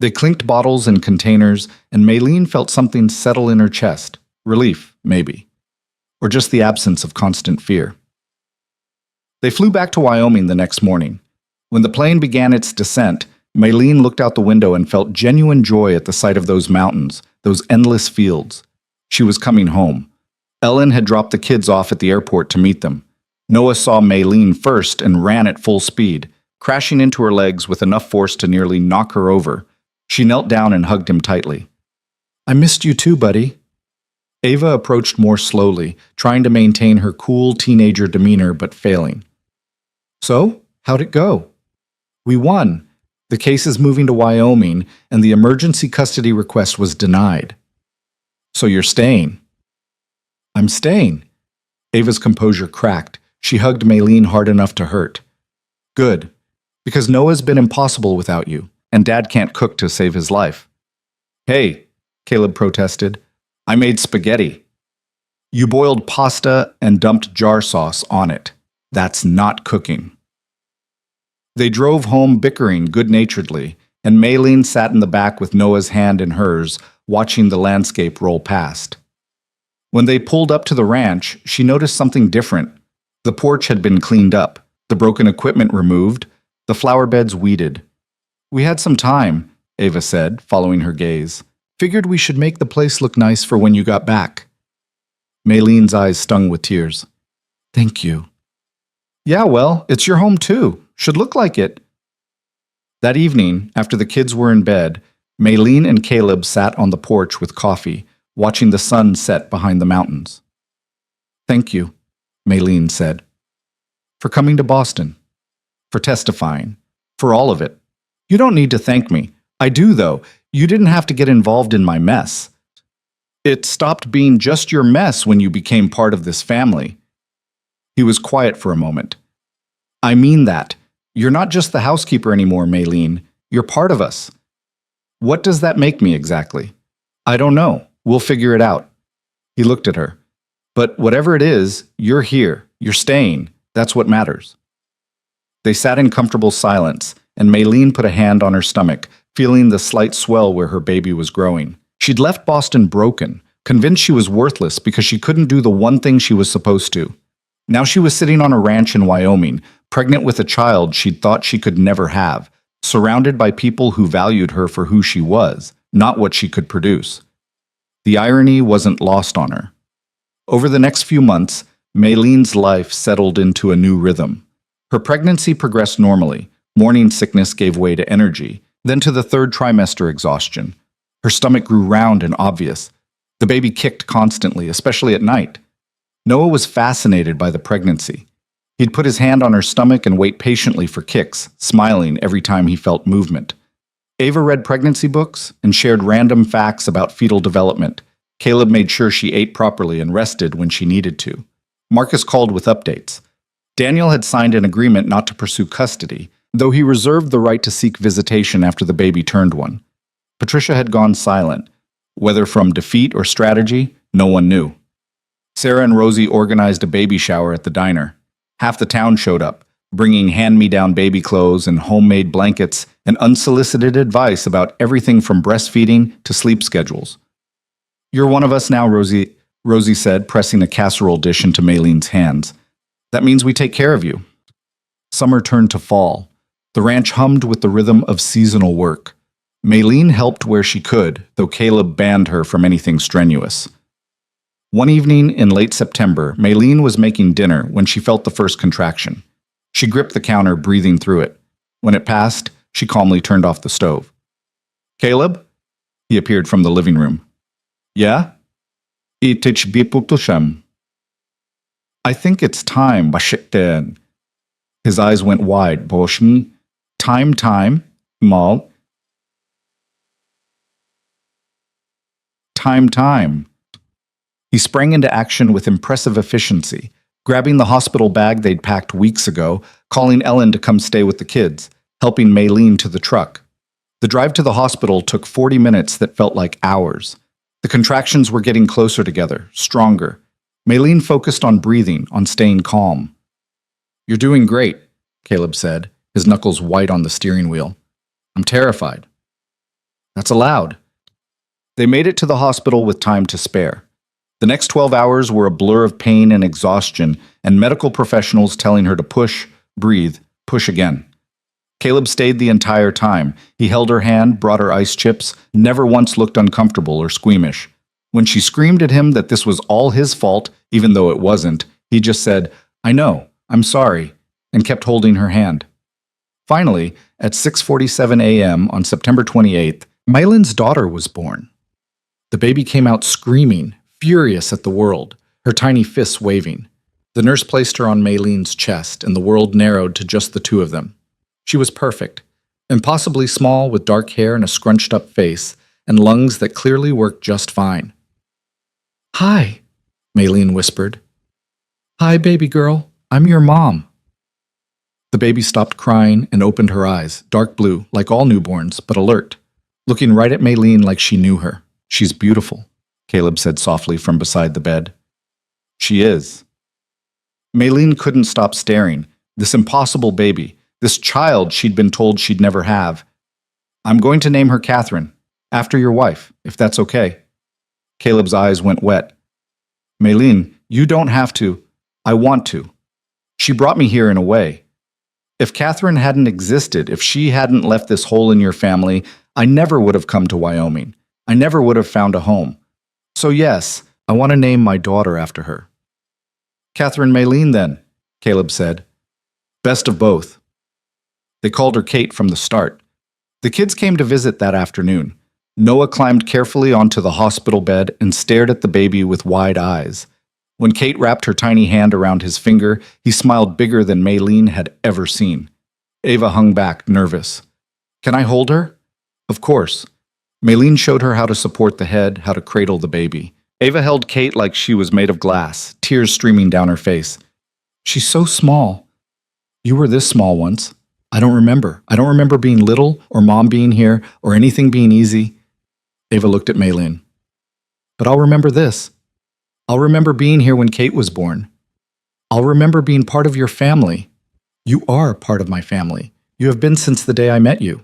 They clinked bottles and containers, and Maylene felt something settle in her chest. Relief, maybe. Or just the absence of constant fear. They flew back to Wyoming the next morning. When the plane began its descent, Maylene looked out the window and felt genuine joy at the sight of those mountains, those endless fields. She was coming home. Ellen had dropped the kids off at the airport to meet them. Noah saw Maylene first and ran at full speed, crashing into her legs with enough force to nearly knock her over. She knelt down and hugged him tightly. "I missed you too, buddy." Ava approached more slowly, trying to maintain her cool teenager demeanor but failing. "So, how'd it go?" "We won. The case is moving to Wyoming, and the emergency custody request was denied." "So you're staying?" "I'm staying." Ava's composure cracked. She hugged Maylene hard enough to hurt. "Good. Because Noah's been impossible without you, and Dad can't cook to save his life." "Hey," Caleb protested, "I made spaghetti." "You boiled pasta and dumped jar sauce on it. That's not cooking." They drove home bickering good-naturedly, and Maylene sat in the back with Noah's hand in hers, watching the landscape roll past. When they pulled up to the ranch, she noticed something different. The porch had been cleaned up, the broken equipment removed, the flower beds weeded. "We had some time," Ava said, following her gaze. "Figured we should make the place look nice for when you got back." Maylene's eyes stung with tears. "Thank you." "Yeah, well, it's your home too. Should look like it." That evening, after the kids were in bed, Maylene and Caleb sat on the porch with coffee, watching the sun set behind the mountains. "Thank you," Maylene said, "for coming to Boston, for testifying, for all of it. You don't need to thank me. I do, though. You didn't have to get involved in my mess. It stopped being just your mess when you became part of this family." He was quiet for a moment. "I mean that. You're not just the housekeeper anymore, Maylene. You're part of us." "What does that make me exactly?" "I don't know. We'll figure it out." He looked at her. "But whatever it is, you're here. You're staying. That's what matters." They sat in comfortable silence, and Maylene put a hand on her stomach, feeling the slight swell where her baby was growing. She'd left Boston broken, convinced she was worthless because she couldn't do the one thing she was supposed to. Now she was sitting on a ranch in Wyoming, pregnant with a child she'd thought she could never have, surrounded by people who valued her for who she was, not what she could produce. The irony wasn't lost on her. Over the next few months, Maylene's life settled into a new rhythm. Her pregnancy progressed normally. Morning sickness gave way to energy, then to the third trimester exhaustion. Her stomach grew round and obvious. The baby kicked constantly, especially at night. Noah was fascinated by the pregnancy. He'd put his hand on her stomach and wait patiently for kicks, smiling every time he felt movement. Ava read pregnancy books and shared random facts about fetal development. Caleb made sure she ate properly and rested when she needed to. Marcus called with updates. Daniel had signed an agreement not to pursue custody, though he reserved the right to seek visitation after the baby turned one. Patricia had gone silent. Whether from defeat or strategy, no one knew. Sarah and Rosie organized a baby shower at the diner. Half the town showed up, bringing hand-me-down baby clothes and homemade blankets and unsolicited advice about everything from breastfeeding to sleep schedules. "You're one of us now, Rosie said, pressing a casserole dish into Maylene's hands. "That means we take care of you." Summer turned to fall. The ranch hummed with the rhythm of seasonal work. Maylene helped where she could, though Caleb banned her from anything strenuous. One evening in late September, Maylene was making dinner when she felt the first contraction. She gripped the counter, breathing through it. When it passed, she calmly turned off the stove. "Caleb?" He appeared from the living room. "Yeah?" I think it's time, Bashikten. His eyes went wide. Boshni. Time, Mal. Time. He sprang into action with impressive efficiency, grabbing the hospital bag they'd packed weeks ago, calling Ellen to come stay with the kids, helping Maylene to the truck. The drive to the hospital took 40 minutes that felt like hours. The contractions were getting closer together, stronger. Maylene focused on breathing, on staying calm. "You're doing great," Caleb said, his knuckles white on the steering wheel. "I'm terrified." "That's allowed." They made it to the hospital with time to spare. The next 12 hours were a blur of pain and exhaustion, and medical professionals telling her to push, breathe, push again. Caleb stayed the entire time. He held her hand, brought her ice chips, never once looked uncomfortable or squeamish. When she screamed at him that this was all his fault, even though it wasn't, he just said, "I know, I'm sorry," and kept holding her hand. Finally, at 6:47 a.m. on September 28th, Mylin's daughter was born. The baby came out screaming, furious at the world, her tiny fists waving. The nurse placed her on Maylene's chest, and the world narrowed to just the two of them. She was perfect, impossibly small with dark hair and a scrunched-up face, and lungs that clearly worked just fine. "Hi," Maylene whispered. "Hi, baby girl. I'm your mom." The baby stopped crying and opened her eyes, dark blue, like all newborns, but alert, looking right at Maylene like she knew her. "She's beautiful," Caleb said softly from beside the bed. "She is." Maylene couldn't stop staring. This impossible baby, this child she'd been told she'd never have. "I'm going to name her Catherine, after your wife, if that's okay." Caleb's eyes went wet. "Maylene, you don't have to. I want to. She brought me here in a way. If Catherine hadn't existed, if she hadn't left this hole in your family, I never would have come to Wyoming. I never would have found a home. So yes, I want to name my daughter after her." "Catherine Maylene, then," Caleb said. "Best of both." They called her Kate from the start. The kids came to visit that afternoon. Noah climbed carefully onto the hospital bed and stared at the baby with wide eyes. When Kate wrapped her tiny hand around his finger, he smiled bigger than Maylene had ever seen. Ava hung back, nervous. "Can I hold her?" "Of course." Maylene showed her how to support the head, how to cradle the baby. Ava held Kate like she was made of glass, tears streaming down her face. "She's so small." "You were this small once." I don't remember. I don't remember being little, or Mom being here, or anything being easy." Ava looked at Maylene. "But I'll remember this. I'll remember being here when Kate was born. I'll remember being part of your family. You are part of my family. You have been since the day I met you."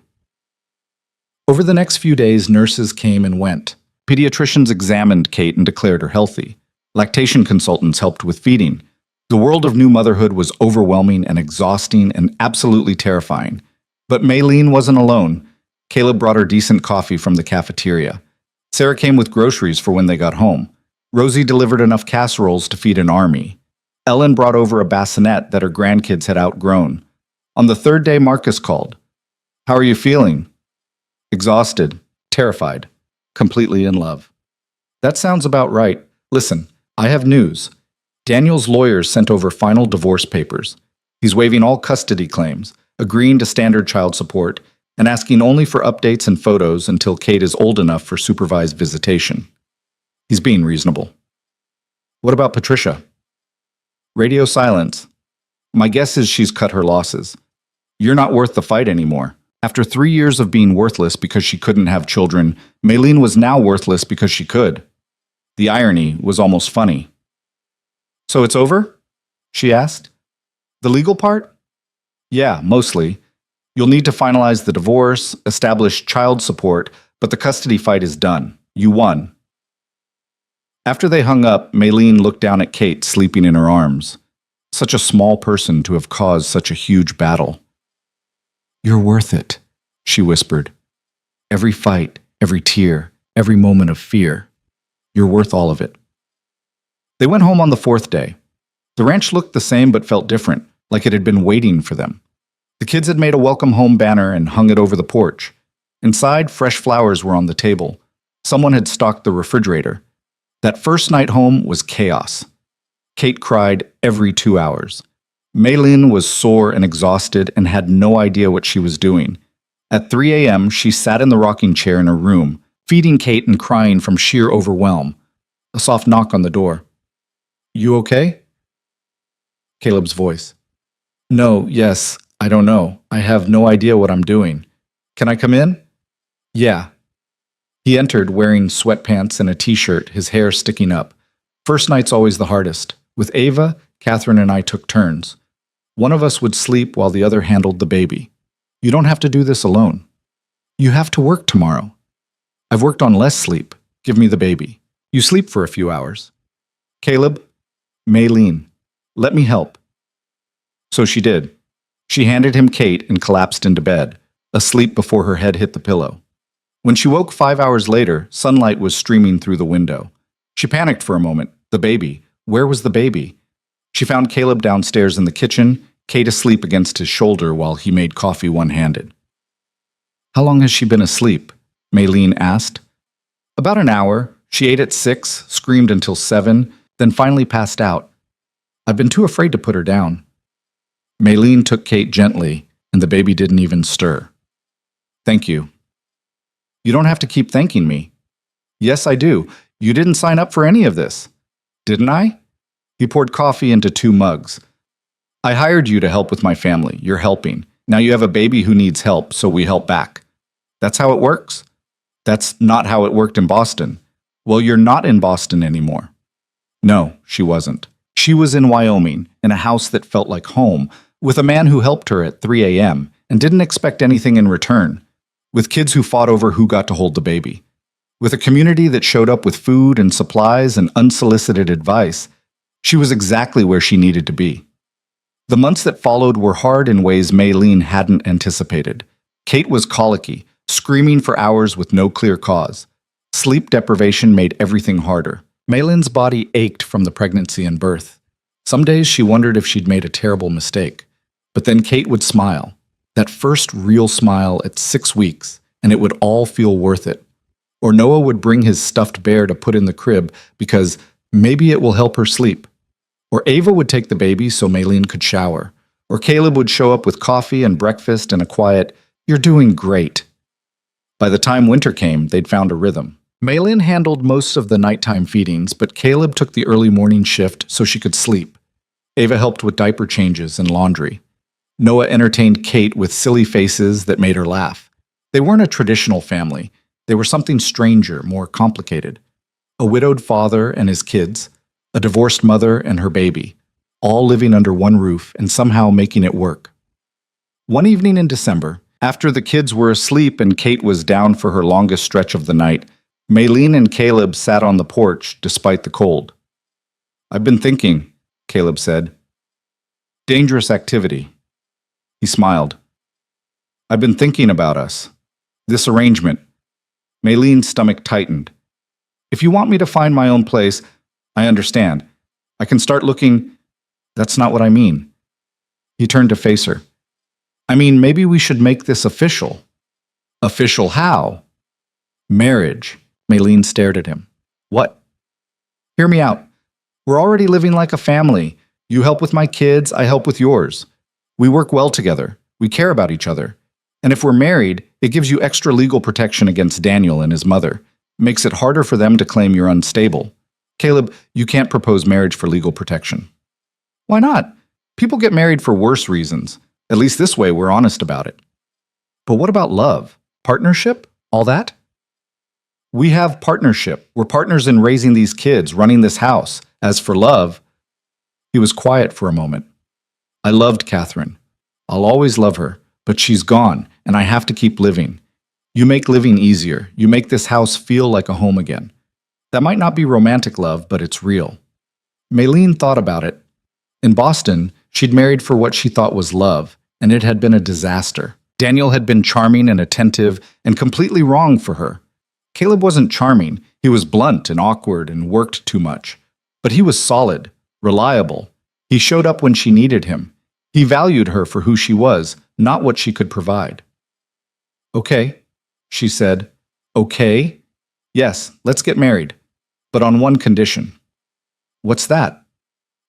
Over the next few days, nurses came and went. Pediatricians examined Kate and declared her healthy. Lactation consultants helped with feeding. The world of new motherhood was overwhelming and exhausting and absolutely terrifying. But Maylene wasn't alone. Caleb brought her decent coffee from the cafeteria. Sarah came with groceries for when they got home. Rosie delivered enough casseroles to feed an army. Ellen brought over a bassinet that her grandkids had outgrown. On the third day, Marcus called. "How are you feeling?" "Exhausted, terrified, completely in love." "That sounds about right. Listen, I have news. Daniel's lawyers sent over final divorce papers. He's waiving all custody claims, agreeing to standard child support, and asking only for updates and photos until Kate is old enough for supervised visitation. He's being reasonable." "What about Patricia?" Radio silence. "My guess is she's cut her losses. You're not worth the fight anymore." After 3 years of being worthless because she couldn't have children, Maylene was now worthless because she could. The irony was almost funny. "So it's over?" she asked. "The legal part?" "Yeah, mostly. You'll need to finalize the divorce, establish child support, but the custody fight is done. You won." After they hung up, Maylene looked down at Kate sleeping in her arms. Such a small person to have caused such a huge battle. "You're worth it," she whispered. "Every fight, every tear, every moment of fear. You're worth all of it." They went home on the fourth day. The ranch looked the same but felt different, like it had been waiting for them. The kids had made a welcome home banner and hung it over the porch. Inside, fresh flowers were on the table. Someone had stocked the refrigerator. That first night home was chaos. Kate cried every 2 hours. Maylene was sore and exhausted and had no idea what she was doing. At 3 a.m., she sat in the rocking chair in her room, feeding Kate and crying from sheer overwhelm. A soft knock on the door. "You okay?" Caleb's voice. "No, yes, I don't know. I have no idea what I'm doing. Can I come in?" "Yeah." He entered wearing sweatpants and a t-shirt, his hair sticking up. First night's always the hardest. With Ava, Catherine and I took turns. One of us would sleep while the other handled the baby. "You don't have to do this alone." "You have to work tomorrow." "I've worked on less sleep. Give me the baby. You sleep for a few hours." Caleb, Maylene, let me help. So she did. She handed him Kate and collapsed into bed, asleep before her head hit the pillow. When she woke 5 hours later, sunlight was streaming through the window. She panicked for a moment. The baby. Where was the baby? She found Caleb downstairs in the kitchen, Kate asleep against his shoulder while he made coffee one-handed. How long has she been asleep? Maylene asked. About an hour. She ate at 6, screamed until 7, then finally passed out. I've been too afraid to put her down. Maylene took Kate gently, and the baby didn't even stir. Thank you. You don't have to keep thanking me. Yes, I do. You didn't sign up for any of this. Didn't I? He poured coffee into 2 mugs. I hired you to help with my family. You're helping. Now you have a baby who needs help, so we help back. That's how it works? That's not how it worked in Boston. Well, you're not in Boston anymore. No, she wasn't. She was in Wyoming, in a house that felt like home, with a man who helped her at 3 a.m. and didn't expect anything in return, with kids who fought over who got to hold the baby, with a community that showed up with food and supplies and unsolicited advice. She was exactly where she needed to be. The months that followed were hard in ways Maylene hadn't anticipated. Kate was colicky, screaming for hours with no clear cause. Sleep deprivation made everything harder. Maylene's body ached from the pregnancy and birth. Some days she wondered if she'd made a terrible mistake. But then Kate would smile, that first real smile at 6 weeks, and it would all feel worth it. Or Noah would bring his stuffed bear to put in the crib because maybe it will help her sleep. Or Ava would take the baby so Maylene could shower. Or Caleb would show up with coffee and breakfast and a quiet, "You're doing great." By the time winter came, they'd found a rhythm. Maylene handled most of the nighttime feedings, but Caleb took the early morning shift so she could sleep. Ava helped with diaper changes and laundry. Noah entertained Kate with silly faces that made her laugh. They weren't a traditional family. They were something stranger, more complicated. A widowed father and his kids, a divorced mother and her baby, all living under one roof and somehow making it work. One evening in December, after the kids were asleep and Kate was down for her longest stretch of the night, Maylene and Caleb sat on the porch despite the cold. "I've been thinking," Caleb said. "Dangerous activity." He smiled. "I've been thinking about us. This arrangement." Maylene's stomach tightened. "If you want me to find my own place, I understand. I can start looking." "That's not what I mean." He turned to face her. "I mean, maybe we should make this official." "Official how?" "Marriage." Maylene stared at him. "What?" "Hear me out. We're already living like a family. You help with my kids, I help with yours. We work well together. We care about each other. And if we're married, it gives you extra legal protection against Daniel and his mother. Makes it harder for them to claim you're unstable. Caleb, you can't propose marriage for legal protection." "Why not? People get married for worse reasons. At least this way we're honest about it." "But what about love? Partnership? All that?" "We have partnership. We're partners in raising these kids, running this house. As for love..." He was quiet for a moment. "I loved Catherine. I'll always love her, but she's gone, and I have to keep living. You make living easier. You make this house feel like a home again. That might not be romantic love, but it's real." Maylene thought about it. In Boston, she'd married for what she thought was love, and it had been a disaster. Daniel had been charming and attentive and completely wrong for her. Caleb wasn't charming. He was blunt and awkward and worked too much. But he was solid, reliable. He showed up when she needed him. He valued her for who she was, not what she could provide. "Okay," she said. "Okay? Yes, let's get married. But on one condition." "What's that?"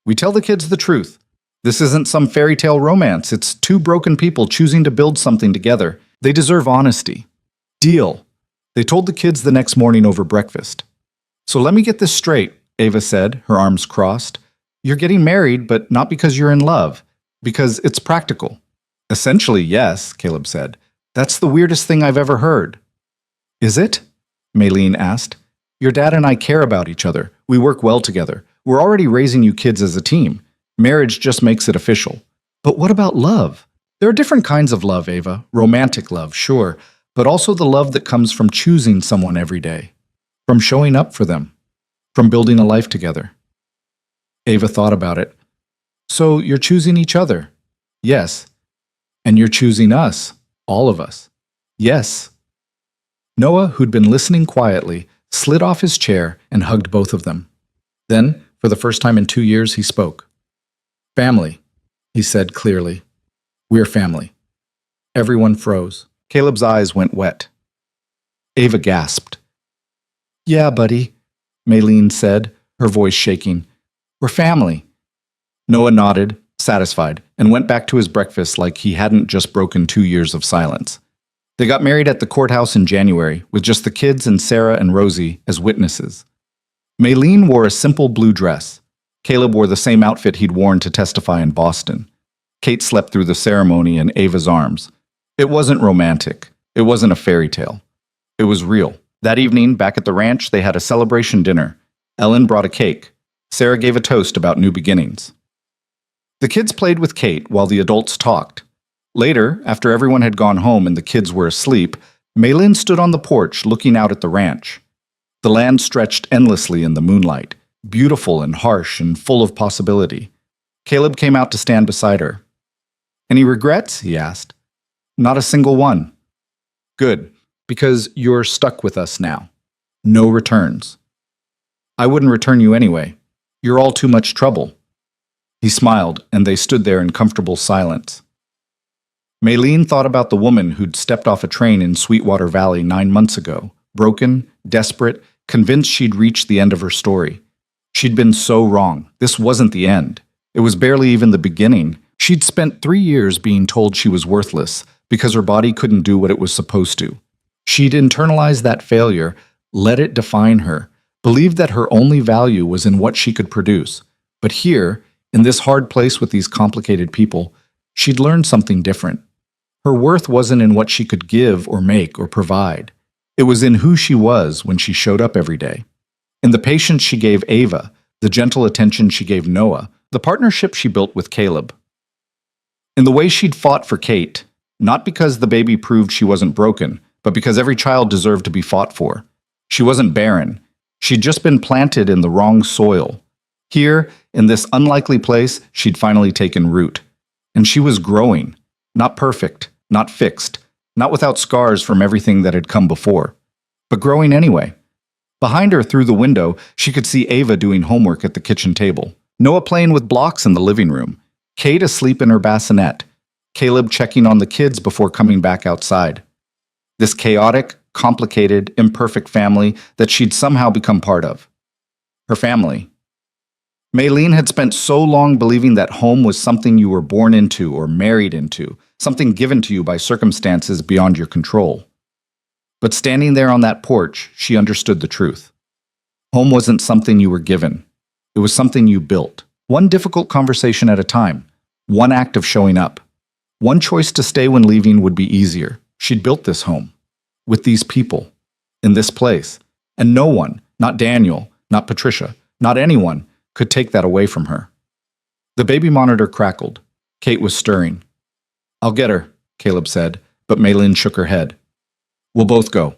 "We tell the kids the truth. This isn't some fairy tale romance. It's 2 broken people choosing to build something together. They deserve honesty." "Deal." They told the kids the next morning over breakfast. "So let me get this straight," Ava said, her arms crossed. "You're getting married, but not because you're in love. Because it's practical." "Essentially, yes," Caleb said. "That's the weirdest thing I've ever heard." "Is it?" Maylene asked. "Your dad and I care about each other. We work well together. We're already raising you kids as a team. Marriage just makes it official." "But what about love?" "There are different kinds of love, Ava. Romantic love, sure. But also the love that comes from choosing someone every day. From showing up for them. From building a life together." Ava thought about it. So you're choosing each other? Yes. And you're choosing us, all of us? Yes. Noah, who'd been listening quietly, slid off his chair and hugged both of them. Then, for the first time in 2 years, he spoke. Family, he said clearly. We're family. Everyone froze. Caleb's eyes went wet. Ava gasped. Yeah, buddy, Maylene said, her voice shaking. We're family. Noah nodded, satisfied, and went back to his breakfast like he hadn't just broken 2 years of silence. They got married at the courthouse in January, with just the kids and Sarah and Rosie as witnesses. Maylene wore a simple blue dress. Caleb wore the same outfit he'd worn to testify in Boston. Kate slept through the ceremony in Ava's arms. It wasn't romantic. It wasn't a fairy tale. It was real. That evening, back at the ranch, they had a celebration dinner. Ellen brought a cake. Sarah gave a toast about new beginnings. The kids played with Kate while the adults talked. Later, after everyone had gone home and the kids were asleep, Maylin stood on the porch looking out at the ranch. The land stretched endlessly in the moonlight, beautiful and harsh and full of possibility. Caleb came out to stand beside her. Any regrets? He asked. Not a single one. Good, because you're stuck with us now. No returns. I wouldn't return you anyway. You're all too much trouble. He smiled, and they stood there in comfortable silence. Maylene thought about the woman who'd stepped off a train in Sweetwater Valley 9 months ago, broken, desperate, convinced she'd reached the end of her story. She'd been so wrong. This wasn't the end. It was barely even the beginning. She'd spent 3 years being told she was worthless because her body couldn't do what it was supposed to. She'd internalized that failure, let it define her, believed that her only value was in what she could produce. But here, in this hard place with these complicated people, she'd learned something different. Her worth wasn't in what she could give or make or provide. It was in who she was when she showed up every day. In the patience she gave Ava, the gentle attention she gave Noah, the partnership she built with Caleb. In the way she'd fought for Kate, not because the baby proved she wasn't broken, but because every child deserved to be fought for. She wasn't barren. She'd just been planted in the wrong soil. Here, in this unlikely place, she'd finally taken root. And she was growing. Not perfect, not fixed, not without scars from everything that had come before, but growing anyway. Behind her through the window, she could see Ava doing homework at the kitchen table, Noah playing with blocks in the living room, Kate asleep in her bassinet, Caleb checking on the kids before coming back outside. This chaotic, complicated, imperfect family that she'd somehow become part of. Her family. Maylene had spent so long believing that home was something you were born into or married into, something given to you by circumstances beyond your control. But standing there on that porch, she understood the truth. Home wasn't something you were given. It was something you built. One difficult conversation at a time. One act of showing up. One choice to stay when leaving would be easier. She'd built this home. With these people. In this place. And no one, not Daniel, not Patricia, not anyone, could take that away from her. The baby monitor crackled. Kate was stirring. I'll get her, Caleb said, but Maylin shook her head. We'll both go.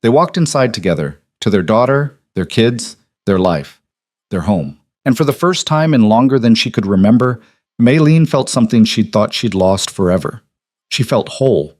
They walked inside together, to their daughter, their kids, their life, their home. And for the first time in longer than she could remember, Maylene felt something she'd thought she'd lost forever. She felt whole,